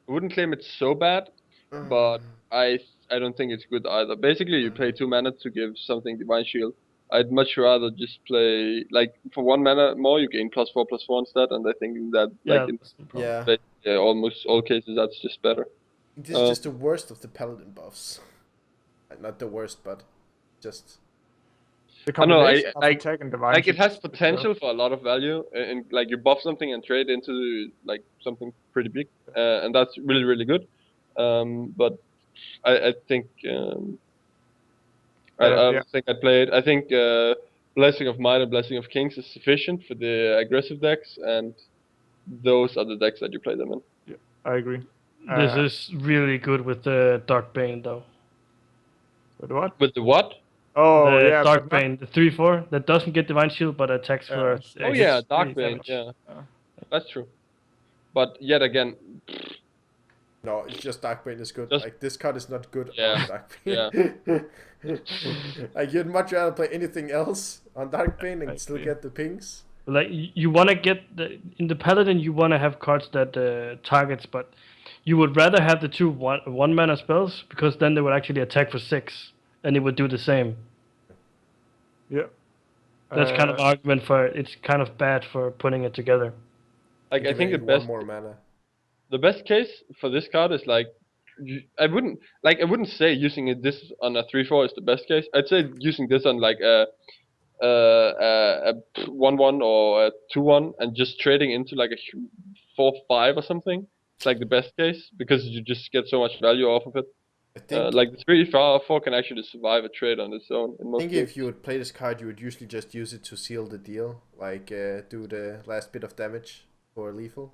I wouldn't claim it's so bad, but I don't think it's good either. Basically, you pay 2 mana to give something Divine Shield. I'd much rather just play like for 1 mana more, you gain +4/+4 instead, and I think that like Yeah, in that's the problem. almost all cases that's just better. This is just the worst of the paladin buffs. Not the worst, but just. The I know, combination of attack and divine like it shield has is good, potential for a lot of value, and like you buff something and trade into like something pretty big, and that's really really good. But I think I yeah. think I'd play it. I think Blessing of Might and Blessing of Kings is sufficient for the aggressive decks, and those are the decks that you play them in. Yeah, I agree. This is really good with the Dark Bane, though. With what? With the what? Oh, The yeah, Dark but not. Bane, the 3/4 that doesn't get Divine Shield but attacks for Oh It's yeah, 3 Darkbane. damage. Yeah, Uh, that's true. But yet again, No, it's just Darkbane is good. Just- Like this card is not good Yeah, on Darkbane. Like you'd much rather play anything else on Darkbane I and still agree. get the pings. Like you want to get in the Paladin, you want to have cards that targets, but you would rather have the two one mana spells because then they would actually attack for 6, and it would do the same. Yeah. That's kind of argument for it's kind of bad for putting it together. like I think Giving the it one best more mana. the best case for this card is like I wouldn't say using this on a 3/4 is the best case. I'd say using this on like a 1/1 or a 2/1 and just trading into like a 4/5 or something. It's like the best case because you just get so much value off of it. I think Like the 3/4 can actually survive a trade on its own in I most think cases. if you would play this card, you would usually just use it to seal the deal, like do the last bit of damage for lethal.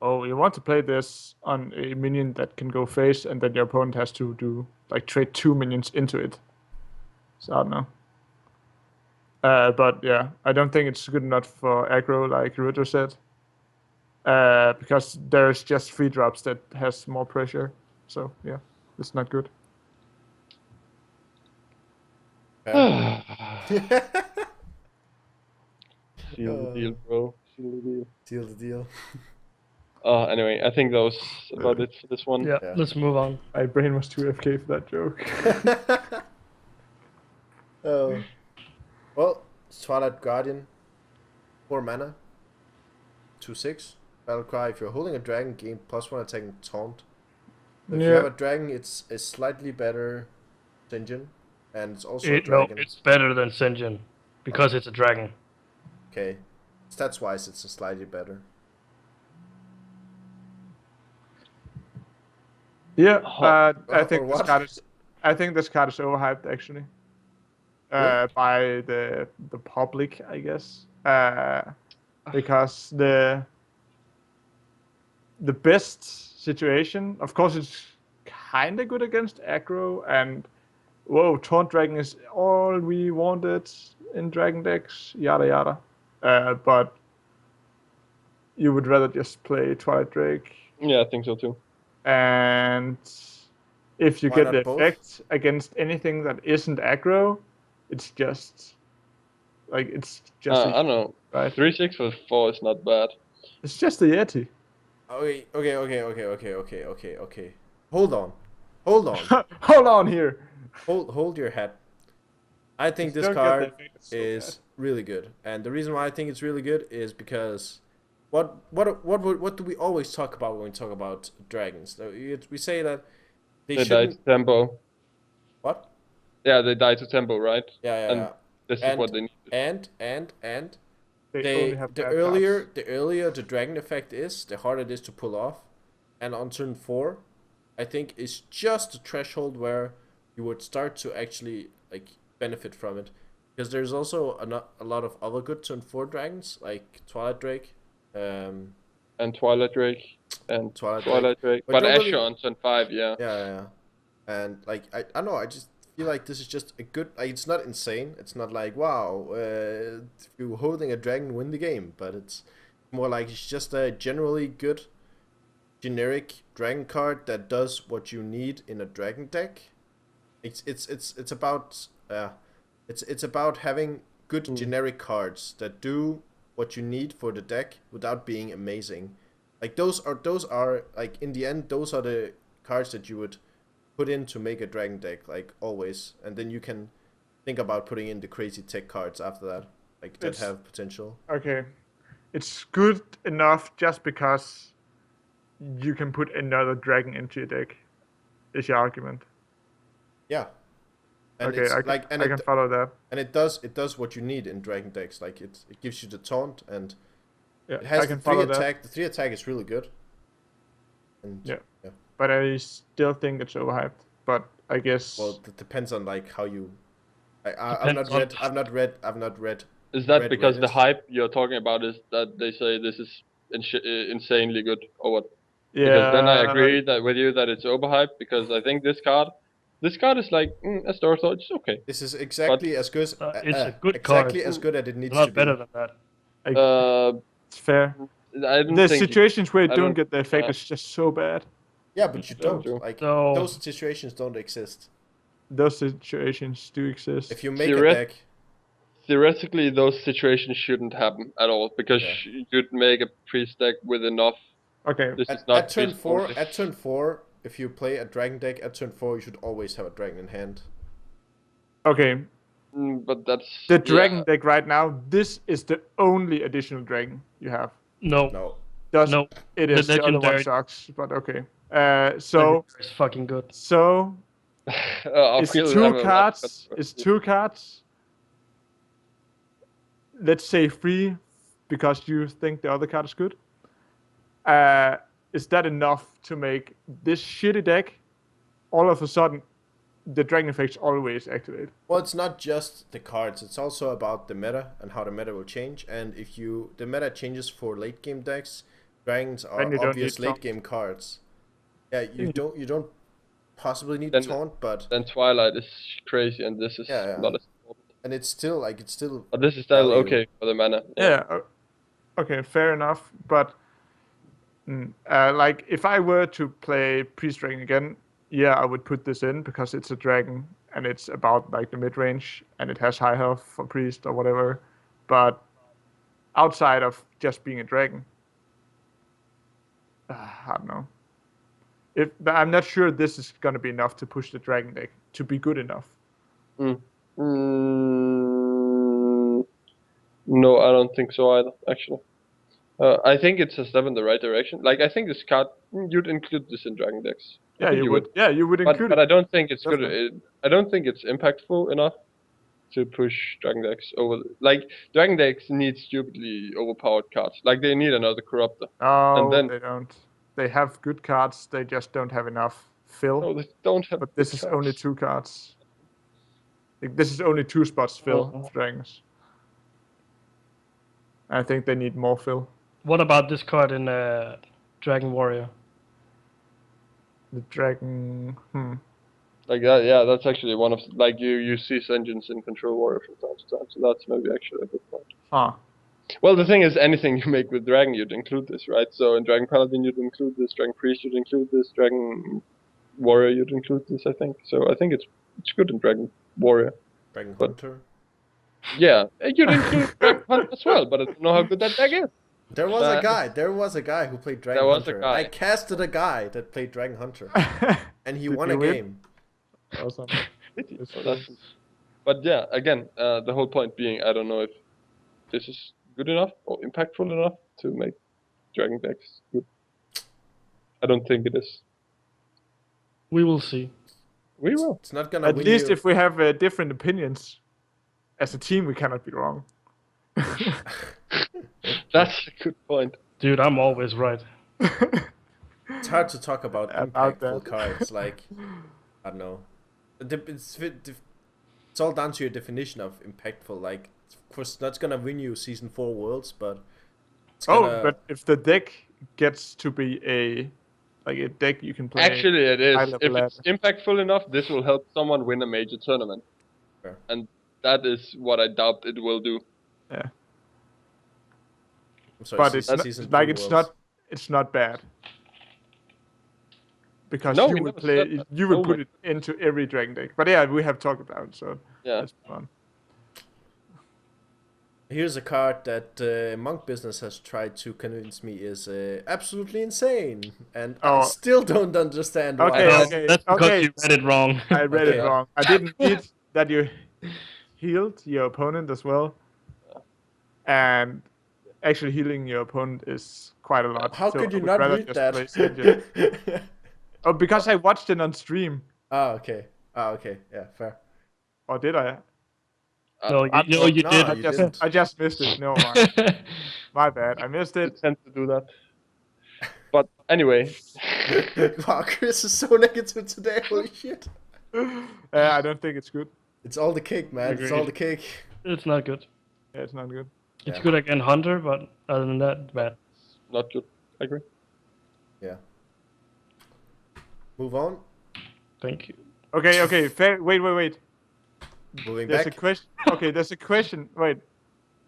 Oh, you want to play this on a minion that can go face, and then your opponent has to do like trade 2 minions into it. So I don't know. But yeah, I don't think it's good enough for aggro, like Ruto said. Because there's just 3 drops that has more pressure. So yeah, it's not good. Seal the deal, bro. Seal the deal. Seal the deal. Anyway, I think that was about it for this one. Yeah, Yeah. let's move on. My brain was too FK for that joke. Oh. Well, Twilight Guardian, 4 mana, 2/6. Battlecry. If you're holding a dragon, gain +1 attack and taunt. If you have a dragon, it's a slightly better engine, and it's also a No, dragon. it's better than Senjin because it's a dragon. Okay, stats wise, it's a slightly better. Yeah, I Or think this what? card is. I think this card is overhyped actually. Really? By the public, I guess. Because the best situation, of course, it's kind of good against aggro, and whoa, Taunt Dragon is all we wanted in Dragon decks, yada yada. But you would rather just play Twilight Drake. Yeah, I think so too. And if you Why get not the both? effect against anything that isn't aggro, it's just like it's just I don't know. right. 3/6 for 4 is not bad. It's just a Yeti. Okay. Hold on. Hold on here. Hold your head. I think this Don't get the card effect, it's so is really good, and the reason why I think it's really good is because what do we always talk about when we talk about dragons? We say that they They die shouldn't. to tempo. What? Yeah, they die to tempo, right? Yeah. And this is what they need. And They only have the bad earlier cards. the dragon effect is, the harder it is to pull off. And on turn 4, I think is just the threshold where you would start to actually like benefit from it, because there's also a lot of other good turn 4 dragons like Twilight Drake, And Twilight Drake. And Twilight Twilight Drake. But But don't Asher really- on turn 5, yeah. yeah. And like I don't know, I just feel like this is just a good, like, it's not insane, it's not like wow, if you holding a dragon win the game, but it's more like it's just a generally good generic dragon card that does what you need in a dragon deck. It's about It's about having good generic cards that do what you need for the deck without being amazing. Like those are like in the end those are the cards that you would put in to make a dragon deck, like always, and then you can think about putting in the crazy tech cards after that, like that have potential. Okay, it's good enough just because you can put another dragon into your deck. Is your argument? Yeah. And okay, I can follow that. And it does what you need in dragon decks. Like it gives you the taunt, and it has I can the 3 follow attack. that. The 3 attack is really good. And yeah. But I still think it's overhyped. But I guess. Well, it depends on like how you. I've not read. Is that because the hype you're talking about is that they say this is insanely good, or what? Yeah. Because then I agree that with you that it's overhyped, because I think this card is like a store thought. It's okay. This is exactly as good. It's a good exactly card. as good as it needs not to be. better than that. It's fair. There's situations where you don't get the effect. It's just so bad. Yeah, but you don't. Like those situations don't exist. Those situations do exist. If you make a deck. Theoretically, those situations shouldn't happen at all, because you'd make a priest deck with enough. Okay. At turn 4, if you play a dragon deck at turn 4, you should always have a dragon in hand. Okay. But that's the dragon deck right now. This is the only additional dragon you have. No. It is. The other one sucks, but okay. So it's fucking good. So it's 2 cards. It's 2 cards. Let's say 3, because you think the other card is good. Is that enough to make this shitty deck all of a sudden the dragon effects always activate? Well, it's not just the cards. It's also about the meta and how the meta will change. And if the meta changes for late game decks, dragons are obvious late game cards. Yeah, you don't possibly need taunt, but then Twilight is crazy, and this is not as important. And it's still But this is still okay for the mana. Yeah. Okay, fair enough. But like if I were to play Priest Dragon again, I would put this in because it's a dragon and it's about like the mid range and it has high health for Priest or whatever. But outside of just being a dragon, I don't know. I'm not sure this is going to be enough to push the dragon deck to be good enough. No, I don't think so either, actually. I think it's a step in the right direction. Like, I think this card, you'd include this in dragon decks. Yeah, you would. Yeah, you would include it. But I don't think it's good. I don't think it's impactful enough to push dragon decks over. Like, dragon decks need stupidly overpowered cards. Like, they need another corruptor. Oh, they don't. They have good cards. They just don't have enough fill. No, they don't have. But this is only 2 cards. Like, this is only 2 spots fill of dragons. I think they need more fill. What about this card in Dragon Warrior? The dragon. Like that, that's actually one of like you see Engines in Control Warrior from time to time, so that's maybe actually a good point. Well, the thing is, anything you make with Dragon, you'd include this, right? So in Dragon Paladin, you'd include this. Dragon Priest, you'd include this. Dragon Warrior, you'd include this. I think so. I think it's good in Dragon Warrior. Dragon Hunter. Yeah, you'd include Dragon Hunter as well, but I don't know how good that deck is. There was a guy who played Dragon Hunter. I casted a guy that played Dragon Hunter, and he won a game. Awesome. But yeah, again, the whole point being, I don't know if this is good enough or impactful enough to make dragon decks good. I don't think it is. We will see. We will. It's not gonna. At least if we have different opinions, as a team, we cannot be wrong. That's a good point. Dude, I'm always right. It's hard to talk about impactful cards. Like, I don't know. It's all down to your definition of impactful. Like, of course, that's gonna win you Season 4 Worlds, but it's gonna... but if the deck gets to be a deck you can play. Actually, it is. If it's impactful enough, this will help someone win a major tournament. Sure. And that is what I doubt it will do. Yeah. I'm sorry, but it's not bad. Because you would put it into every dragon deck. But yeah, we have talked about it, so that's fun. Here's a card that Monk Business has tried to convince me is absolutely insane, and I Oh. still don't understand why. Okay, No, okay, that's because okay. you read it wrong. I read Okay. it wrong. I didn't read that you healed your opponent as well. And actually healing your opponent is quite a lot. How so could I you would not rather read just that? play Sinjin. Oh, because I watched it on stream. Okay. Okay. Yeah, fair. Or did I? No, I- you No, did. you didn't. I just missed it. No, my bad. I missed I it. tend to do that. But anyway, Wow, Chris is so negative today. Holy shit. I don't think it's good. It's all the cake, man. It's all the cake. It's not good. Yeah, it's not good. It's Yeah. good against Hunter, but other than that, bad. not good. I agree. Yeah. Move on. Thank you. Okay. Fair. Wait. Moving There's back. a question. Okay, there's a question. Wait.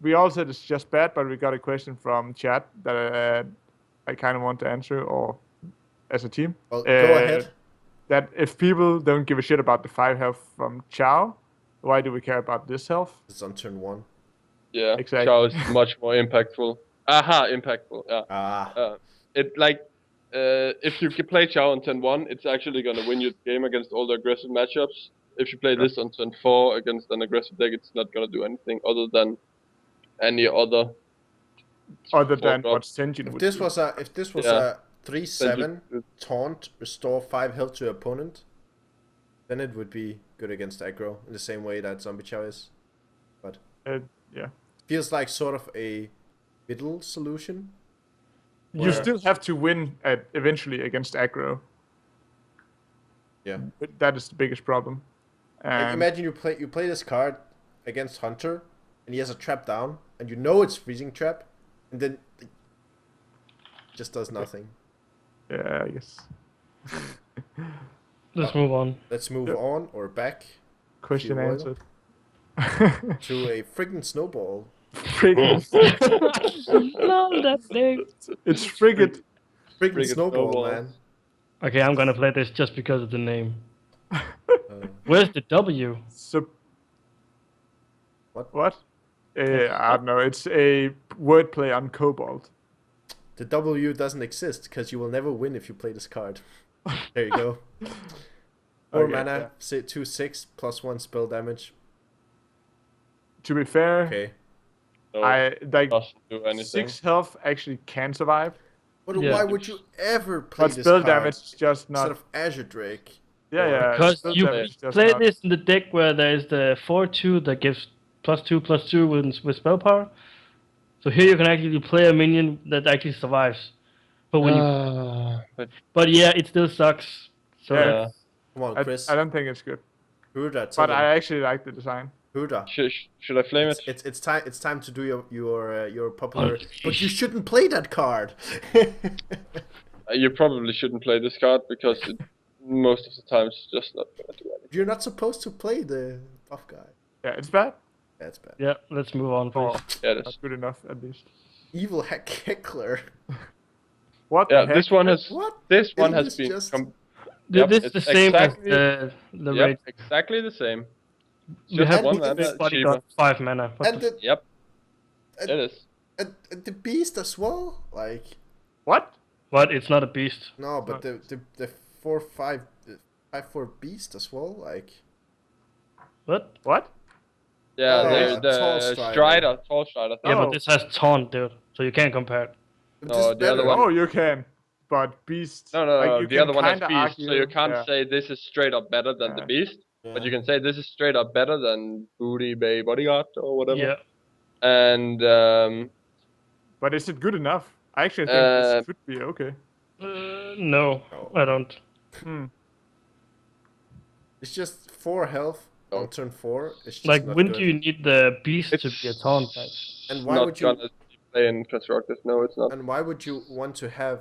We all said it's just bad, but we got a question from chat that I kind of want to answer, or as a team. Well, go ahead. That if people don't give a shit about the 5 health from Chow, why do we care about this health? It's on turn 1. Yeah, Exactly. Chao is much more impactful. Impactful. Yeah. Ah. If you can play Chao on turn 1, it's actually gonna win you the game against all the aggressive matchups. If you play this on turn 4 against an aggressive deck, it's not gonna do anything other than any other. Other than drop. what Senjin If would this do. was a Yeah. 3/7 Then taunt, restore 5 health to your opponent, then it would be good against aggro in the same way that Zombie Chow is. But Yeah. feels like sort of a middle solution. You Where- still have to win eventually against aggro. Yeah. That is the biggest problem. Like, And imagine you play this card against Hunter, and he has a trap down, and you know it's freezing trap, and then it just does nothing. yeah, I guess. Let's move on. Let's move Yep. on or back Question Avoid answered. to a friggin' snowball. Frigate. Love that name. It's frigate. Friggin' Friggin' snowball, snowball. man. Okay, I'm gonna play this just because of the name. Uh, Where's the W? So What? What? I don't know. It's a wordplay on Cobalt. the W doesn't exist because you will never win if you play this card. There you go. 4 Okay, mana, yeah. say 2/6 +1 spell damage. To be fair, Okay. No, I like doesn't do anything. 6 health actually can survive, But Yeah. why would you ever play but this spell card damage is just instead not. of Azure Drake? Yeah. Because spell you damage is just play not- this in the deck where there is the 4/2 that gives +2/+2 with spell power. So here you can actually play a minion that actually survives. But when but yeah, it still sucks. So Yeah. that's- Come on, Chris. I don't think it's good, Huda, tell but I them. actually like the design. Huda. Should I flame it? It's time. It's time to do your popular. But you shouldn't play that card. You probably shouldn't play this card because most of the time it's just not gonna do anything. You're not supposed to play the buff guy. Yeah, it's bad. That's bad. yeah, let's move on, please. Or Yeah, not this, good enough at least. Evil heckler. What? yeah. the heck? This one has What? this one Isn't has this been just- Yep, This is the it's same exactly- as the yep, raid. exactly the same. We Just have one this mana bodyguard cheaper. 5 mana. What And the- the Yep, and, it is. and the beast as well. Like What? What? It's not a beast. no, but the 4/5 5/4 beast as well. Like What? What? Yeah, Oh, the Tall Strider. Strider, Tall Strider. Yeah, Oh. but this has taunt, dude. So you can't compare it. this No, is the other better. one- Oh, you can, but Beast. No, like, you the can other one has kinda Beast, so argue- you can't yeah. say this is straight up better than the Yeah. Beast, Yeah. but you can say this is straight up better than Booty Bay Bodyguard or whatever. Yeah. And But is it good enough? I actually think this could be okay. No, No. I don't. Hmm. It's just 4 health Oh. on turn 4. It's just Like, not wouldn't good. you need the beast to be a taunt? Like, And why not would you- gonna play in constructive? No, it's not. And why would you want to have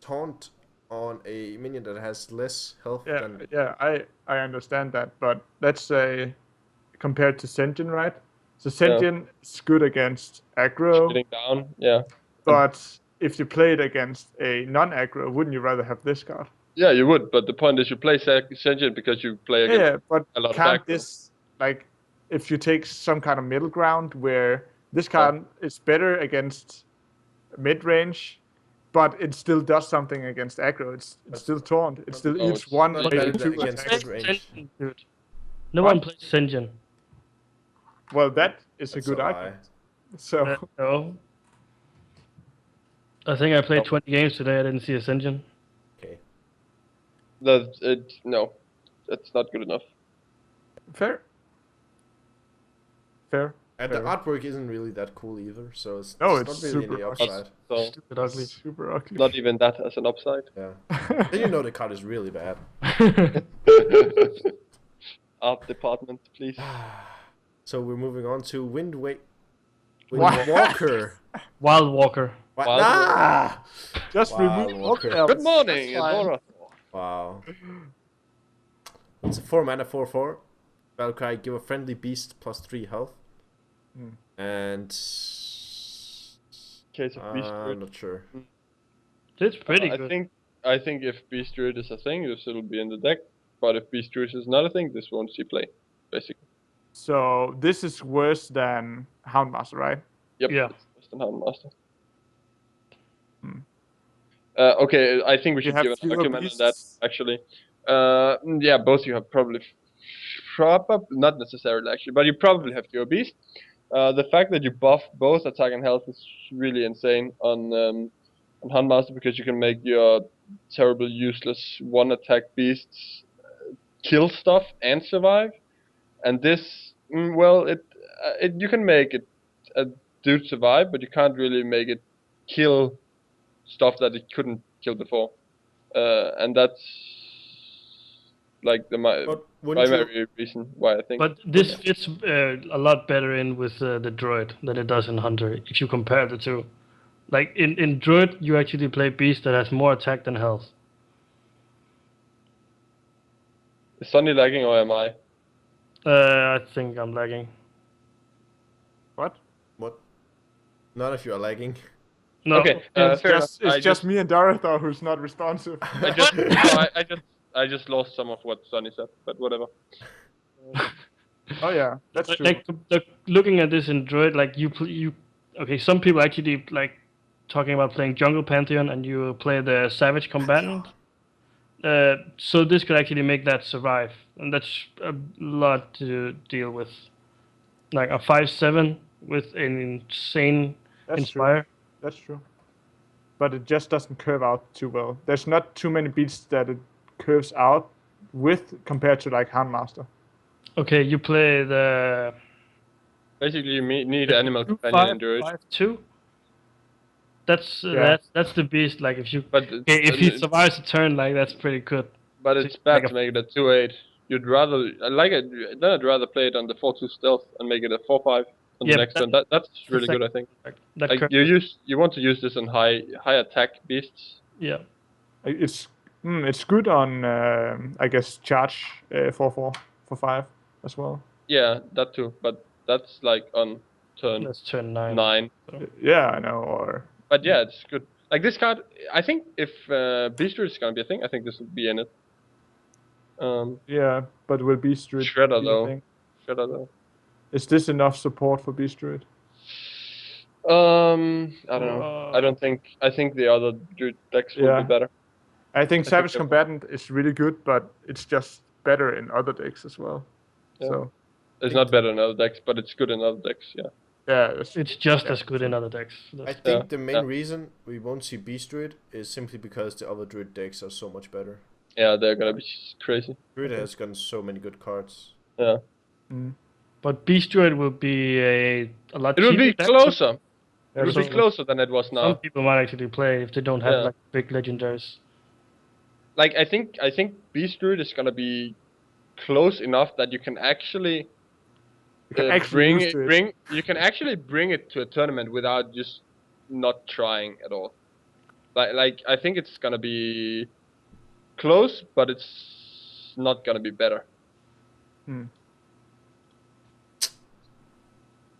taunt on a minion that has less health Yeah, than yeah, I understand that, but let's say compared to Senjin, right? So Senjin is good against aggro, Sitting down, yeah. but if you play it against a non-aggro, wouldn't you rather have this card? Yeah, you would, but the point is you play Senjin because you play against Yeah, but a lot of can't aggro. this, like, if you take some kind of middle ground where This card is better against mid-range, but it still does something against aggro. It's still taunt. It still No, eats it's one, not maybe better two against attacks. mid-range. Dude. No What? one plays Senjin. Well, that is That's a good a lie. argument. So No. I think I played 20 games today. I didn't see a Senjin. Okay. No, that's not good enough. fair. And Fair. the artwork isn't really that cool either, so it's No, not it's really super any ugly. upside. So Stupid ugly. Super ugly. not even that as an upside. Yeah. Then you know the card is really bad. Art department, please. So we're moving on to What? Windwalker. Wild Walker. What? Wild Ah! Just Wild remove Walker. Walker. Good morning, That's fine. Edora. Wow. It's a 4-mana 4/4. Valkyrie, give a friendly beast +3 health. And Case of Beast I'm Druid. not sure. It's pretty good. I think if Beast Druid is a thing, this will be in the deck. But if Beast Druid is not a thing, this won't see play, basically. So this is worse than Houndmaster, right? Yep. Yeah. It's worse than Houndmaster. Okay, I think we should have give an fewer argument on that, beasts? actually. Yeah, both you have probably not necessarily actually, but you probably have fewer beast. The fact that you buff both attack and health is really insane on Handmaster, because you can make your terrible, useless one-attack beasts kill stuff and survive. And this, you can make it a dude survive, but you can't really make it kill stuff that it couldn't kill before. And that's like the But wouldn't you, primary reason why I think. But this fits a lot better in with the Droid than it does in Hunter, if you compare the two. Like, in Druid, you actually play Beast that has more attack than health. Is Sonny lagging or am I? I think I'm lagging. What? not if you're lagging. No. Okay, It's fair just, enough. it's just me and Dorothy who's not responsive. I just lost some of what Sonny said, but whatever. Oh yeah, that's true. Like, looking at this in Druid, like okay, some people actually like talking about playing Jungle Pantheon, and you play the Savage Combatant. So this could actually make that survive, and that's a lot to deal with. Like a 5/7 with an insane That's Inspire. true. That's true. But it just doesn't curve out too well. There's not too many beats that it curves out with compared to like Houndmaster. Okay, you play the Basically, you need Animal Companion in Druid. 5/2. That's Yeah. that's the beast. Like if you But if he survives a turn, like that's pretty good. But it's bad to make it a 2/8. You'd rather then I'd rather play it on the 4/2 stealth and make it a 4/5 on Yeah, the next turn. That's really the good, I think. That Like you want to use this on high attack beasts. yeah. It's good on I guess charge 4/4 for 5 as well. Yeah, that too. But that's like on turn That's turn 9. 9. Yeah, I know. Or But yeah, it's good. Like this card, I think if Beast Druid is gonna be a thing, I think this would be in it. yeah, but will Beast Druid Shredder be a though. thing? Shredder though. Is this enough support for Beast Druid? I don't know. I think the other Druid decks will Yeah. be better. I think I Savage think so. Combatant is really good, but it's just better in other decks as well. Yeah. So It's not better in other decks, but it's good in other decks. Yeah. yeah, It's just as good in other decks. I think the main reason we won't see Beast Druid is simply because the other Druid decks are so much better. Yeah, they're gonna be crazy. Druid has gotten so many good cards. Yeah. But Beast Druid will be a lot It will cheaper be deck. closer. Yeah, It will be so- closer than it was Some now. people might actually play if they don't have Yeah. like big legendaries. Like I think Beast Druid is gonna be close enough that you can actually you can actually use it. you can actually bring it to a tournament without just not trying at all. Like I think it's gonna be close, but it's not gonna be better.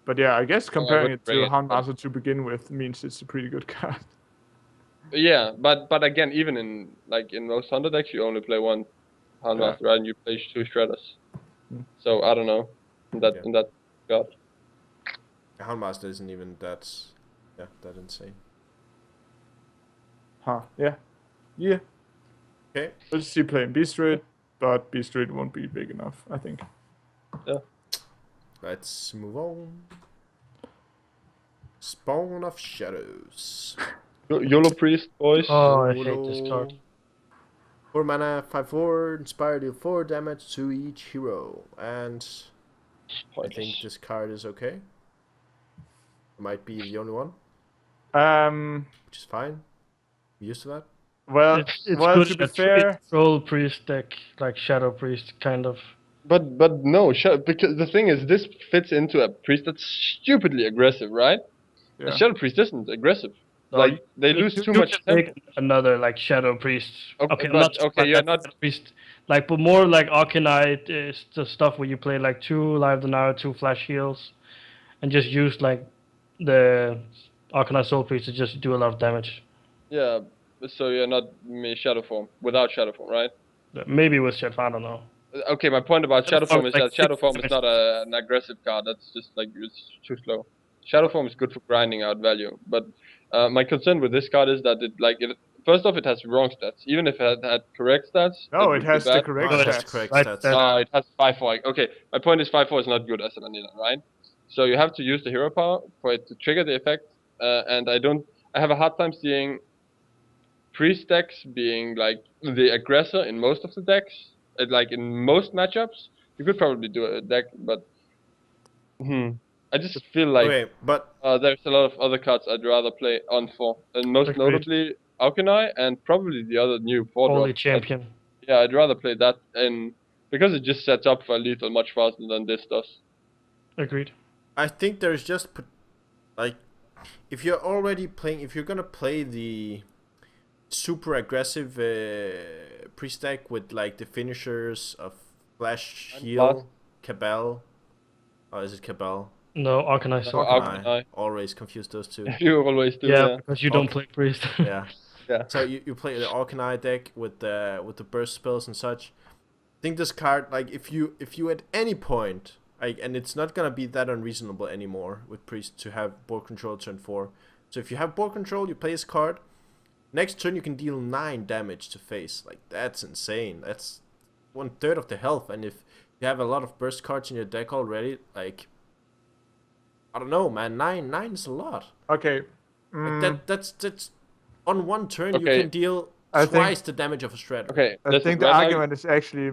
But yeah, I guess comparing would it bring to it, Houndmaster to begin with means it's a pretty good card. Yeah, but again, even in most Hunter decks, you only play one Handmaster, right? And you play 2 Shredders. So I don't know in that regard. Houndmaster isn't even that insane. Huh? Yeah. Yeah. Okay. Let's see playing Beast Druid, but Beast Druid won't be big enough, I think. Yeah. Let's move on. Spawn of Shadows. YOLO Priest, boys. Oh, I hate this card. 4 mana, 5/4, inspire, deal 4 damage to each hero. And I think this card is okay. Might be the only one, which is fine. I'm used to that. Well, It's well, good to in be a fair, troll priest deck, like Shadow Priest, kind of. But no, because the thing is, this fits into a priest that's stupidly aggressive, right? yeah. A shadow priest isn't aggressive. No, Like they lose too much can tempo. make another like Shadow Priest. Okay, not but okay, like you're that not. Shadow Priest, like, but more like Arcanite is the stuff where you play like 2 Live Denial, 2 Flash Heals, and just use like the Arcanite Soul Priest to just do a lot of damage. Yeah, so you're not shadow form without shadow form, right? Maybe with Shadow, I don't know. Okay, my point about shadow form is like that shadow 6 form is not an aggressive card. That's just like it's too slow. Shadow form is good for grinding out value, but my concern with this card is that first off, it has wrong stats. Even if it had correct stats, No, it it would has be the bad. correct No, it has stats. correct Right, stats. that- It has 5/4. Okay, my point is 5/4 is not good as a vanilla, right? So you have to use the hero power for it to trigger the effect, and I have a hard time seeing priest decks being like the aggressor in most of the decks. Like in most matchups, you could probably do a deck, but I just feel like Okay, but there's a lot of other cards I'd rather play on for, and most Agreed. notably Alkani and probably the other new 4 Holy drop. Champion. I'd rather play that, and because it just sets up for lethal much faster than this does. Agreed. I think there's just like if you're gonna play the super aggressive priest deck with like the finishers of Flash, And Heal, Blast. Cabal. Oh, is it Cabal? No, Arcanite Soul. Arcanite. I always confuse those two. You always do, Yeah, yeah. because you don't Okay. play priest. Yeah. Yeah. So you play the Arcanine deck with the burst spells and such. I think this card, like if you at any point, like, and it's not gonna be that unreasonable anymore with priest to have board control turn 4. So if you have board control, you play this card. Next turn you can deal 9 damage to face. Like that's insane. That's 1/3 of the health. And if you have a lot of burst cards in your deck already, like I don't know, man, 9 is a lot. Okay. Like that's on one turn you Okay. can deal I think- twice the damage of a shredder. Okay. I listen, think the when argument is actually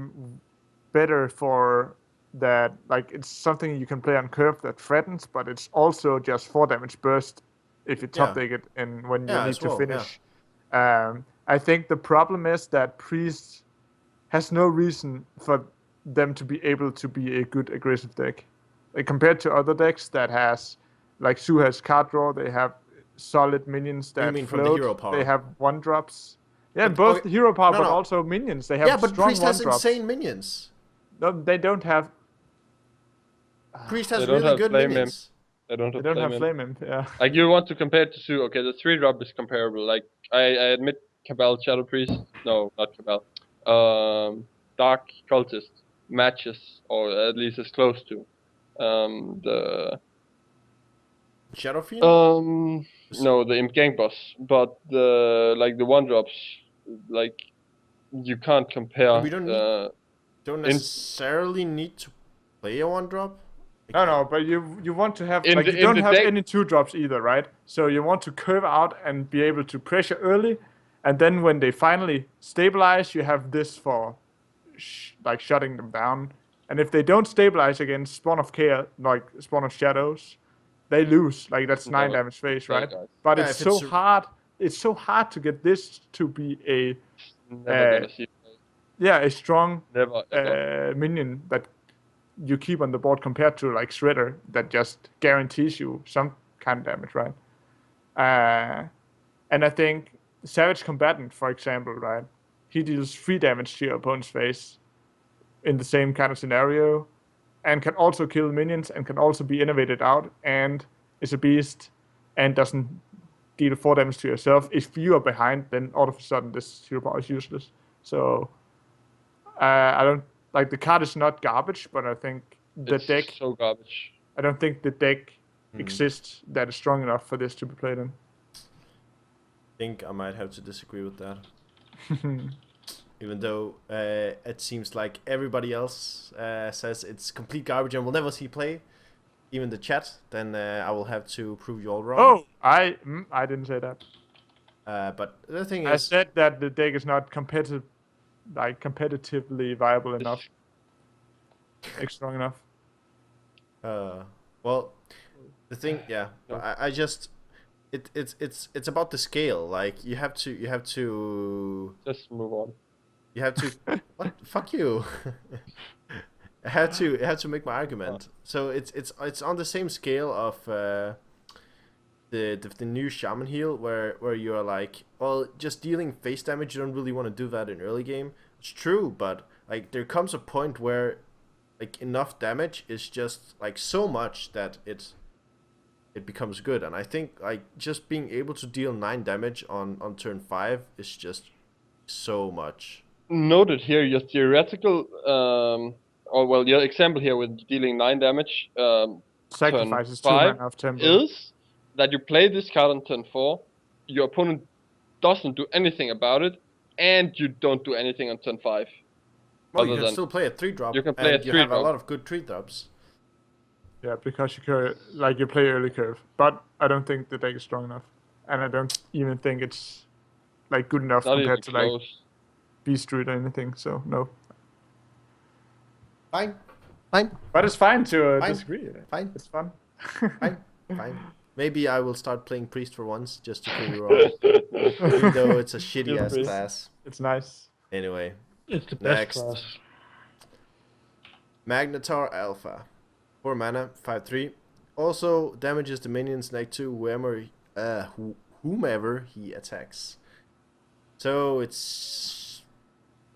better for that. Like, it's something you can play on curve that threatens, but it's also just 4 damage burst if you top Yeah. deck it and when you Yeah, need as to well, finish. I think the problem is that Priest has no reason for them to be able to be a good aggressive deck. Like, compared to other decks that has, like Sue has card draw, they have solid minions that mean from the float. hero power? They have 1-drops. Yeah, But- both okay, hero power, no, but no. also minions. They have Yeah, but strong Priest has 1-drops. insane minions. No, they don't have. Priest has They don't really have good flame minions. I don't They have don't flame have in. flame imp. Yeah. Like you want to compare it to Sue, okay, the 3-drop is comparable. Like I admit Cabal Shadow Priest, no, not Cabal. Dark Cultist matches, or at least as close to. The Shadow Fiend? no, the Imp Gang Boss, but the 1-drops, like you can't compare. We don't don't in- necessarily need to play a 1-drop. No, but you want to have In like the- you in don't the have deck- any 2-drops either, right? So you want to curve out and be able to pressure early, and then when they finally stabilize, you have this for like shutting them down. And if they don't stabilize against Spawn of Chaos, like Spawn of Shadows, they lose. Like that's 9 No, damage face, right? guys. But Yeah, it's if so it's- hard. It's so hard to get this to be a Never gonna see. a strong Never. Ever. minion that you keep on the board compared to like Shredder that just guarantees you some kind of damage, right? And I think Savage Combatant, for example, right? He deals 3 damage to your opponent's face in the same kind of scenario, and can also kill minions and can also be innovated out and is a beast and doesn't deal 4 damage to yourself. If you are behind, then all of a sudden this hero power is useless. So I don't like the card is not garbage, but I think the It's deck. so garbage. I don't think the deck exist that is strong enough for this to be played in. I think I might have to disagree with that. Even though it seems like everybody else says it's complete garbage and will never see play, even the chat, then I will have to prove you all wrong. Oh, I didn't say that. But the thing I is, said that the deck is not competitively viable enough, like strong enough. well, the thing, yeah, I just. It's about the scale. Like you have to Just move on. You have to what? Fuck you. I have to make my argument. So it's on the same scale of the new Shaman heal where you are like, well, just dealing face damage. You don't really want to do that in early game. It's true, but like there comes a point where like enough damage is just like so much that it becomes good, and I think like just being able to deal 9 damage on turn 5 is just so much. Noted here your theoretical, your example here with dealing 9 damage, Sacrifices 2 turn 5 mana of tempo. is that you play this card on turn 4, your opponent doesn't do anything about it, and you don't do anything on turn 5. Well, you can still play a 3-drop. You can play a 3-drop. You have a lot of good 3-drops. Yeah, because you play early curve, but I don't think the deck is strong enough, and I don't even think it's like good enough Not compared even to close. like Beast Root or anything. So no. Fine. But it's fine to Fine. disagree. Fine. It's fun. Fine. Maybe I will start playing Priest for once just to prove you wrong, even though it's a shitty ass Priest. class. It's nice. Anyway, It's the Next. best class. Magnetar Alpha, 4 mana, 5/3. Also damages the minions next to whomever he attacks. So it's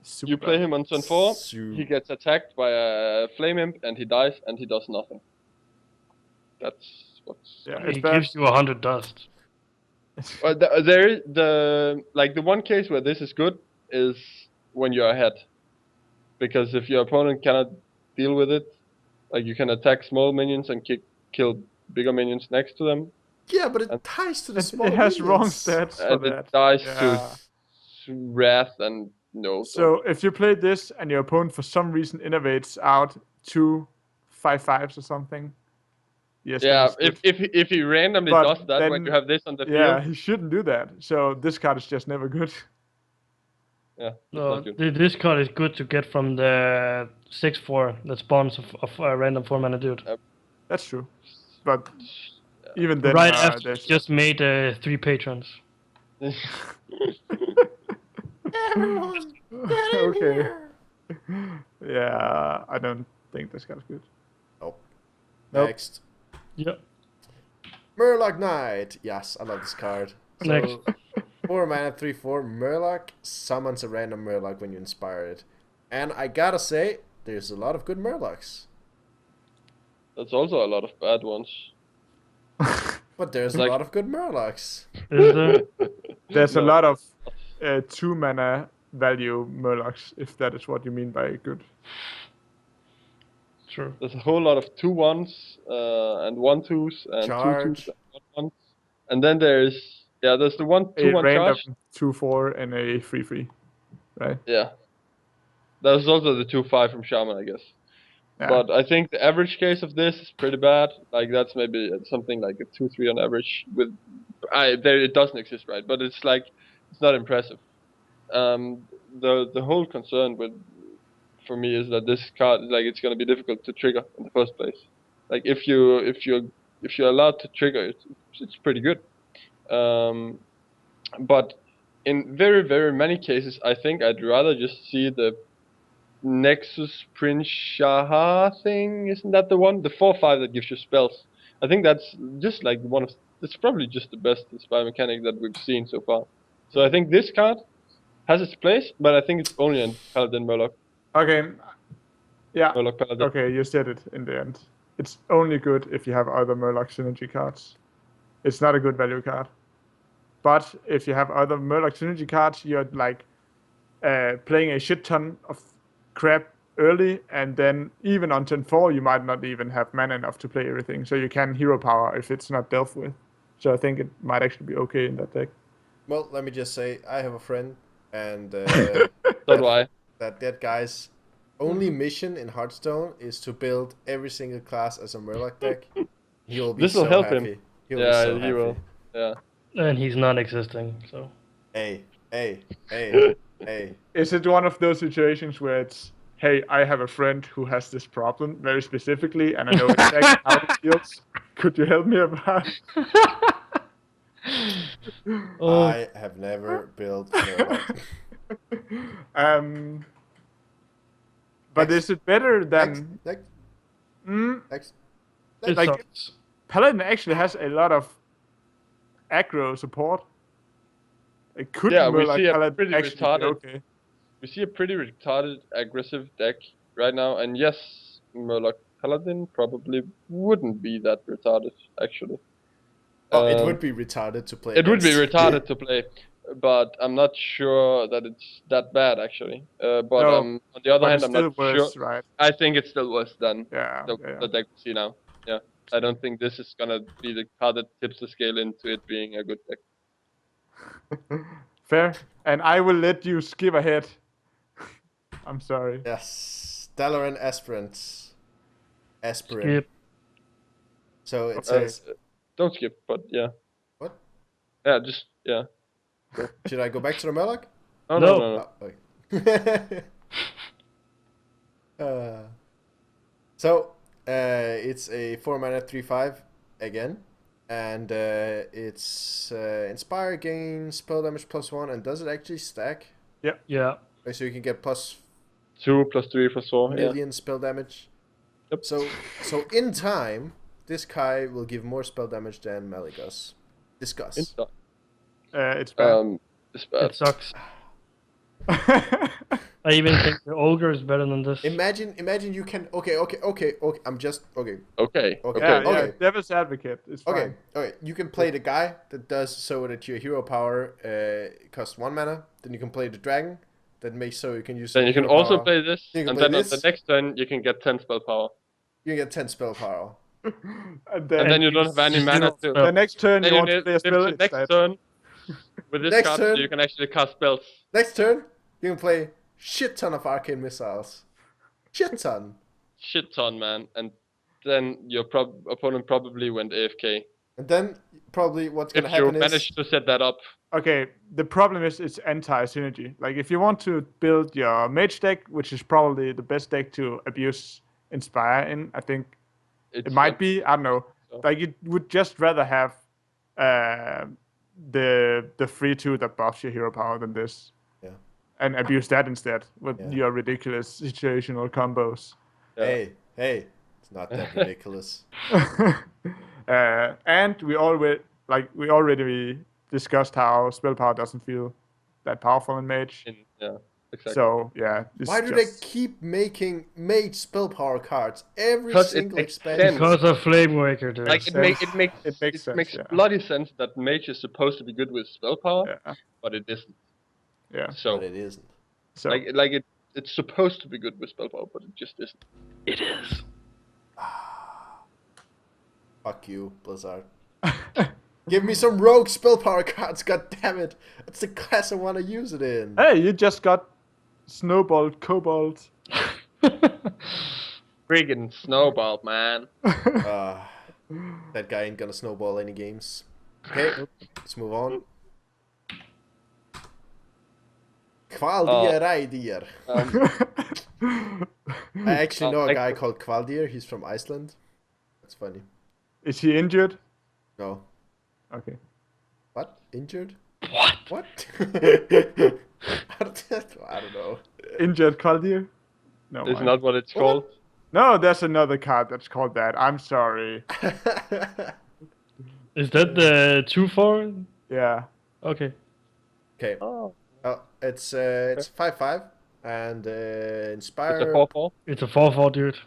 Super You play him on turn 4, Su- he gets attacked by a Flame Imp, and he dies, and he does nothing. That's what's... Yeah, He it's bad. gives you 100 dust. Well, the one case where this is good is when you're ahead, because if your opponent cannot deal with it, like you can attack small minions and kill bigger minions next to them, Yeah, but it ties to the small It has wrong minions. stats for and that. it dies Yeah. to Wrath and no. So if you play this and your opponent for some reason innovates out 2 5/5s or something, yes. then Yeah, it's good. if he randomly But does that when then- you have this on the Yeah, field, he shouldn't do that. So this card is just never good. yeah, it's No, not good. this card is good to get from the 6/4 that spawns of a random 4-mana dude. That's true. But even then, Right after there's you just made 3 patrons. Everyone, okay. Yeah, I don't think this card's good. Nope. Next, Yep. Murloc Knight. Yes, I love this card. So, Next. 4 mana, 3/4. Murloc summons a random Murloc when you inspire it. And I gotta say, there's a lot of good Murlocs. That's also a lot of bad ones. But there's a Like- lot of good Murlocs. Is there? There's a No. lot of 2 mana value Murlocs, if that is what you mean by good. True. There's a whole lot of 2/1s and 1/2s and 2/2s Charge. and 1/1s. And then there's the 1/2/1 A random charge. 2/4 and a 3/3, right? Yeah. There's also the 2/5 from Shaman, I guess. Yeah. But I think the average case of this is pretty bad. Like that's maybe something like a 2/3 on average. It doesn't exist, right? But it's like it's not impressive. The whole concern for me is that this card, like, it's gonna be difficult to trigger in the first place. Like if you're allowed to trigger it, it's pretty good. But in very, very many cases, I think I'd rather just see the Nexus Prince Shah thing. Isn't that the one? The 4/5 that gives you spells. I think that's just like it's probably just the best spell mechanic that we've seen so far. So I think this card has its place, but I think it's only in Paladin Murloc. Okay. Yeah. Murloc Paladin. Okay, you said it in the end. It's only good if you have other Murloc synergy cards. It's not a good value card. But if you have other Murloc synergy cards, you're like playing a shit ton of crap early, and then even on turn 4 you might not even have mana enough to play everything, so you can hero power if it's not dealt with. So I think it might actually be okay in that deck. Well, let me just say, I have a friend, and So do I. that guy's only mission in Hearthstone is to build every single class as a Murloc deck. He will be This will so help happy. him. He will Yeah, be so he happy. will. Yeah. And he's non-existing, so. Hey. Is it one of those situations where it's, hey, I have a friend who has this problem very specifically, and I know exactly how it feels. Could you help me about? Oh, I have never built Murloc. But Next. is it better than? Next. Mm, Next. it like- sucks. Paladin actually has a lot of aggro support. It could Yeah, we Murloc see a Paladin pretty actually be retarded- okay. We see a pretty retarded aggressive deck right now, and yes, Murloc Paladin probably wouldn't be that retarded, actually. Oh, it would be retarded to play. It would be against. retarded to play, but I'm not sure that it's that bad, actually. But No, on the other But hand, it's I'm still not worse, sure. right? I think it's still worse than Yeah. the deck we see now. Yeah, I don't think this is gonna be the card that tips the scale into it being a good deck. Fair. And I will let you skip ahead. I'm sorry. Yes. Dalaran Aspirants. Aspirant. Skip. So it Uh, says, don't skip, but yeah. What? Yeah, just yeah. should I go back to the Murloc? Oh, No. no. Oh, okay. So it's a 4-mana 3/5 again, and it's Inspire gains spell damage +1, and does it actually stack? Yeah. So you can get plus 2 + 3 + 4. Yeah. million spell damage. Yep. So in time, this Kai will give more spell damage than Malygos. Discuss. It's bad. It's bad. It sucks. I even think the ogre is better than this. Imagine you can. Okay. I'm just okay. Okay. Yeah, Devil's Advocate is fine. Okay. You can play the guy that does so that your hero power costs 1 mana. Then you can play the dragon that makes so you can use. Then you can hero also power. play this, You can and play then this. on the next turn you can get 10 spell power. You can get 10 spell power. And then you don't have any mana to. The next turn Then you want to need- play a spell next instead. turn, with this Next card, turn. you can actually cast spells. Next turn, you can play shit ton of arcane missiles. Shit ton. Shit ton, man. And then your opponent probably went AFK. And then probably what's gonna If you happen is manage to set that up. Okay, the problem is it's anti-synergy. Like, if you want to build your mage deck, which is probably the best deck to abuse Inspire in, I think it might be. I don't know. So. Like, you would just rather have the 3/2 that buffs your hero power than this. Yeah. And abuse that instead with Yeah. your ridiculous situational combos. Yeah. Hey, it's not that ridiculous. And we already discussed how spell power doesn't feel that powerful in mage. Yeah, exactly. So yeah, it's Why do they keep making mage spell power cards every 'Cause it single makes expansion? sense. Because of Flamewaker, dude. Like it makes sense, yeah. bloody sense that mage is supposed to be good with spell power, Yeah. but it isn't. Yeah. So But it isn't. So it's supposed to be good with spell power, but it just isn't. It is. Fuck you, Blizzard. Give me some rogue spell power cards, god damn it. That's the class I want to use it in. hey, you just got Snowballed Cobalt. Friggin' snowball, man. That guy ain't gonna snowball any games. Okay, let's move on. Kvaldir Reidir. I actually know a guy called Kvaldir. He's from Iceland. That's funny. Is he injured? No. Okay. What? Injured? What? What? I don't know. Injured Kaldir? No. Is mind. not what it's called. No, there's another card that's called that. I'm sorry. Is that the 2/4? Yeah. Okay. Okay. Oh, It's 5/5 and Inspire. it's a 4/4. It's a 4/4, dude.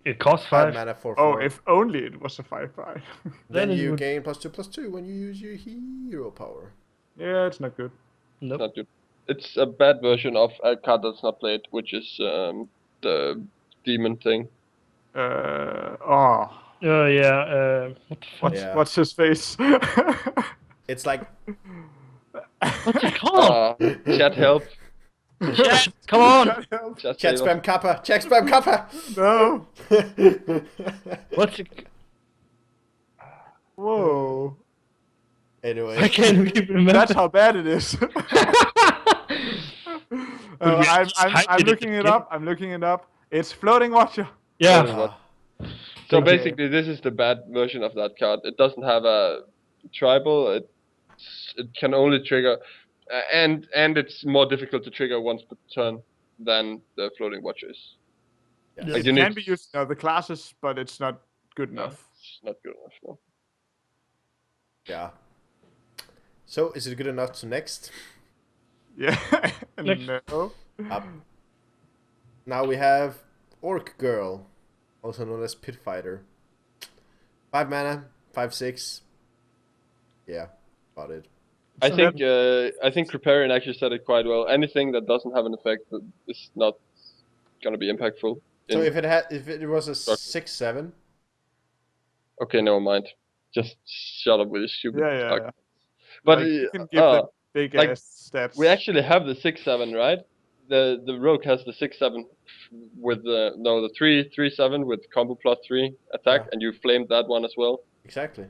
It costs 5 5. mana for Oh, 4. if only it was a 5/5. Then Then it you would- gain +2/+2 when you use your hero power. Yeah, it's not good. Nope. Not good. It's a bad version of a card that's not played, which is the demon thing. Oh, Yeah. What the fuck? Yeah. what's his face? It's like What's it called? Chat help. Chat, come on. Chat help. Chat Chat save us. spam kappa. Chat spam kappa. No. What's it? Whoa. Anyway. I can't really remember. That's how bad it is. But I'm hide it looking it again. up. I'm looking it up. It's Floating Watcher. Yeah. Floating Watcher. So Thank you. basically, this is the bad version of that card. It doesn't have a tribal. It can only trigger, and it's more difficult to trigger once per turn than the Floating Watcher is. Yes. Like It you can need- be used in other classes, but it's not good No, enough. it's not good enough. No. Yeah. So, is it good enough to next? Yeah. Next. No. Up. Now we have Orc Girl, also known as Pit Fighter. 5 mana, 5/6. Yeah, about it. I So think Kriparian actually said it quite well. Anything that doesn't have an effect is not gonna be impactful. So in- if it was a 6/7, Okay, never mind. Just shut up with your stupid Yeah. arguments. But Like, you can give them big like, ass stats. we actually have the 6/7, right? The rogue has the 6/7 with the 3/7 with combo +3 attack, Yeah. and you flamed that one as well. exactly.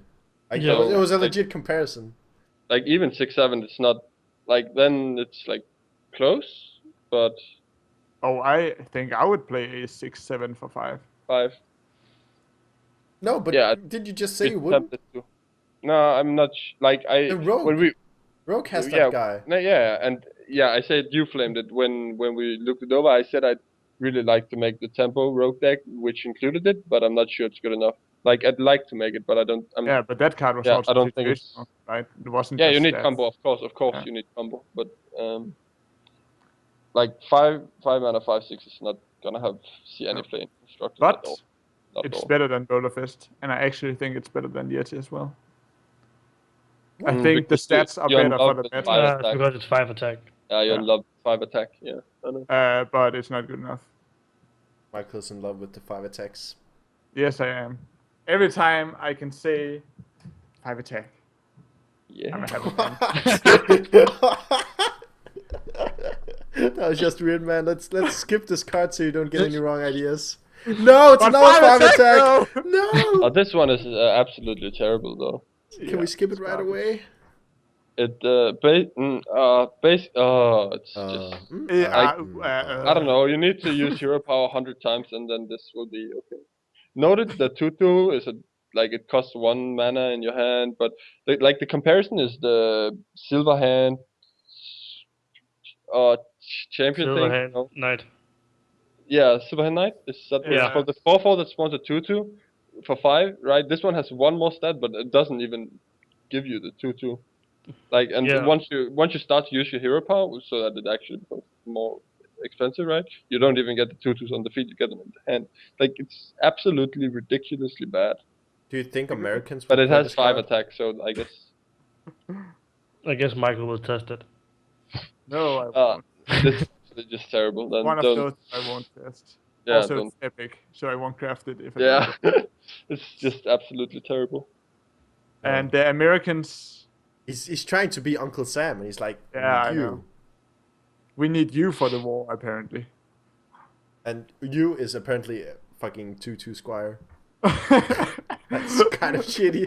Like, Yeah. it was a Like- legit comparison. Like even 6/7, it's not like then it's like close, but Oh, I think I would play a 6/7 for 5. 5. No, but Yeah, did you just say you It's wouldn't? tempted to. No, I'm not. Like I The rogue. when we Rogue has yeah, that guy. no, yeah, and yeah, I said you flamed it when we looked it over. I said I'd really like to make the tempo rogue deck, which included it, but I'm not sure it's good enough. Like I'd like to make it, but I don't. Yeah, but that card was Yeah, also I don't think it's- situational, right? It wasn't. Yeah, just you need stats. combo, of course, Yeah. you need combo, but like 5 mana 5/6 is not gonna see any No. play in Constructed But at all. Not at it's all. better than Boulder Fist, and I actually think it's better than Yeti as well. I Mm, think the because you- stats are you're in better for love the with meta, fire It's attack. because it's 5 attack. Yeah, you're in Yeah. love with 5 attack. Yeah, I know. but it's not good enough. Michael's in love with the 5 attacks. Yes, I am. Every time I can say 5 attack, Yeah. I'm a happy man. That was just weird, man. Let's skip this card so you don't get any wrong ideas. No, it's But another 5 5 attack. attack, No. Oh, this one is absolutely terrible, though. Can we skip it right away? It it's just I don't know. You need to use hero power 100 times, and then this will be okay. Noted the 2/2 is it costs 1 mana in your hand, but the comparison is the silver hand, champion Silver thing. hand, No? knight. Yeah, silver hand knight. Is that Yeah. for the 4/4 that spawns a 2/2 for 5, right? This one has 1 more stat, but it doesn't even give you the 2/2. Like, and Yeah. once you start to use your hero power, so that it actually becomes more expensive, right? You don't even get the 2/2s on the field; you get them in the hand. Like, it's absolutely ridiculously bad. Do you think Americans? But would it play has this 5 card? attacks, so I guess. I guess Michael will test it. No, I Uh, won't. This is actually just terrible. Then One of don't. those I won't test. Yeah, Also, don't. it's epic, so I won't craft it if I Yeah, don't. it's just absolutely terrible. And the Americans, He's trying to be Uncle Sam, and he's like, Yeah, I you. know. we need you for the war, apparently. And you is apparently a fucking 2/2 squire. That's kind of shitty.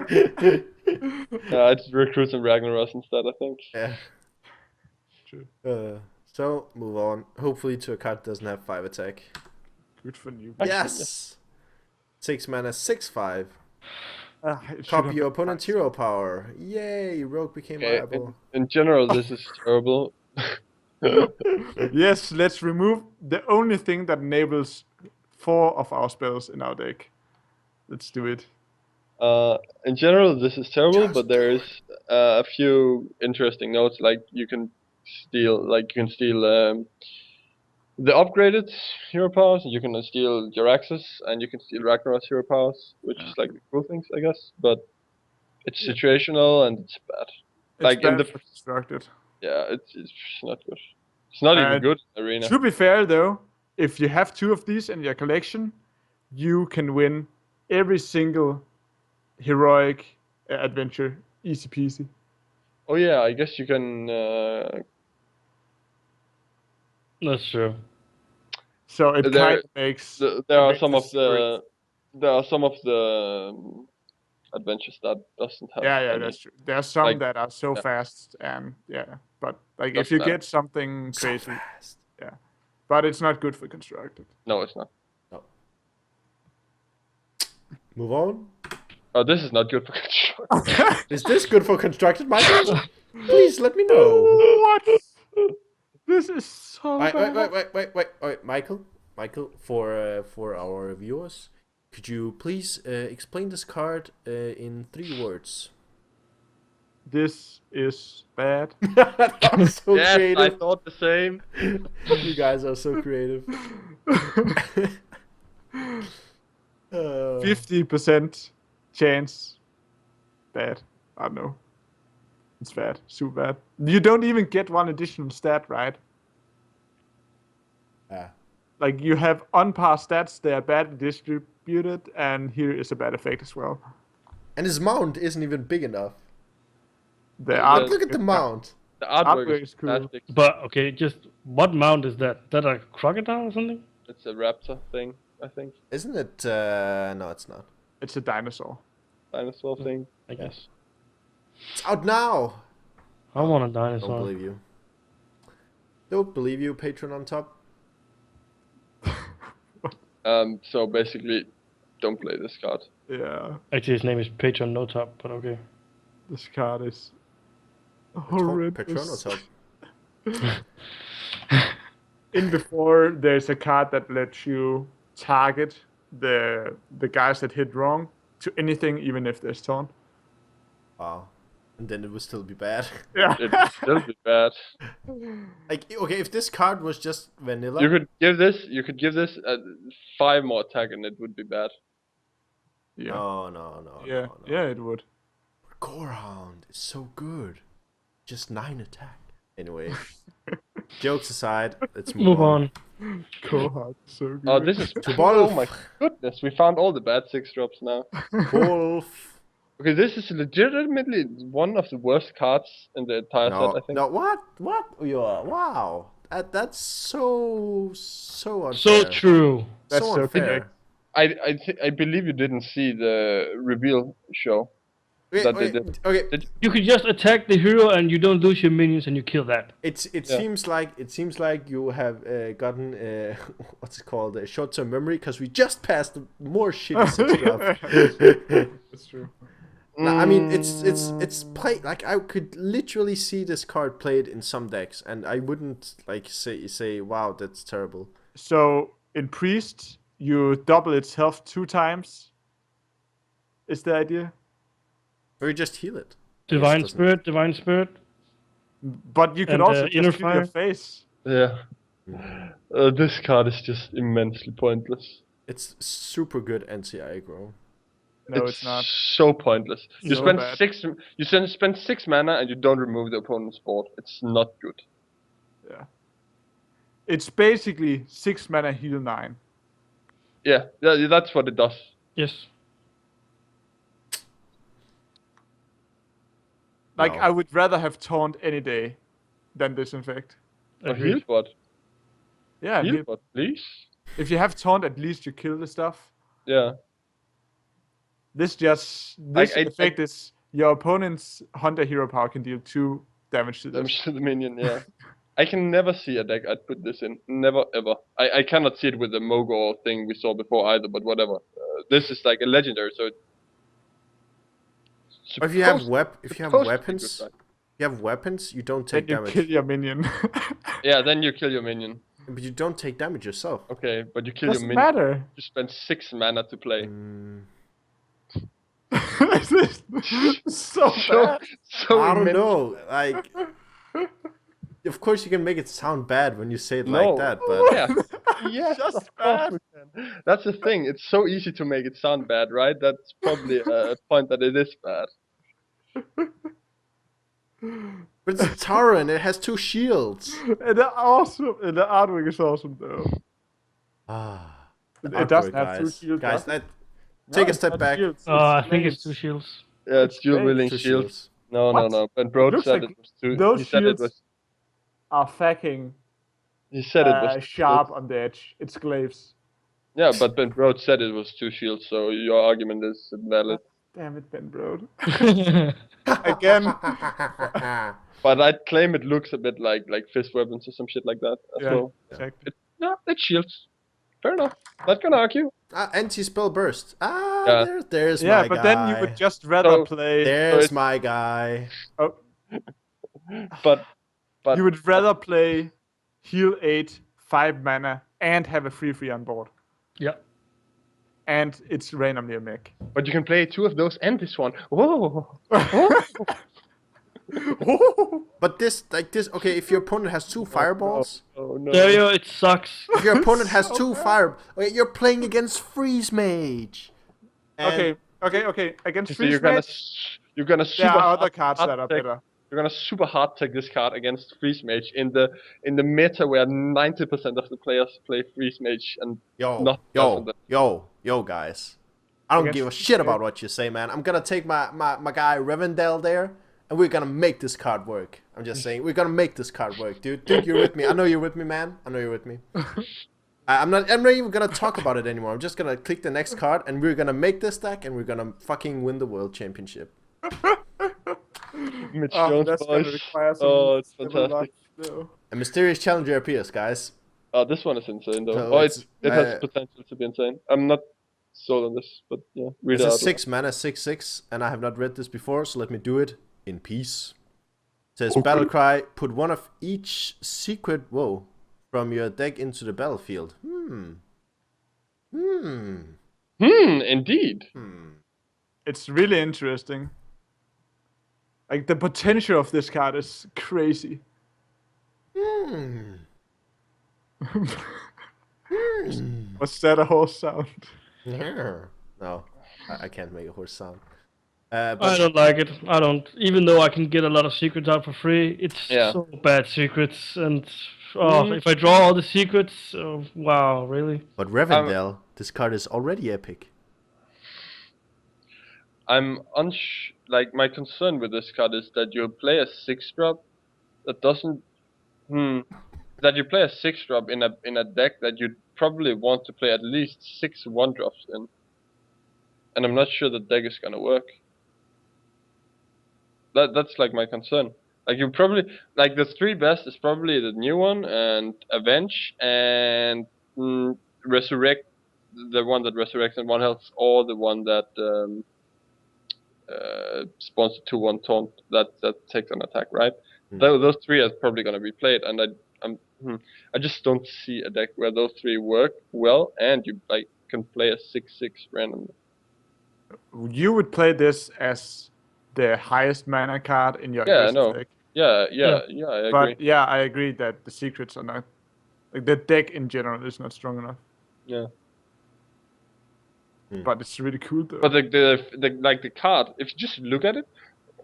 I'd recruit some Ragnaros instead, I think. Yeah. True. So move on. Hopefully to a card that doesn't have 5 attack. Good for you. Actually, Yes. 6 mana, 6/5. It should Copy have your been opponent's five. hero power. Yay! Rogue became Okay, viable. in general, this is terrible. Yes, let's remove the only thing that enables 4 of our spells in our deck. Let's do it. In general, this is terrible, Just but there do is a few interesting notes. Like you can steal the upgraded hero powers, and you can steal Jaraxxus, and you can steal Ragnarok's hero powers, which is like the cool things, I guess. But it's situational and it's bad. It's Like, in bad the- for constructed. Yeah, it's not good. It's not even good in arena. To be fair, though, if you have 2 of these in your collection, you can win every single heroic adventure easy peasy. Oh yeah, I guess you can. That's true. So it There- kind of makes There are some of adventures the adventures that doesn't have. yeah, any. that's true. There's some like, that are so yeah. fast, and but like if Doesn't you matter. get something So crazy, fast. but it's not good for constructed. No, it's not. No. Move on. Oh, this is not good for construction. Is this good for constructed, Michael? Please let me know. What? This is so Wait, bad. wait, Michael, for our viewers, could you please explain this card in 3 words? This is bad. That's so Yes, I creative. thought the same. You guys are so creative. 50% chance. Bad. I don't know. It's bad. Super bad. You don't even get one additional stat, right? Ah. Like you have on-par stats, they are badly distributed, and here is a bad effect as well. And his mount isn't even big enough. The Yeah, art, Look at the mount. The artwork Artwork is is cool. fantastic. But okay, just what mount is that? That a crocodile or something? It's a raptor thing, I think. Isn't it? No, it's not. it's a dinosaur. Dinosaur thing. I guess. It's out now. I want a Don't dinosaur. believe you. Don't believe you, patron on top. So basically, don't play this card. Yeah, Actually, his name is Patron No Top, but okay. this card is Patron on horrendous. top. In before, there's a card that lets you target the guys that hit wrong to anything, even if there's taunt. Wow. And then it would still be bad. Yeah. It'd still be bad. Like, okay, if this card was just vanilla. You could give this 5 more attack and it would be bad. Yeah. No. Yeah. No. Yeah, it would. Gorehound is so good. Just 9 attack. Anyway. Jokes aside, let's Move on. Cohort, so good. Oh, this is. To Oh Wolf. my goodness, we found all the bad 6 drops now. Wolf. Okay, this is legitimately one of the worst cards in the entire set, I think. No, what? Wow. That's so unfair. So true. That's so so unfair. I believe you didn't see the reveal show. That they did. Okay. You could just attack the hero and you don't lose your minions and you kill that. It Yeah. seems like you have gotten what's it called, a short-term memory, because we just passed more shitty stuff. That's true. I mean, it's play, like, I could literally see this card played in some decks, and I wouldn't like say wow, that's terrible. So in Priest, you double its health 2 times. Is the idea? Or you just heal it. Divine Yes, Spirit. But you could And, also Inner just kill your Fire? face. Yeah. This card is just immensely pointless. It's super good anti-aggro. No, it's not. So pointless. You So spend bad. 6. You spend 6 mana and you don't remove the opponent's board. It's not good. Yeah. It's basically 6 mana heal 9. Yeah, that's what it does. Yes. Like, No. I would rather have taunt any day than Disinfect. A Agreed. heal bot. Yeah, Heal bot, please. if you have taunt, at least you kill the stuff. Yeah. This effect is your opponent's Hunter hero power can deal 2 damage to this. Damage to the minion, yeah. I can never see a deck I'd put this in. Never, ever. I cannot see it with the Mogor thing we saw before either, but whatever. This is like a legendary, so Or if you have weapons, you don't Then take you damage. kill your minion. Yeah, then you kill your minion. But you don't take damage yourself. Okay, but you kill your Doesn't minion. matter. You spend 6 mana to play. This is so bad. So I don't immense. know. Like, of course you can make it sound bad when you say it No. like that, but Yeah. Yes, Just of course bad. we can. That's the thing. It's so easy to make it sound bad, right? That's probably a point that it is bad. but it's a tower and it has 2 shields. And they're awesome. And the artwork is awesome though. The It doesn't artwork, have two guys. shields. Guys, does it? take a it's step not back. shields, I it's think it's blades. 2 shields. Yeah, it's It's dual great. wielding Two shield. shields. No, What? Ben Brode Looks said like it was two. those He said it shields was. are fucking He said it was 2 sharp shields. on the edge. It's glaives. Yeah, but Ben Brode said it was 2 shields, so your argument is valid. Damn it, Ben Brode. Again. But I'd claim it looks a bit like fist weapons or some shit like that as Yeah, well. exactly. No, it's shields. Fair enough. Not gonna argue. Anti-spell burst. Yeah. There's Yeah, my but guy. then you would just rather So, play. There's my guy. Oh, But you would rather play heal 8, 5 mana, and have a 3/3 on board. Yeah. And it's randomly a mech. But you can play 2 of those and this one. Whoa! But this, okay, if your opponent has 2 fireballs, Oh no! There you go, it sucks. if your opponent has So 2 bad. okay, you're playing against Freeze Mage. And Okay. Against So Freeze you're gonna Mage, you're gonna there super are other hard cards that are tech- better. You're gonna super hard tech this card against Freeze Mage in the meta where 90% of the players play Freeze Mage and not Yo, guys. I don't Against give a Freeze shit Mage. about what you say, man. I'm gonna take my guy Revendell there, and we're gonna make this card work. I'm just saying, we're gonna make this card work, dude. Dude, you're with me. I know you're with me, man. I know you're with me. I'm not even gonna talk about it anymore. I'm just gonna click the next card, and we're gonna make this deck, and we're gonna fucking win the world championship. Mitch Oh, Jones that's gonna boys. require some Oh, it's level up, fantastic. though. A mysterious challenger appears, guys. Oh, this one is insane though. So Oh, it's, it has potential to be insane. I'm not sold on this, but yeah, read It's it a out. 6 mana, 6/6, and I have not read this before, so let me do it in peace. It says battle cry, put one of each secret from your deck into the battlefield. Indeed. It's really interesting. Like, the potential of this card is crazy. Was that a horse sound? No, I can't make a horse sound. I But don't like it. I don't. Even though I can get a lot of secrets out for free, it's Yeah. so bad secrets. And if I draw all the secrets, wow, really? but Revendell, this card is already epic. I'm like my concern with this card is that you play a 6-drop that doesn't that you play a 6-drop in a deck that you'd probably want to play at least 6 1-drops in. And I'm not sure the deck is gonna work. That's like my concern. Like you probably like the 3 best is probably the new one and Avenge and Resurrect, the one that resurrects in 1 health, or the one that spawns a 2/1 taunt that takes an attack, right? Those 3 are probably gonna be played, and I just don't see a deck where those 3 work well, and you like can play a 6/6 randomly. You would play this as the highest mana card in your Yeah, I aggressive know. deck. Yeah, I agree. But yeah, I agree that the secrets are not. Like, the deck in general is not strong enough. Yeah. But it's really cool though. But the card, if you just look at it,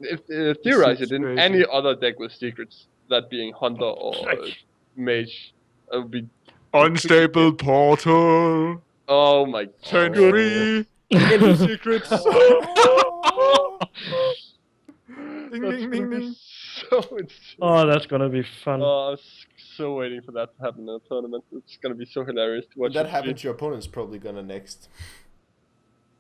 if theorize it in crazy. any other deck with secrets, that being Hunter or Like- Mage, it would be Unstable portal. oh my Turn god. 3. Into secrets. Ding That's ding gonna ding be ding. so insane. Oh, that's gonna be fun. Oh, I was so waiting for that to happen in a tournament. It's gonna be so hilarious to watch. When that it happens, your opponent's probably gonna next.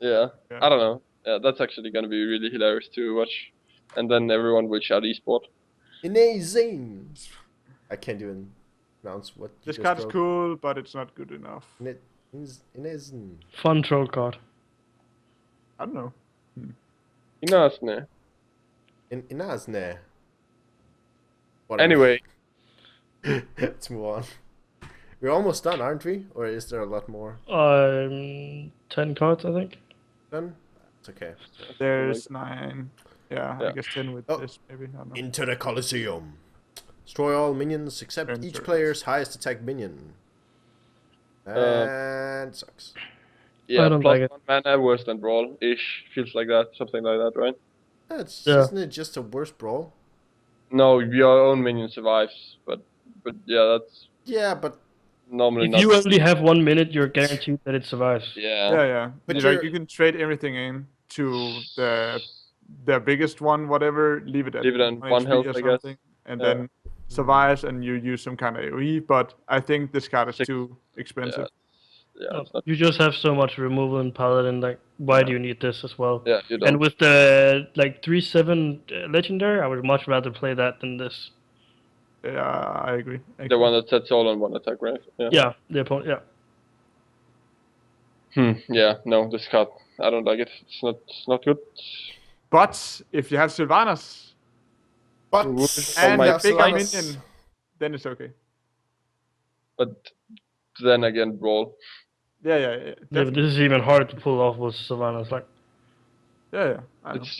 Yeah. Yeah. I don't know. Yeah, that's actually gonna be really hilarious to watch. And then everyone will shout esport. Amazing! I can't even pronounce what you This just card's wrote. cool, but it's not good enough. Amazing. Fun troll card. I don't know. Inasne. Inasne. Anyway, Let's move on. We're almost done, aren't we? Or is there a lot more 10 cards, I think. done? It's okay. There's 9. Yeah, I Yeah. guess 10 with Oh. this, maybe. I don't know. Into the Colosseum. Destroy all minions except Enter. each player's highest attack minion. And sucks. yeah, I don't plus like it. 1 mana worse than brawl ish. Feels like that, something like that, right? Yeah. Isn't it just a worse brawl? No, your own minion survives, but yeah, that's Yeah, but normally If not. you only have 1 minute, you're guaranteed that it survives. Yeah. But Like you can trade everything in to the biggest one, whatever. Leave it at Leave it on 1 one HP health, or I guess. something, and Yeah. then survives, and you use some kind of AOE. But I think this card is 6. too expensive. Yeah, it's not. You just have so much removal in Paladin. Like, why do you need this as well? Yeah, you don't. And with the like 3/7 legendary, I would much rather play that than this. Yeah, I agree. The one that sets all on one attack, right? Yeah, the opponent. Yeah. Yeah. No, this card. I don't like it. It's not good. But if you have Sylvanas But and my a bigger Sylvanas- minion, then it's okay. But then again, brawl. Yeah, Yeah, but definitely. this is even harder to pull off with Sylvanas. Like, Yeah. I know. It's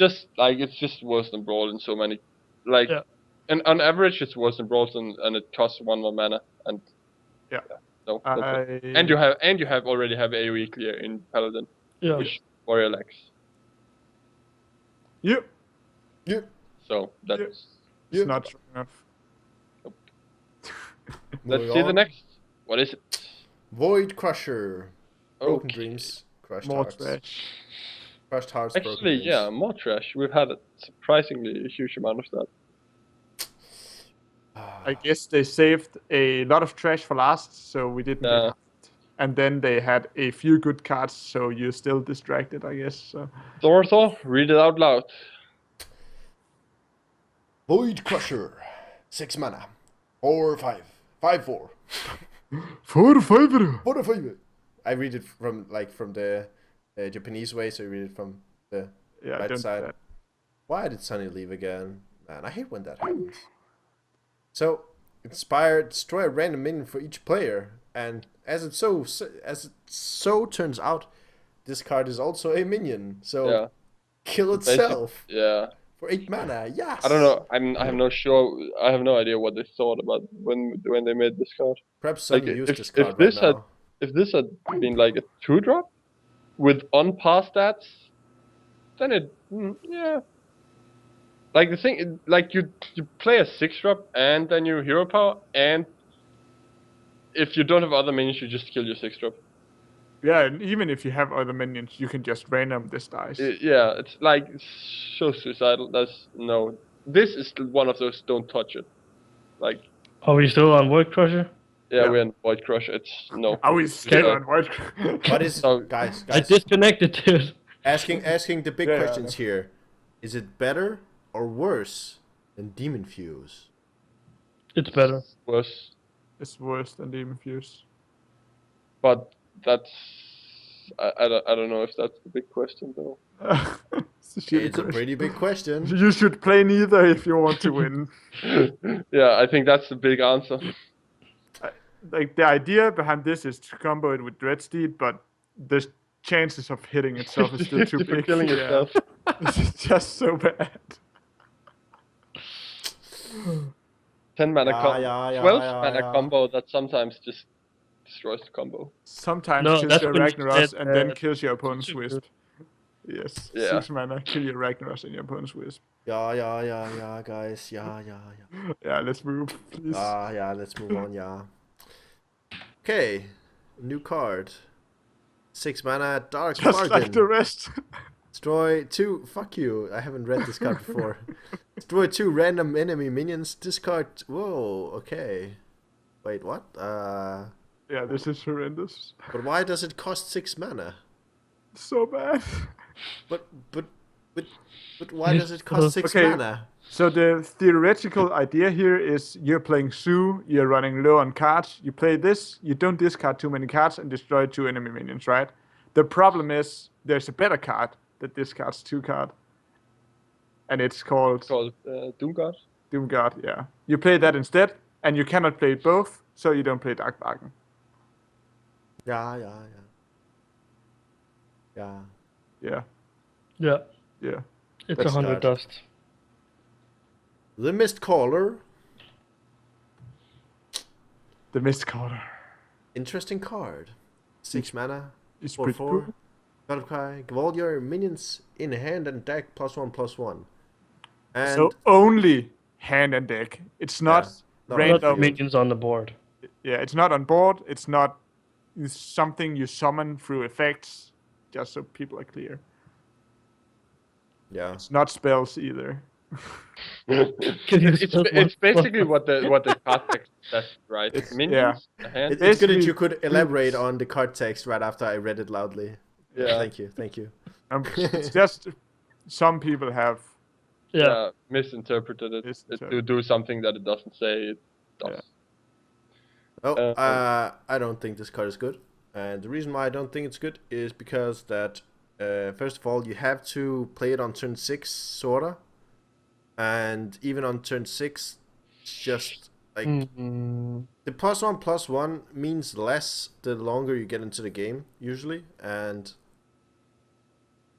just worse than brawl in so many. Like, Yeah. and on average, it's worse than brawl, and it costs 1 more mana. And Yeah. no. Okay. I, And you already have AOE clear in Paladin, yeah. which Warrior lacks. Yep. So that's. It's Yeah. not strong enough. Let's Moving see the on. next. What is it? Void Crusher. Broken Okay. Dreams. Crushed More Hearts. trash. Crushed Hearts. Broken Actually, Dreams. yeah, more trash. We've had a surprisingly huge amount of that. I guess they saved a lot of trash for last, so we didn't. Yeah. And then they had a few good cards, so you're still distracted, I guess. So Thor, read it out loud. Void Crusher. 6 mana. 4/5. 5/4. 4/5. 4/5. I read it from the Japanese way, so I read it from the Yeah, right don't do side. that. Why did Sunny leave again? Man, I hate when that happens. So, inspire, destroy a random minion for each player, and as it so turns out, this card is also a minion. So, Yeah. kill itself Yeah. for 8 mana. Yes. I don't know. I have no idea what they thought about when they made this card. Perhaps Sunny Like, used if- this if card this right had- now. If this had been like a 2-drop with on-par stats, then yeah. Like the thing, like you play a 6-drop and then you hero power, and if you don't have other minions, you just kill your 6-drop. Yeah, and even if you have other minions, you can just random this dice. Yeah, it's like so suicidal. This is one of those don't touch it. Like, Are we still on Void Crusher? yeah, Yeah. we're in Void Crush. It's no. Are we scared Yeah. on white? What is So- guys? I disconnected, dude. Asking the big Yeah, questions here. Is it better or worse than Demon Fuse? It's better. Worse, It's worse than Demon Fuse. but that's I don't know if that's the big question though. It's a shitty It's a question. pretty big question. You should play neither if you want to win. Yeah, I think that's the big answer. Like the idea behind this is to combo it with Dreadsteed, but the chances of hitting itself is still too For big. killing Yeah. itself. It's just so bad. 10 mana Yeah, combo. yeah, 12 yeah, mana yeah. combo that sometimes just destroys the combo. Sometimes No, kills that's your when you Ragnaros said, and then kills your opponent's super Wisp. good. Yes. Yeah. 6 mana, kill your Ragnaros and your opponent's Wisp. Yeah, guys. Yeah. Yeah, let's move, please. Yeah, let's move on, yeah. Okay, new card. 6 mana, Dark Just Bargain. like the rest. Destroy 2. Fuck you, I haven't read this card before. Destroy 2 random enemy minions. Discard. Whoa, okay. Wait, what? Yeah, this is horrendous. But why does it cost 6 mana? So bad. But why does it cost 6 Okay. mana? So the theoretical idea here is you're playing Sue, you're running low on cards, you play this, you don't discard too many cards and destroy 2 enemy minions, right? The problem is there's a better card that discards 2 cards. And it's called Called Doomguard. Doomguard, yeah. You play that instead, and you cannot play both, so you don't play Dark Bargain. Yeah. Yeah, Yeah, yeah. it's That's 100 bad. dust. The Mist Caller. The Mist Caller Interesting card. 6 mana. is 4/4. pretty cool. God of Kai. Give all your minions in hand and deck +1/+1. And So only hand and deck. It's not No, Not random. minions on the board. Yeah, it's not on board. It's not something you summon through effects. Just so people are clear. Yeah. It's not spells either. It's basically what the card text says, right? It's- Minions, a hand. It's good that Basically, you could elaborate dudes. on the card text right after I read it loudly. Yeah. Thank you. It's just some people have. Yeah. Misinterpreted it to Misinterpreted. do something that it doesn't say it does. Yeah. Oh, I don't think this card is good. And the reason why I don't think it's good is because that, first of all, you have to play it on turn 6, sorta. And even on turn 6, it's just like the +1/+1 means less the longer you get into the game, usually. And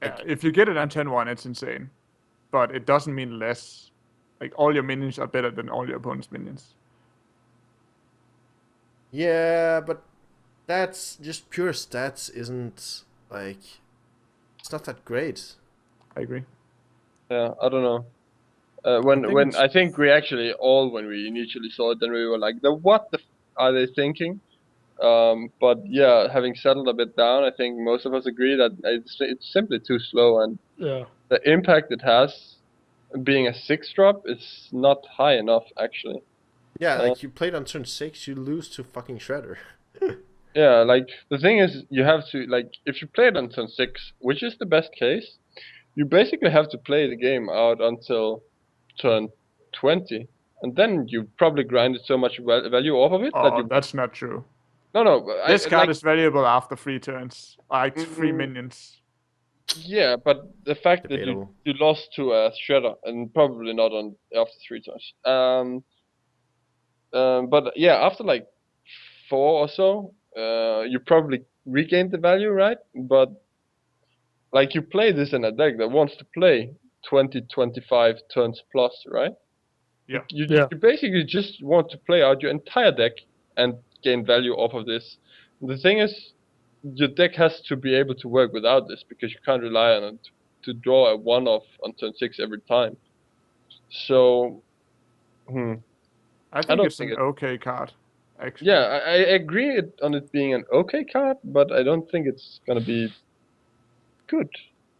Yeah, if you get it on 10-1, it's insane. But it doesn't mean less. Like, all your minions are better than all your opponent's minions. yeah, but that's just pure stats, isn't like, it's not that great. I agree. Yeah, I don't know. I think we actually all, when we initially saw it, then we were like, what the are they thinking? But yeah, having settled a bit down, I think most of us agree that it's simply too slow, and the impact it has, being a 6-drop, is not high enough actually. Yeah, like you played on turn 6, you lose to fucking Shredder. Yeah, like the thing is, you have to, like, if you play it on turn 6, which is the best case, you basically have to play the game out until turn 20, and then you probably grinded so much value off of it that you. That's not true. No. This card is valuable after 3 turns. Like 3 minions. Yeah, but the fact that Debatable. you lost to a Shredder, and probably not on after 3 turns. But yeah, after like 4 or so, you probably regained the value, right? But like, you play this in a deck that wants to play 20-25 turns plus, right? Yeah. You basically just want to play out your entire deck and gain value off of this. The thing is, your deck has to be able to work without this, because you can't rely on it to draw a 1-off on turn 6 every time. So, I think it's an okay card, actually. Yeah, I agree on it being an okay card, but I don't think it's gonna be good.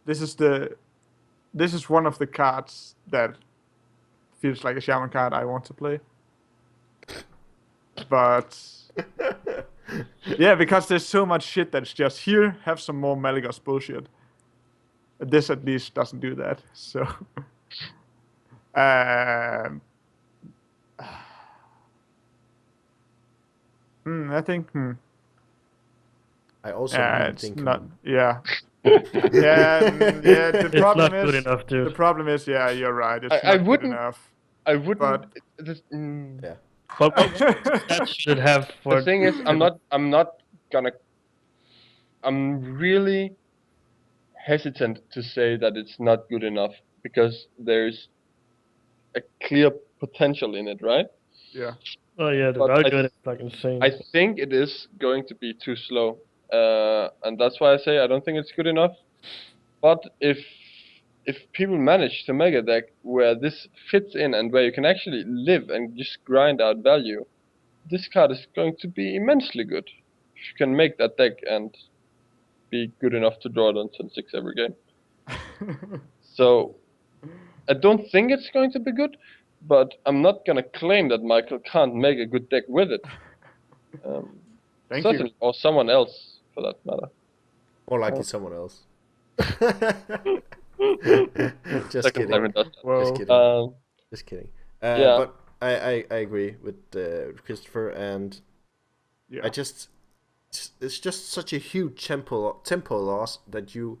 This is one of the cards that feels like a shaman card I want to play. But yeah, because there's so much shit that's just here, have some more Malygos bullshit. This at least doesn't do that, so I think I also it's think not. Yeah. Yeah. The problem not is good enough, dude. the problem is, yeah, you're right. It's I not good wouldn't- enough. I wouldn't. But- yeah. But that should have for The thing is, I'm not gonna. I'm really hesitant to say that it's not good enough, because there's a clear potential in it, right? Yeah. Oh yeah, the But value is like insane. I think it is going to be too slow, and that's why I say I don't think it's good enough. But if people manage to make a deck where this fits in, and where you can actually live and just grind out value, this card is going to be immensely good. If you can make that deck and be good enough to draw it on turn 6 every game. So I don't think it's going to be good, but I'm not gonna claim that Michael can't make a good deck with it. Thank Certainly, or someone else for that matter. Or likely someone else. Just Second kidding. time it does that. Whoa. Just kidding. Just kidding. Yeah. But I agree with Christopher, and Yeah. it's just such a huge tempo loss that you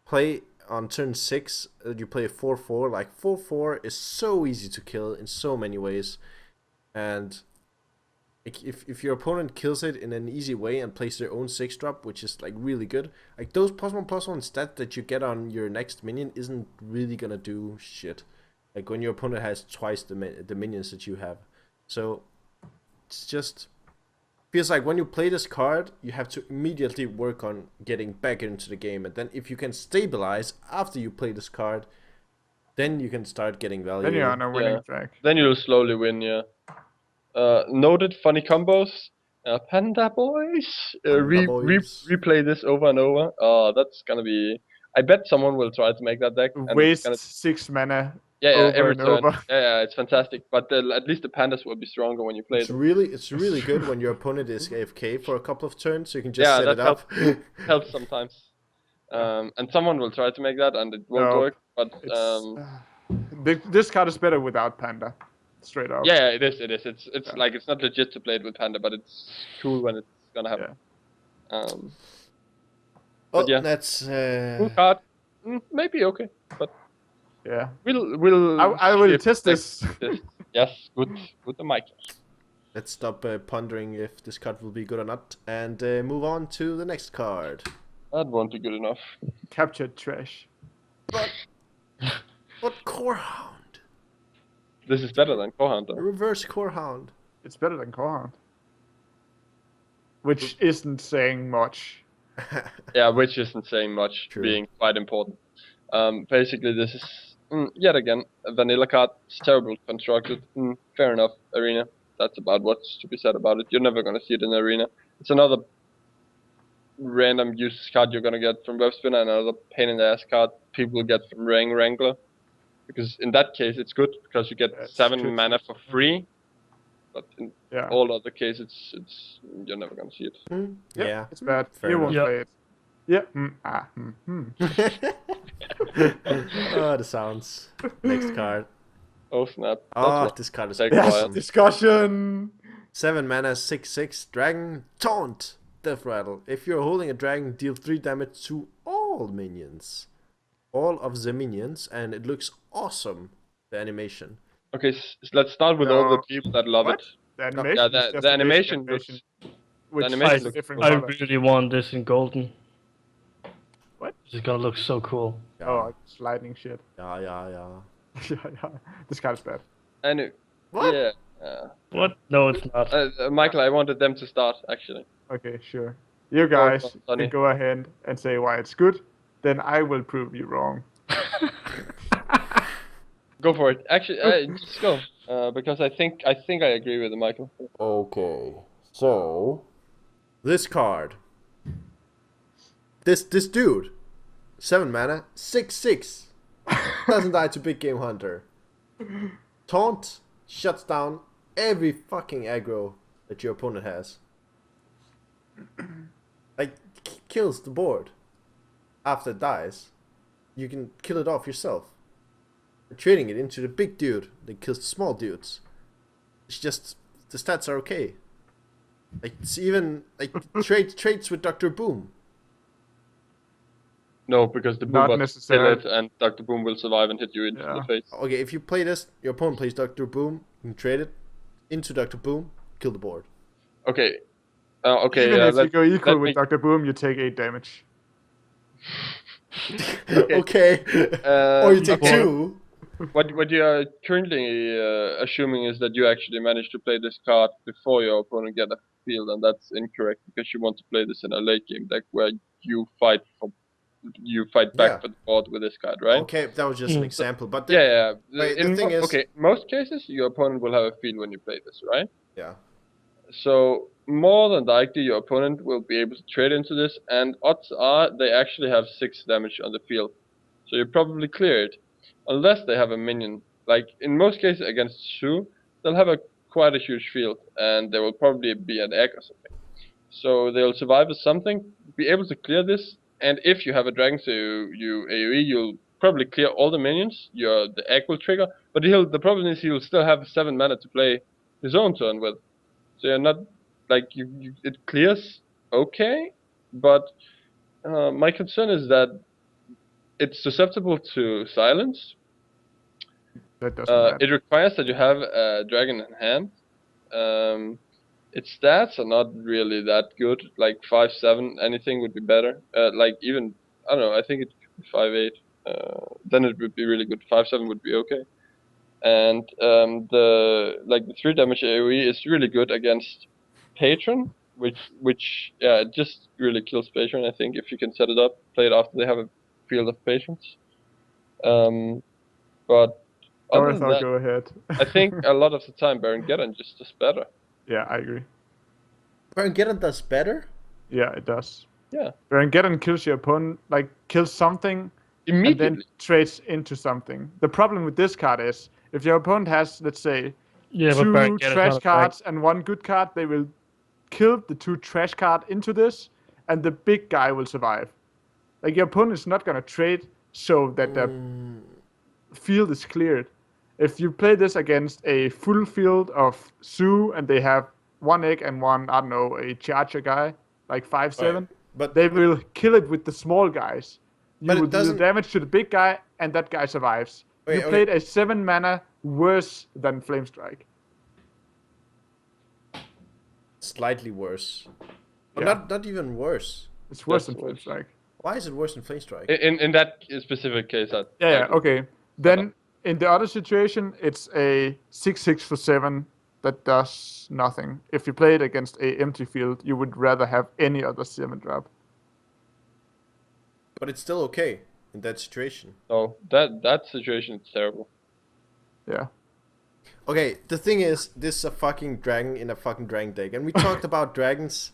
play on turn 6, you play a 4/4. Like 4/4 is so easy to kill in so many ways, and if your opponent kills it in an easy way and plays their own 6-drop, which is like really good, like those +1/+1 stat that you get on your next minion isn't really gonna do shit. Like when your opponent has twice the minions that you have, so it's just feels like when you play this card, you have to immediately work on getting back into the game, and then if you can stabilize after you play this card, then you can start getting value. Then you're on a winning track. Then you'll slowly win, yeah. Noted funny combos. Panda boys. Panda boys. Replay this over and over. Oh, that's gonna be. I bet someone will try to make that deck. And it's Waste gonna... 6 mana Yeah, over every and turn. over. Yeah, it's fantastic. But at least the pandas will be stronger when you play It's them. really good when your opponent is AFK for a couple of turns, so you can just set it up. Helps sometimes. And someone will try to make that, and it won't No, work. But this card is better without Panda, straight up. yeah, it is. It's like it's not legit to play it with panda, but it's cool when it's gonna happen. But yeah, that's cool card. Maybe okay, but yeah, we'll. I will test this. Yes, good, Michael. Let's stop pondering if this card will be good or not, and move on to the next card. That won't be good enough. Captured trash. But Core Hound. This is better than Core Hound, though. Reverse Core Hound. It's better than Core Hound. Which isn't saying much. Yeah, which isn't saying much, True. being quite important. Basically, this is yet again a vanilla card. It's terrible constructed. Fair enough, Arena. That's about what's to be said about it. You're never gonna see it in Arena. It's another random useless card you're gonna get from Web Spinner, and another pain in the ass card people get from Ring Wrangler. Because in that case, it's good because you get 7 mana for free. But in all other cases, it's you're never gonna see it. Yeah, it's bad. Fair You won't enough. play it. Yeah. Oh, the sounds. Next card. Oh snap! Oh, this card is Yes, discussion. 7 mana, 6/6 dragon taunt. Death rattle. If you're holding a dragon, deal 3 damage to all minions. All of the minions, and it looks awesome. The animation. Okay, let's start with all the people that love it. The animation. Yeah, is just the a animation basic looks. which animation is looks different I color. really want this in golden. What? This is gonna look so cool. Yeah. Oh, it's lightning shit. Yeah. Yeah. This card is bad. What? Yeah. What? No, it's not. Michael, I wanted them to start actually. Okay, sure. You guys Sonny. can go ahead and say why it's good. Then I will prove you wrong. Go for it. Actually, just go. Because I think I agree with Michael. Okay, so this card. This dude, 7 mana, 6/6, doesn't die to Big Game Hunter. Taunt shuts down every fucking aggro that your opponent has. Like kills the board. After it dies, you can kill it off yourself. Trading it into the big dude that kills the small dudes. It's just the stats are okay. Like it's even like trades with Dr. Boom. No, because the Not Boom will kill necessarily. it, and Dr. Boom will survive and hit you into the face. Okay, if you play this, your opponent plays Dr. Boom, you can trade it into Dr. Boom, kill the board. Okay. Okay. Even if you go equal let with me- Dr. Boom, you take 8 damage. Okay. Or you take okay. 2. What you are currently assuming is that you actually managed to play this card before your opponent get a field, and that's incorrect because you want to play this in a late game deck where you fight back Yeah. for the board with this card, right? Okay, that was just an example, but Yeah. Wait, the thing is- okay, most cases your opponent will have a field when you play this, right? yeah. So more than likely your opponent will be able to trade into this, and odds are they actually have 6 damage on the field. So you probably clear it. Unless they have a minion. Like in most cases against Shu, they'll have quite a huge field, and there will probably be an egg or something. So they'll survive with something, be able to clear this, and if you have a dragon, so you AoE, you'll probably clear all the minions, the egg will trigger, but the problem is he'll still have 7 mana to play his own turn with. So you're not, like, it clears okay, but my concern is that it's susceptible to silence. That doesn't matter. It requires that you have a dragon in hand. Its stats are not really that good. Like 5/7, anything would be better. Like even I don't know. I think it could be 5/8. Then it would be really good. 5/7 would be okay. And the 3 damage AoE is really good against Patron, which it just really kills Patron. I think if you can set it up, play it after they have a field of Patrons. But other than Dorothy, that, go ahead. I think a lot of the time Baron Geddon just is better. Yeah, I agree. Baron does better? Yeah, it does. Yeah. Baron kills your opponent, like kills something, and Immediately. then trades into something. The problem with this card is, if your opponent has, let's say, Yeah, but two Baron is trash not a cards and one good card, they will kill the 2 trash card into this, and the big guy will survive. Like, your opponent is not gonna trade so that the field is cleared. If you play this against a full field of Zoo and they have 1 egg and one, I don't know, a charger guy, like 5/7, Right. But they will kill it with the small guys. But You it will do doesn't- damage to the big guy, and that guy survives. Wait, You okay. played a 7 mana worse than Flame Strike. slightly worse. But Yeah. not even worse. It's worse That's than Flame worse. Strike. Why is it worse than Flame Strike? In that specific case, Yeah, okay. Then in the other situation, it's a 6/6 for 7 that does nothing. If you play it against a empty field, you would rather have any other 7 drop. But it's still okay in that situation. No, that situation is terrible. Yeah. Okay, the thing is, this is a fucking dragon in a fucking dragon deck, and we talked about dragons.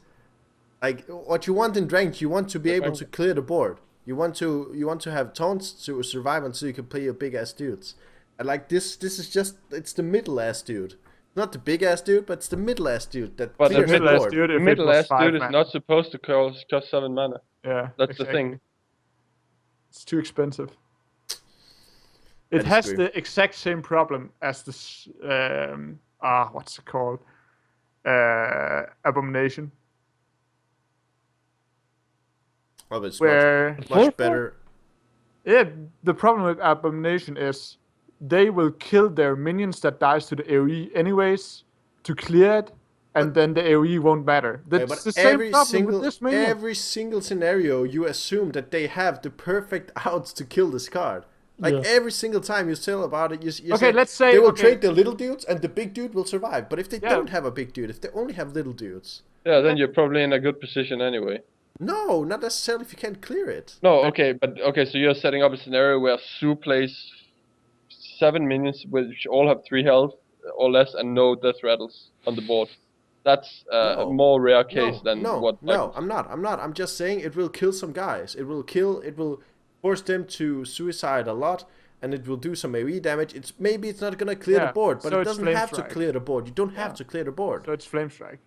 Like, what you want in dragons, you want to be able to clear the board. You want to have taunts to survive until you can play your big ass dudes. And like this is just, it's the middle ass dude. Not the big ass dude, but it's the middle ass dude that But the clears the middle ass board. dude, if it Middle was ass 5 dude is mana. not supposed to cost 7 mana. Yeah. That's the exactly. thing. It's too expensive. I It has disagree. the exact same problem as this. What's it called? Abomination. Oh, but it's Where much Four? better. yeah, the problem with Abomination is they will kill their minions that dies to the AoE anyways to clear it, and then the AoE won't matter. That's But the same problem with this minion. every single scenario, you assume that they have the perfect outs to kill this card. Like Yeah. every single time you tell about it, you Okay, say, let's say- they will okay. trade the little dudes and the big dude will survive. But if they Yeah. don't have a big dude, if they only have little dudes, Yeah, then you're probably in a good position anyway. no, not necessarily if you can't clear it. No, okay, so you're setting up a scenario where Sue plays 7 minions which all have 3 health or less and no death rattles on the board. That's a No. more rare case than no, what. No, I'm not. I'm just saying it will kill some guys. It will force them to suicide a lot, and it will do some AoE damage. Maybe it's not gonna clear Yeah, the board, but so it it's doesn't Flame have to Strike. clear the board. You don't have Yeah. to clear the board. So it's Flame Strike.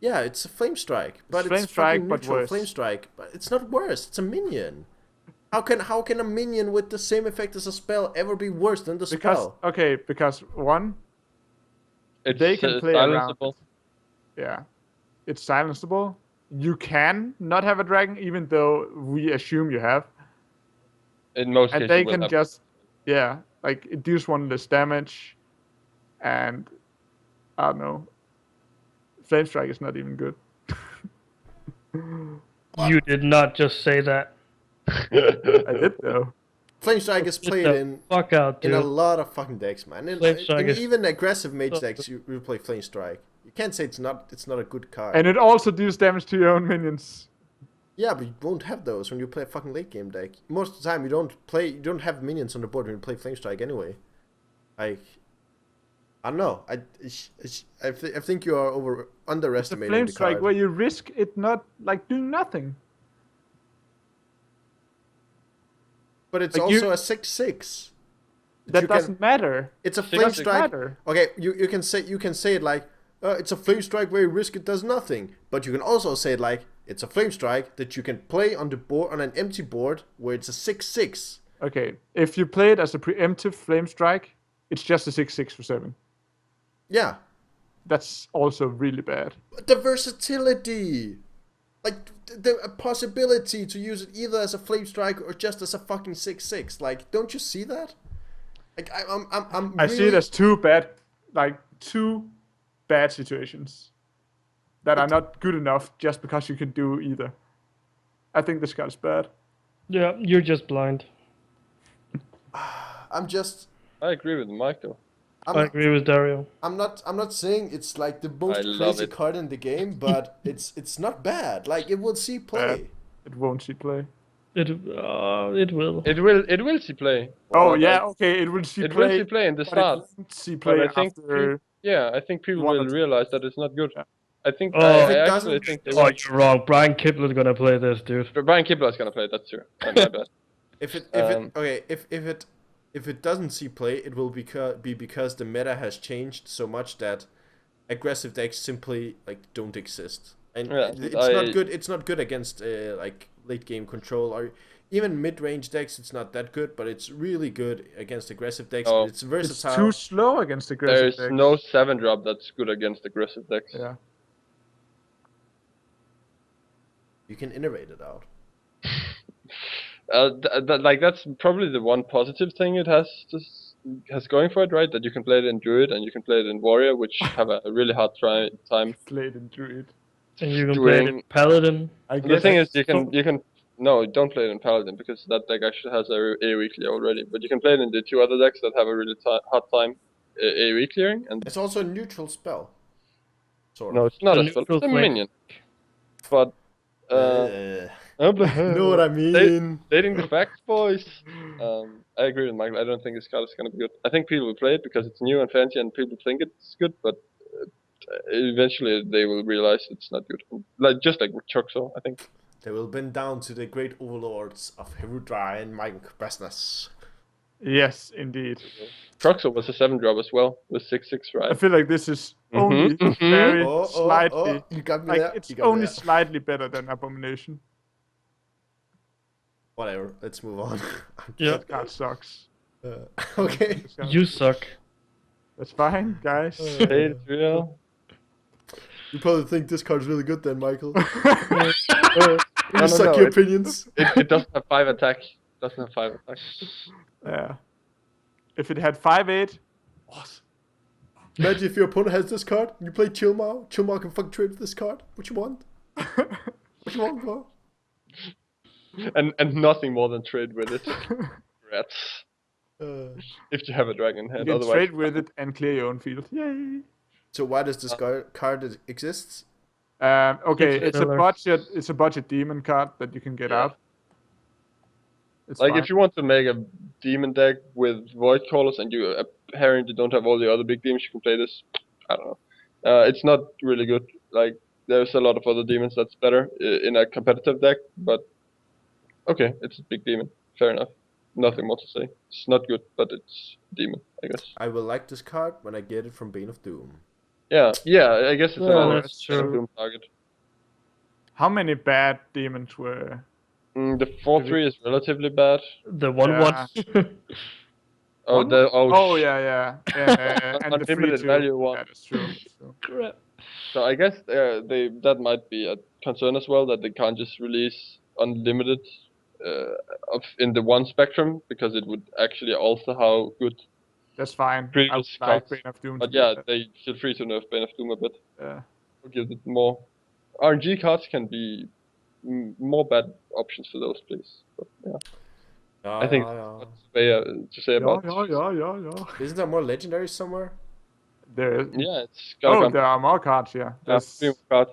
Yeah, it's a flame strike, but Flame it's Strike, fucking but neutral worse. flame strike. But it's not worse. It's a minion. How can a minion with the same effect as a spell ever be worse than the Because spell? because one, It's they can play around. silenceable. Yeah, it's silenceable. You can not have a dragon, even though we assume you have, In most and cases, they will can have- just like it deals 1 less damage, and I don't know. Flame Strike is not even good. You did not just say that. I did though. Flame strike is Get played the in fuck out, in dude. a lot of fucking decks, man. Flame Strike In is- even aggressive mage so decks, you play flame strike. You can't say it's not a good card. And it also deals damage to your own minions. Yeah, but you won't have those when you play a fucking late game deck. Most of the time, you don't have minions on the board when you play flame strike anyway. Like, I don't know. I think you are It's a underestimating Flame the Strike card. where you risk it not like doing nothing. But it's like also a 6/6. That you can- doesn't matter. It's a Six flame doesn't strike. matter. Okay, you can say it like it's a flame strike where you risk it does nothing. But you can also say it like it's a flame strike that you can play on the board on an empty board where it's a 6/6. Okay, if you play it as a preemptive Flame Strike, it's just a 6/6 for 7. Yeah, That's also really bad. but the versatility, like the possibility to use it either as a flame strike or just as a fucking 6/6. Like, don't you see that? Like, I'm I see it as two bad situations that are not good enough just because you can do either. I think this card is bad. Yeah, you're just blind. I'm just. I agree with Michael. I agree with Dario. I'm not saying it's like the most I love crazy it. card in the game, but it's not bad. Like, it will see play. It won't see play. It will. It will see play. Oh Well, yeah, like, okay, it will see it play. will see play in the but start. It won't see But play I think after. I think people one or will two realize that it's not good. Yeah. I think Oh. I If it actually doesn't- think they Oh, will. you're wrong. Brian Kibler's gonna play this, dude. But Brian Kibler is gonna play. That's true. My bad. If it Um, okay, if it doesn't see play, it will be because the meta has changed so much that aggressive decks simply like don't exist, and Yeah, it's not good. It's not good against like late game control or even mid range decks. It's not that good, but it's really good against aggressive decks. Oh. And it's It's versatile. too slow against aggressive There's decks. no 7-drop that's good against aggressive decks. Yeah. You can iterate it out. Like that's probably the one positive thing it has going for it, right? That you can play it in Druid and you can play it in Warrior, which have a really hard time Played in Druid. And you can play it in Paladin. I The guess thing is, you can no, don't play it in Paladin because that deck actually has a AoE clear already. But you can play it in the two other decks that have a really hard time AoE clearing. And It's also a neutral spell. Sort no, of. it's not It's a a spell. neutral It's a flame. minion. But You know what I mean? Stating the facts, boys. I agree with Michael. I don't think this card is gonna be good. I think people will play it because it's new and fancy, and people think it's good. But eventually, they will realize it's not good. Like just like with Chuxo, I think. They will bend down to the great overlords of Herudra and Mike Brasness. Yes, indeed. Chuxo was a 7-drop as well with 6/6, I right? feel like this is only very slightly. You got me Like there. it's You got me only there. slightly better than Abomination. Whatever. Let's move on. Yeah. That card sucks. Okay. You suck. That's fine, guys. Hey, it's real. You probably think this card's really good then, Michael. No, You suck no, your it- opinions. It doesn't have 5 attack. Doesn't have 5 attack. Yeah. If it had 5/8, awesome. Imagine if your opponent has this card and you play Chillmao. Chillmao can fucking trade with this card. What you want? What you want, bro? And nothing more than trade with it. Rats. If you have a dragon in You hand, can otherwise. trade with it and clear your own field. Yay! So why does this card exist? Okay, It's it's a filler. budget. It's a budget demon card that you can get Yeah. out. It's Like fine. if you want to make a demon deck with void callers and you apparently don't have all the other big demons, you can play this. I don't know. It's not really good. Like there's a lot of other demons that's better in a competitive deck, but okay, it's a big demon. Fair enough. Nothing more to say. It's not good, but it's demon, I guess. I will like this card when I get it from Bane of Doom. Yeah, I guess it's Yeah, another that's kind of true. Doom target. How many bad demons were? The 4/3 is relatively bad. The 1/1. Oh, One? the Oh yeah. And the free Unlimited two. value one. Yeah, that's true. That's true. Crap. So I guess that might be a concern as well that they can't just release unlimited in the one spectrum because it would actually alter how good. That's fine. I Previous would like cards. Bane of Doom. But to yeah, get they feel free to nerf Bane of Doom a bit that. or give it more. RNG cards can be more bad options for those, please. But yeah, I think that's the way to say about. Yeah. Isn't there more legendaries somewhere? There is. Yeah, it's Oh, got there are more cards. Yeah. There's, three more cards.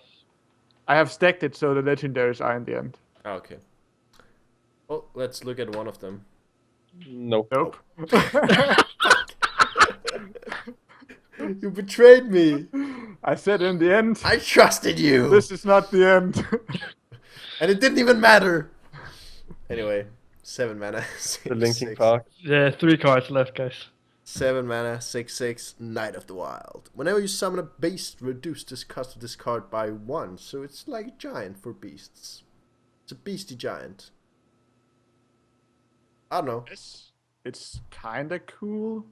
I have stacked it so the legendaries are in the end. Oh, okay. Well, let's look at one of them. No. Nope. You betrayed me. I said in the end. I trusted you. This is not the end. And it didn't even matter. Anyway, 7 mana. The Linkin 6/6. Park. Yeah, 3 cards left, guys. 7 mana, 6/6, Knight of the Wild. Whenever you summon a beast, reduce this cost of this card by 1. So it's like a giant for beasts. It's a beastie giant. I don't know. It's kinda cool.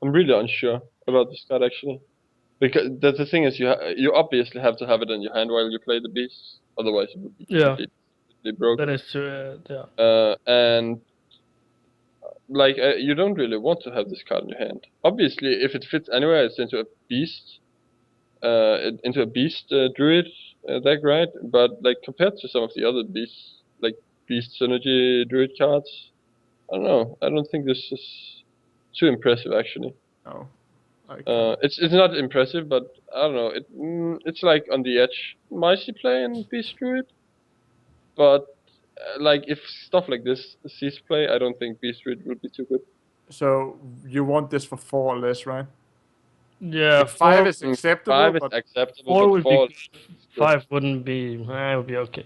I'm really unsure about this card actually, because the thing is you obviously have to have it in your hand while you play the beast, otherwise it would be Yeah. completely broke. That is true. Yeah. And like you don't really want to have this card in your hand. Obviously, if it fits anywhere, it's into a beast, druid deck, right? But like compared to some of the other beasts, like beast synergy druid cards, I don't know. I don't think this is too impressive actually. No. Like, It's not impressive, but I don't know. It's like on the edge. Might play in Beast Druid, but like if stuff like this sees play, I don't think Beast Druid would be too good. so you want this for 4 or less, right? Yeah, Like, 5 4, is acceptable, 5 is but acceptable, 4 but would 4 be is good. good. 5 wouldn't be. It would be okay.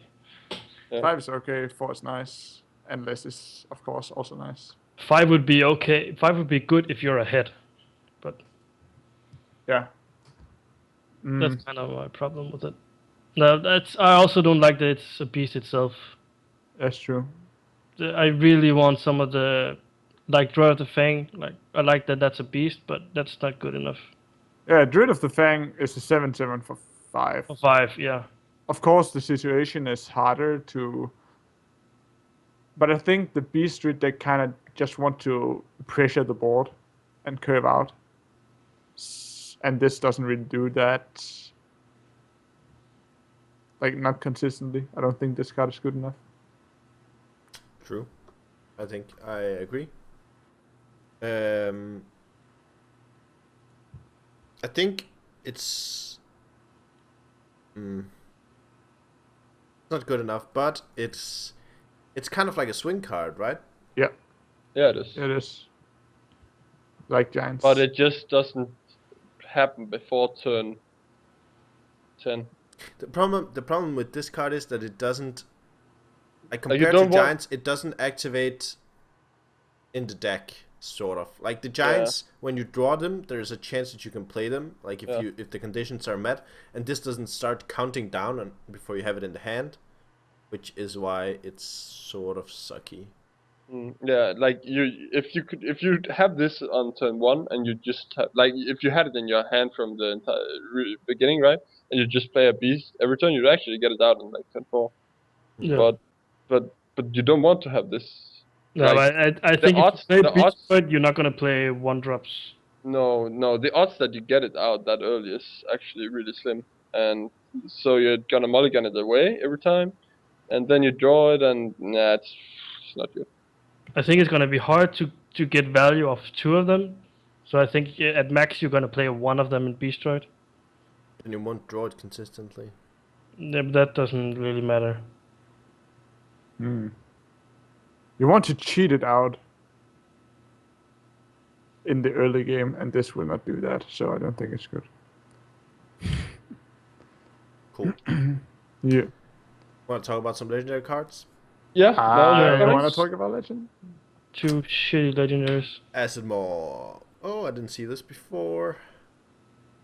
Yeah. 5 is okay. 4 is nice, and less is of course also nice. 5 would be okay. 5 would be good if you're ahead, but Yeah. that's kind of my problem with it. No, that's. I also don't like that it's a beast itself. That's true. I really want some of the, like Druid of the Fang. Like I like that that's a beast, but that's not good enough. Yeah, Druid of the Fang is a 7/7 for 5. For 5, yeah. Of course, the situation is harder to. But I think the Beast Druid they kind of just want to pressure the board and curve out. And this doesn't really do that. Like, not consistently. I don't think this card is good enough. True. I think I agree. I think it's not good enough, but it's kind of like a swing card, right? Yeah, Yeah, it is. it is. Like Giants. But it just doesn't happen before turn 10. The problem with this card is that it doesn't, like you compared to don't want- Giants, it doesn't activate in the deck, sort of. Like the Giants, when you draw them, there's a chance that you can play them, like if the conditions are met, and this doesn't start counting down before you have it in the hand, which is why it's sort of sucky. Yeah, like if you have this on turn 1 and you just have, like if you had it in your hand from the entire beginning, right, and you just play a beast every turn, you'd actually get it out in like turn 4. Yeah. But you don't want to have this. No, like, I think odds- if you the play odds- Beast Druid, you're not gonna play 1-drops. No, the odds that you get it out that early is actually really slim, and so you're gonna mulligan it away every time, and then you draw it, and it's not good. I think it's gonna be hard to get value of 2 of them. So I think at max you're gonna play 1 of them in Beast Druid. And you won't draw it consistently. Yeah, but that doesn't really matter. You want to cheat it out in the early game, and this will not do that, so I don't think it's good. Cool. Yeah. Want to talk about some legendary cards? Yeah, I no, want to it's- talk about Legend. 2 shitty legendaries. Acid Maw. Oh, I didn't see this before.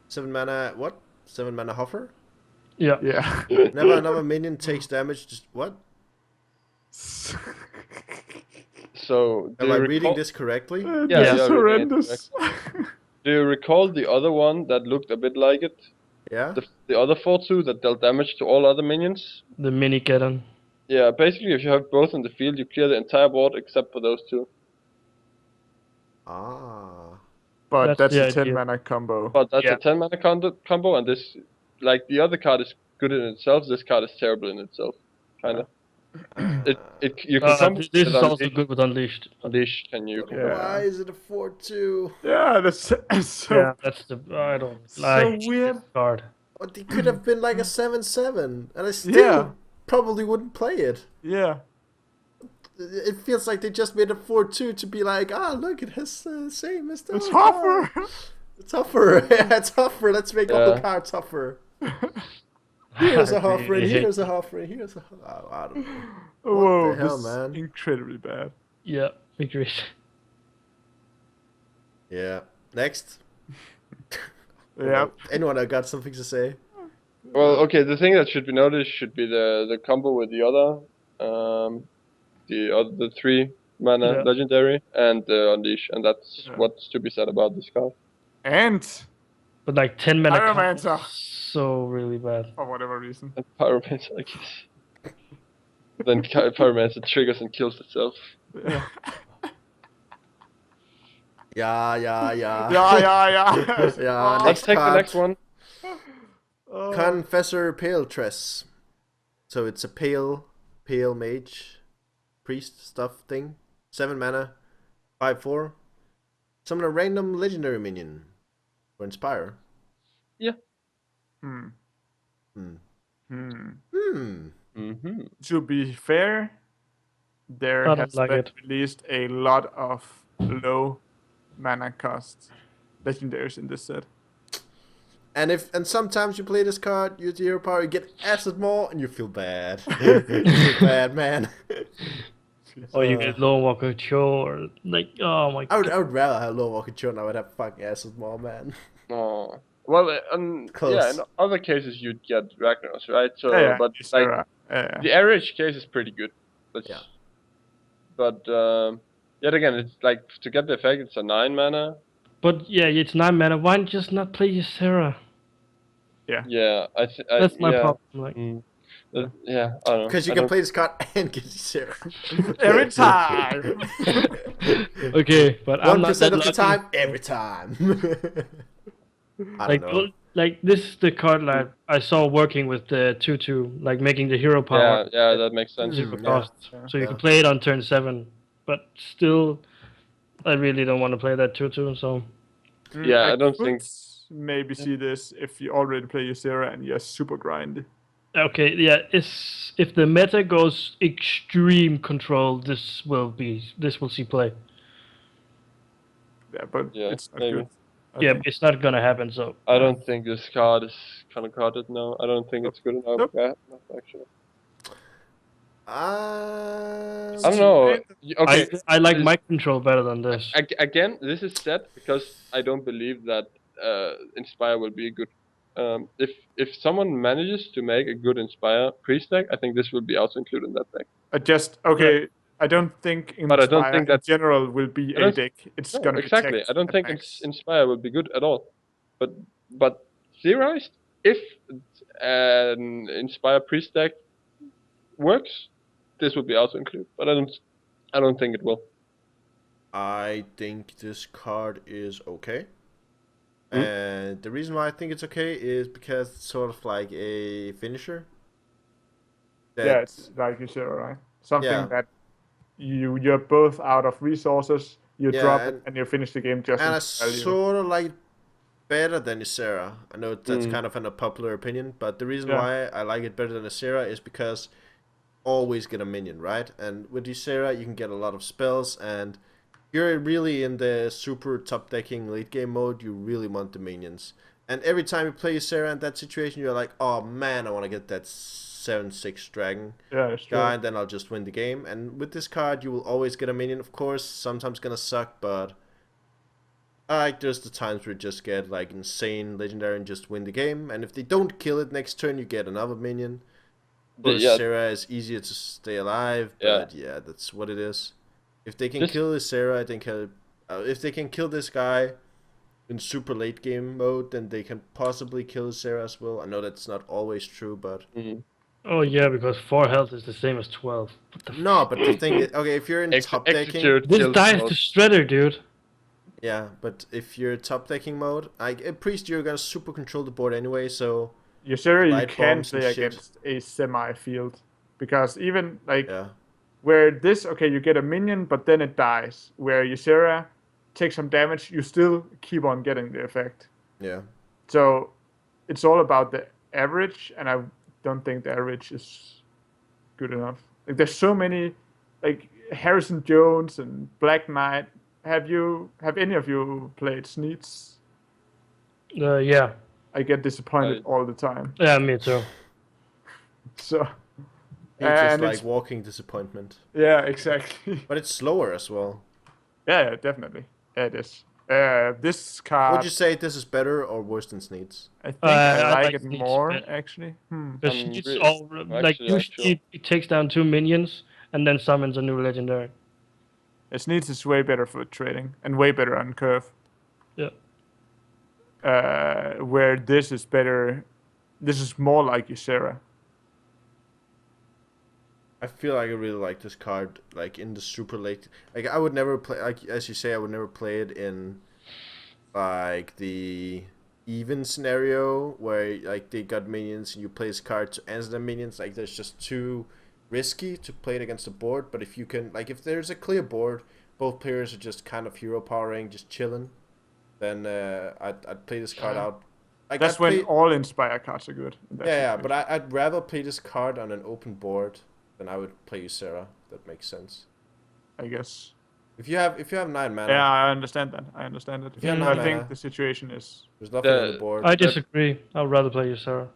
7 mana. What? 7 mana Hover. Yeah. Yeah. Never another minion takes damage. Just what? So Am I reading this correctly? Yeah, This is you're reading it horrendous. Do you recall the other one that looked a bit like it? Yeah. The other 4/2 that dealt damage to all other minions? The mini Geddon. Yeah, basically if you have both in the field, you clear the entire board except for those 2. Ah. But That's that's the a 10 idea. mana combo. But that's Yeah. a 10 mana combo, and this, like the other card is good in itself, this card is terrible in itself. Kinda. You can combo This with is also Unleashed. good with Unleashed. Unleashed, can you? Yeah. Why is it a 4/2? Yeah, that's so, Yeah, that's the. I don't. so like weird. this card. But it could have been like a 7/7, and I still Yeah. probably wouldn't play it. Yeah. It feels like they just made a 4/2 to be like, look, it has the same as the It's other card. Hoffer. It's Hoffer. Yeah, it's Hoffer. Let's make all the Yeah. cards Hoffer. Here's a I Hoffer, and really hate- here's a Hoffer, and here's a Hoffer. I don't know. Whoa, the hell, this man? is incredibly bad. Yeah, agreed. Yeah. Next. Yeah. Anyone got something to say? Well, okay, the thing that should be noticed should be the combo with the other, the 3 mana Yeah. legendary and the Unleash, and that's Yeah. what's to be said about this card. And But like 10 mana Pyromancer. combo is so really bad. for whatever reason. And Pyromancer, I guess. Then Pyromancer triggers and kills itself. Yeah. Yeah. Yeah, yeah. Yeah, Oh, Let's take card. the next one. oh. Confessor Pale Tress. So it's a pale mage, priest stuff thing. 7 mana, 5/4. Summon a random legendary minion for Inspire. Hmm. Hmm. Hmm. Mm-hmm. To be fair, there I don't has like been it. released a lot of low mana cost legendaries in this set. And sometimes you play this card, use the hero power, you get acid more, and you feel bad. You feel bad, man. Or you get low walker or like, oh my I god. would rather have low walker than I would have fucking acid more, man. Oh. Well, yeah, Close. in other cases you'd get Ragnaros, right? So, Yeah, but Ysera. like the average case is pretty good. Yeah. But yet again, it's like to get the effect, it's a 9 mana. But yeah, it's 9 mana. Why just not play Ysera? Yeah, That's my yeah. problem. Like, Yeah, I don't know. Because you can play this card and get Ysera. Every time. okay, but I'm not 1% that of the lucky. time, every time. I Like, don't know. like this is the card that I saw working with the 2/2, like making the hero power Yeah, that makes sense. zero Yeah. cost, so you Yeah. can play it on turn 7. But still, I really don't want to play that 2/2. So Yeah, I don't could think- maybe see this if you already play Ysera and you're super grindy. okay, yeah, if the meta goes extreme control, this will see play. Yeah, but Yeah, it's not maybe. good. I Yeah, think. it's not gonna happen. So I don't think this card is kind of carded now. I don't think it's good enough. Nope. Yeah, actually. I I don't know. Okay. I like this- my control better than this. Again, this is said because I don't believe that Inspire will be good. If someone manages to make a good Inspire priest deck, I think this will be also included in that deck. I don't think Inspire But I don't think in that- general will be I a don't- deck. It's No, gonna exactly. protect I don't think attacks. Inspire will be good at all. But theorized, if an Inspire priest deck works, this would be also included. But I don't think it will. I think this card is okay. Hmm? And the reason why I think it's okay is because it's sort of like a finisher. Yeah, it's like Ysera, right? Something Yeah. that you're both out of resources. You Yeah, drop it and you finish the game just and I in value. sort of like it better than Ysera. I know that's Mm. kind of an unpopular opinion, but the reason Yeah. why I like it better than Ysera is because always get a minion, right? And with Ysera, you can get a lot of spells, and you're really in the super top decking late game mode. You really want the minions, and every time you play Ysera in that situation, you're like, oh man, I want to get that 7/6 dragon Yeah, it's true. guy, and then I'll just win the game. And with this card, you will always get a minion, of course. Sometimes gonna suck, but there's the times where you just get like insane legendary and just win the game. And if they don't kill it next turn, you get another minion. But Yeah. Sarah is easier to stay alive, but yeah, that's what it is. If they can This- kill Sarah, I think if they can kill this guy in super late game mode, then they can possibly kill Sarah as well. I know that's not always true, but Mhm. Oh yeah, because 4 health is the same as 12. What the no. But the thing is, okay, if you're in top decking, Execute This kills dies both. to Shredder, dude. yeah. But if you're top decking mode, like a priest, you're gonna super control the board anyway. So Ysera, you light can bombs and play shit. against a semi-field. Because even, like, yeah, where this, okay, you get a minion, but then it dies. Where Ysera takes some damage, you still keep on getting the effect. yeah. So it's all about the average, and I don't think the average is good enough. Like, there's so many, like Harrison Jones and Black Knight. Have any of you played Sneeds? Yeah. I get disappointed all the time. Yeah, me too. So It's just and like it's, walking disappointment. yeah, exactly. But it's slower as well. Yeah, definitely. Yeah, it is. This card, Would you say this is better or worse than Sneeds? I think I I like like it Sneeds more better. actually. Because I'm it's really- all like actually, usually it takes down 2 minions and then summons a new legendary. Sneeds is way better for trading and way better on curve. Yeah. Where this is better. This is more like Ysera. I feel like I really like this card, like in the super late. Like I would never play, like as you say, I would never play it in, like the even scenario where like they got minions and you play this card to answer the minions. Like that's just too risky to play it against the board. But if you can, like if there's a clear board, both players are just kind of hero powering, just chilling, then I'd play this card out. Like, That's I'd when play- all Inspire cards are good. in that yeah, situation. but I'd rather play this card on an open board than I would play Ysera. That makes sense. I guess. If you have 9 mana, Yeah, I understand that. I understand it. If you have Mm. nine I think mana- the situation is. there's nothing on the The- board. I disagree. I'd rather play Ysera.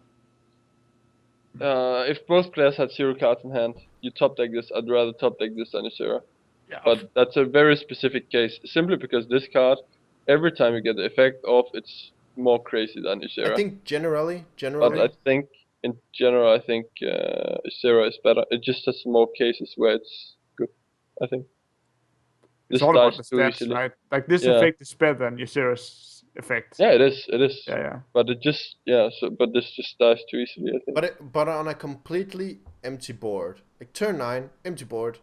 If both players had 0 cards in hand, you top deck this. I'd rather top deck this than Ysera. Yeah. But that's a very specific case, simply because this card, every time you get the effect off, it's more crazy than Ysera. I think generally, But I think, in general, Ysera is better. It just has more cases where it's good, I think. It's This all about dies the too stats, easily. right? Like this Yeah. effect is better than Ysera's effect. Yeah, it is. Yeah. But it just, but this just dies too easily, I think. but on a completely empty board, like turn 9, empty board,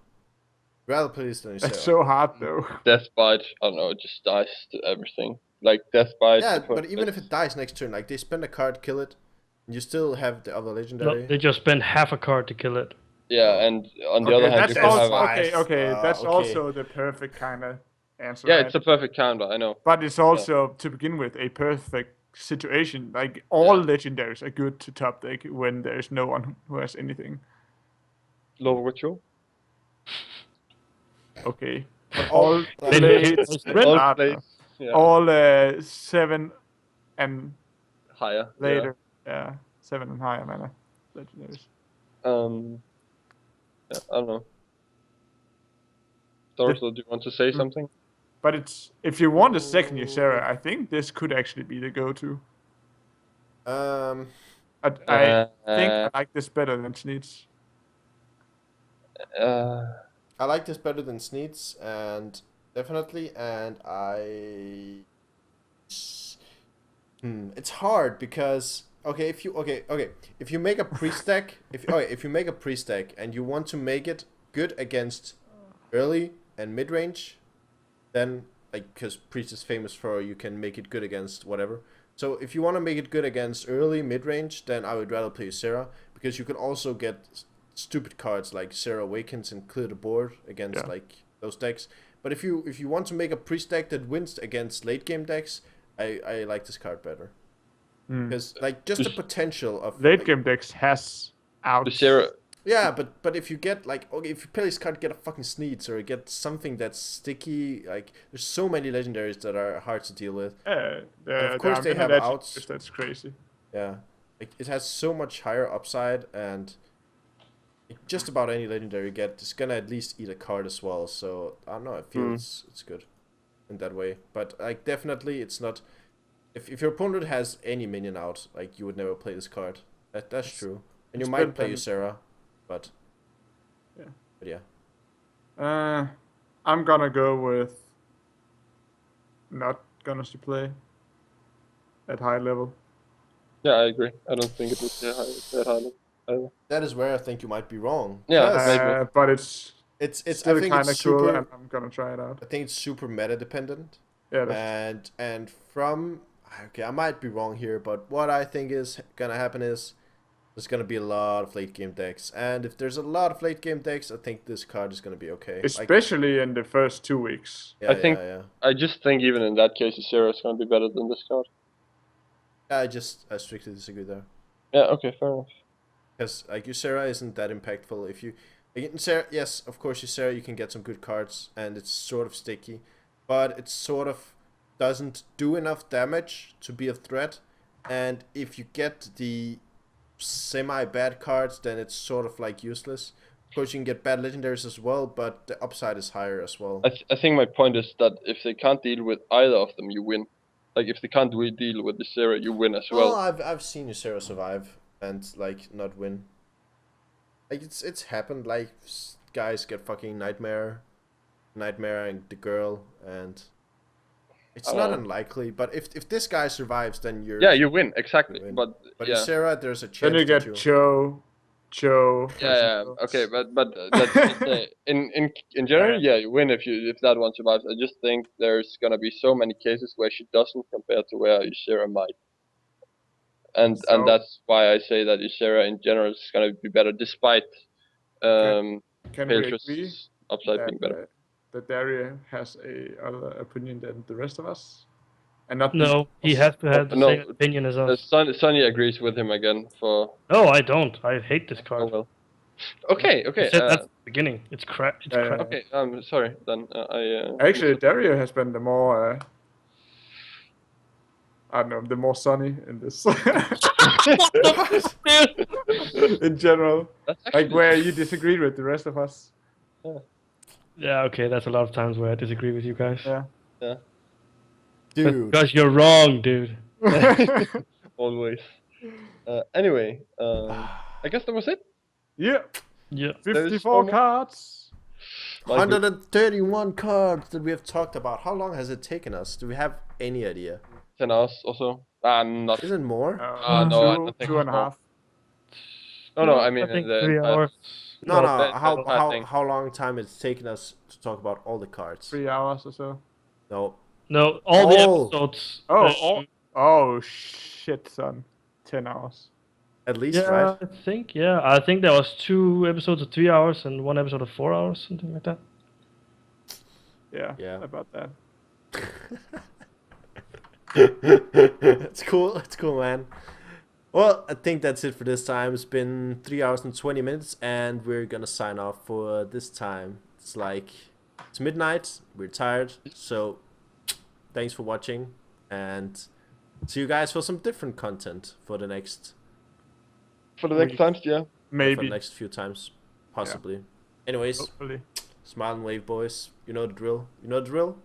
rather play this than Ysera. That's so hard though. Death Bite, I don't know, it just dies to everything. Like Death Bite. Yeah, but even if it dies next turn, like they spend a card, kill it, and you still have the other No, legendary. they just spend half a card to kill it. Yeah, and on the other hand, that's you can also have. okay. That's okay. also the perfect kind of answer. Yeah, right? it's a perfect counter, I know. But it's also to begin with a perfect situation. Like all legendaries are good to top deck when there's no one who has anything. Lower ritual. Okay. But all- all Then blades, it's red All art, plays, yeah, all 7 and higher. later, 7 and higher mana legendaries. Yeah, I don't know. Dorsal, do you want to say something? But it's if you want a second Ysera, I think this could actually be the go-to. I think I like this better than Sneeds. I like this better than Sneeds, and definitely, and it's hard because if you make a pre-stack, if you make a pre-stack and you want to make it good against early and mid-range, then like because Priest is famous for you can make it good against whatever. So if you want to make it good against early mid-range, then I would rather play Ysera because you can also get stupid cards like Ysera Awakens and clear the board against like those decks. But if you want to make a pre-stack that wins against late game decks, I like this card better because like just the potential of late game decks has out. Ysera. Yeah, but if you get like if you play this card, get a fucking Sneeds or get something that's sticky. Like there's so many legendaries that are hard to deal with. Of course they have outs. That's crazy. Yeah, like, it has so much higher upside, and like, just about any legendary you get is gonna at least eat a card as well. So I don't know. I feel it's good in that way. But like definitely, it's not. If your opponent has any minion out, like you would never play this card. That's true, and you might play Ysera. But I'm gonna go with not gonna play at high level. Yeah, I agree. I don't think it was that high level either. That is where I think you might be wrong. Yeah, but it's still kind of cool, super, and I'm gonna try it out. I think it's super meta dependent. Yeah. And from I might be wrong here, but what I think is gonna happen is there's gonna be a lot of late game decks, and if there's a lot of late game decks, I think this card is gonna be okay. Especially in the first 2 weeks. Yeah, I just think even in that case, Ysera is gonna be better than this card. I strictly disagree there. Yeah. Okay. Fair enough. Because like Ysera isn't that impactful. If you Ysera, yes, of course Ysera you can get some good cards, and it's sort of sticky, but it sort of doesn't do enough damage to be a threat. And if you get the semi-bad cards, then it's sort of like useless. Of course, you can get bad legendaries as well, but the upside is higher as well. I think my point is that if they can't deal with either of them, you win. Like if they can't deal with Ysera, you win as well. I've seen Ysera survive and like not win. Like it's happened. Like guys get fucking Nightmare and the girl, and it's not unlikely. But if this guy survives, then you win exactly. Win. But Ysera, there's a chance. Then you get Joe. Yeah. Okay, but that's just, in general, yeah, you win if that one survives. I just think there's gonna be so many cases where she doesn't compared to where Ysera might. And that's why I say that Ysera in general is gonna be better, despite Can we agree Peltr's upside being better. that Daria has a other opinion than the rest of us? And not No, he has to have the same opinion as us. Sonny agrees with him again for. No, I don't. I hate this card. Oh well. Okay, I okay. said that's the beginning. It's crap. It's Yeah, crap. Okay, sorry. Then Actually, Dario has been the more, I don't know, the more sunny in this. In general, That's like actually where you disagreed with the rest of us. Yeah, okay, that's a lot of times where I disagree with you guys. Yeah. yeah, Dude. Because you're wrong, dude. always. Anyway, I guess that was it. Yeah. Yeah. There is 54 no more. cards. My good. 131 cards that we have talked about. How long has it taken us? Do we have any idea? 10 hours or so. Not. Isn't more? No, I don't think Two and a so. half. No, I mean I think the 3 entire- hours. No, no. that entire thing. How long time it's taken us to talk about all the cards? 3 hours or so. No. No, all the Oh. episodes. Oh shit, son. 10 hours. At least, Yeah, right? I think. Yeah, I think there was 2 episodes of 3 hours and 1 episode of 4 hours, something like that. Yeah. Yeah. About that. It's cool. It's cool, man. Well, I think that's it for this time. It's been 3 hours and 20 minutes, and we're gonna sign off for this time. It's midnight. We're tired, so thanks for watching, and see you guys for some different content for the next For the next times, yeah. for the Maybe. next few times, possibly. Anyways, Hopefully. smile and wave, boys. You know the drill. You know the drill.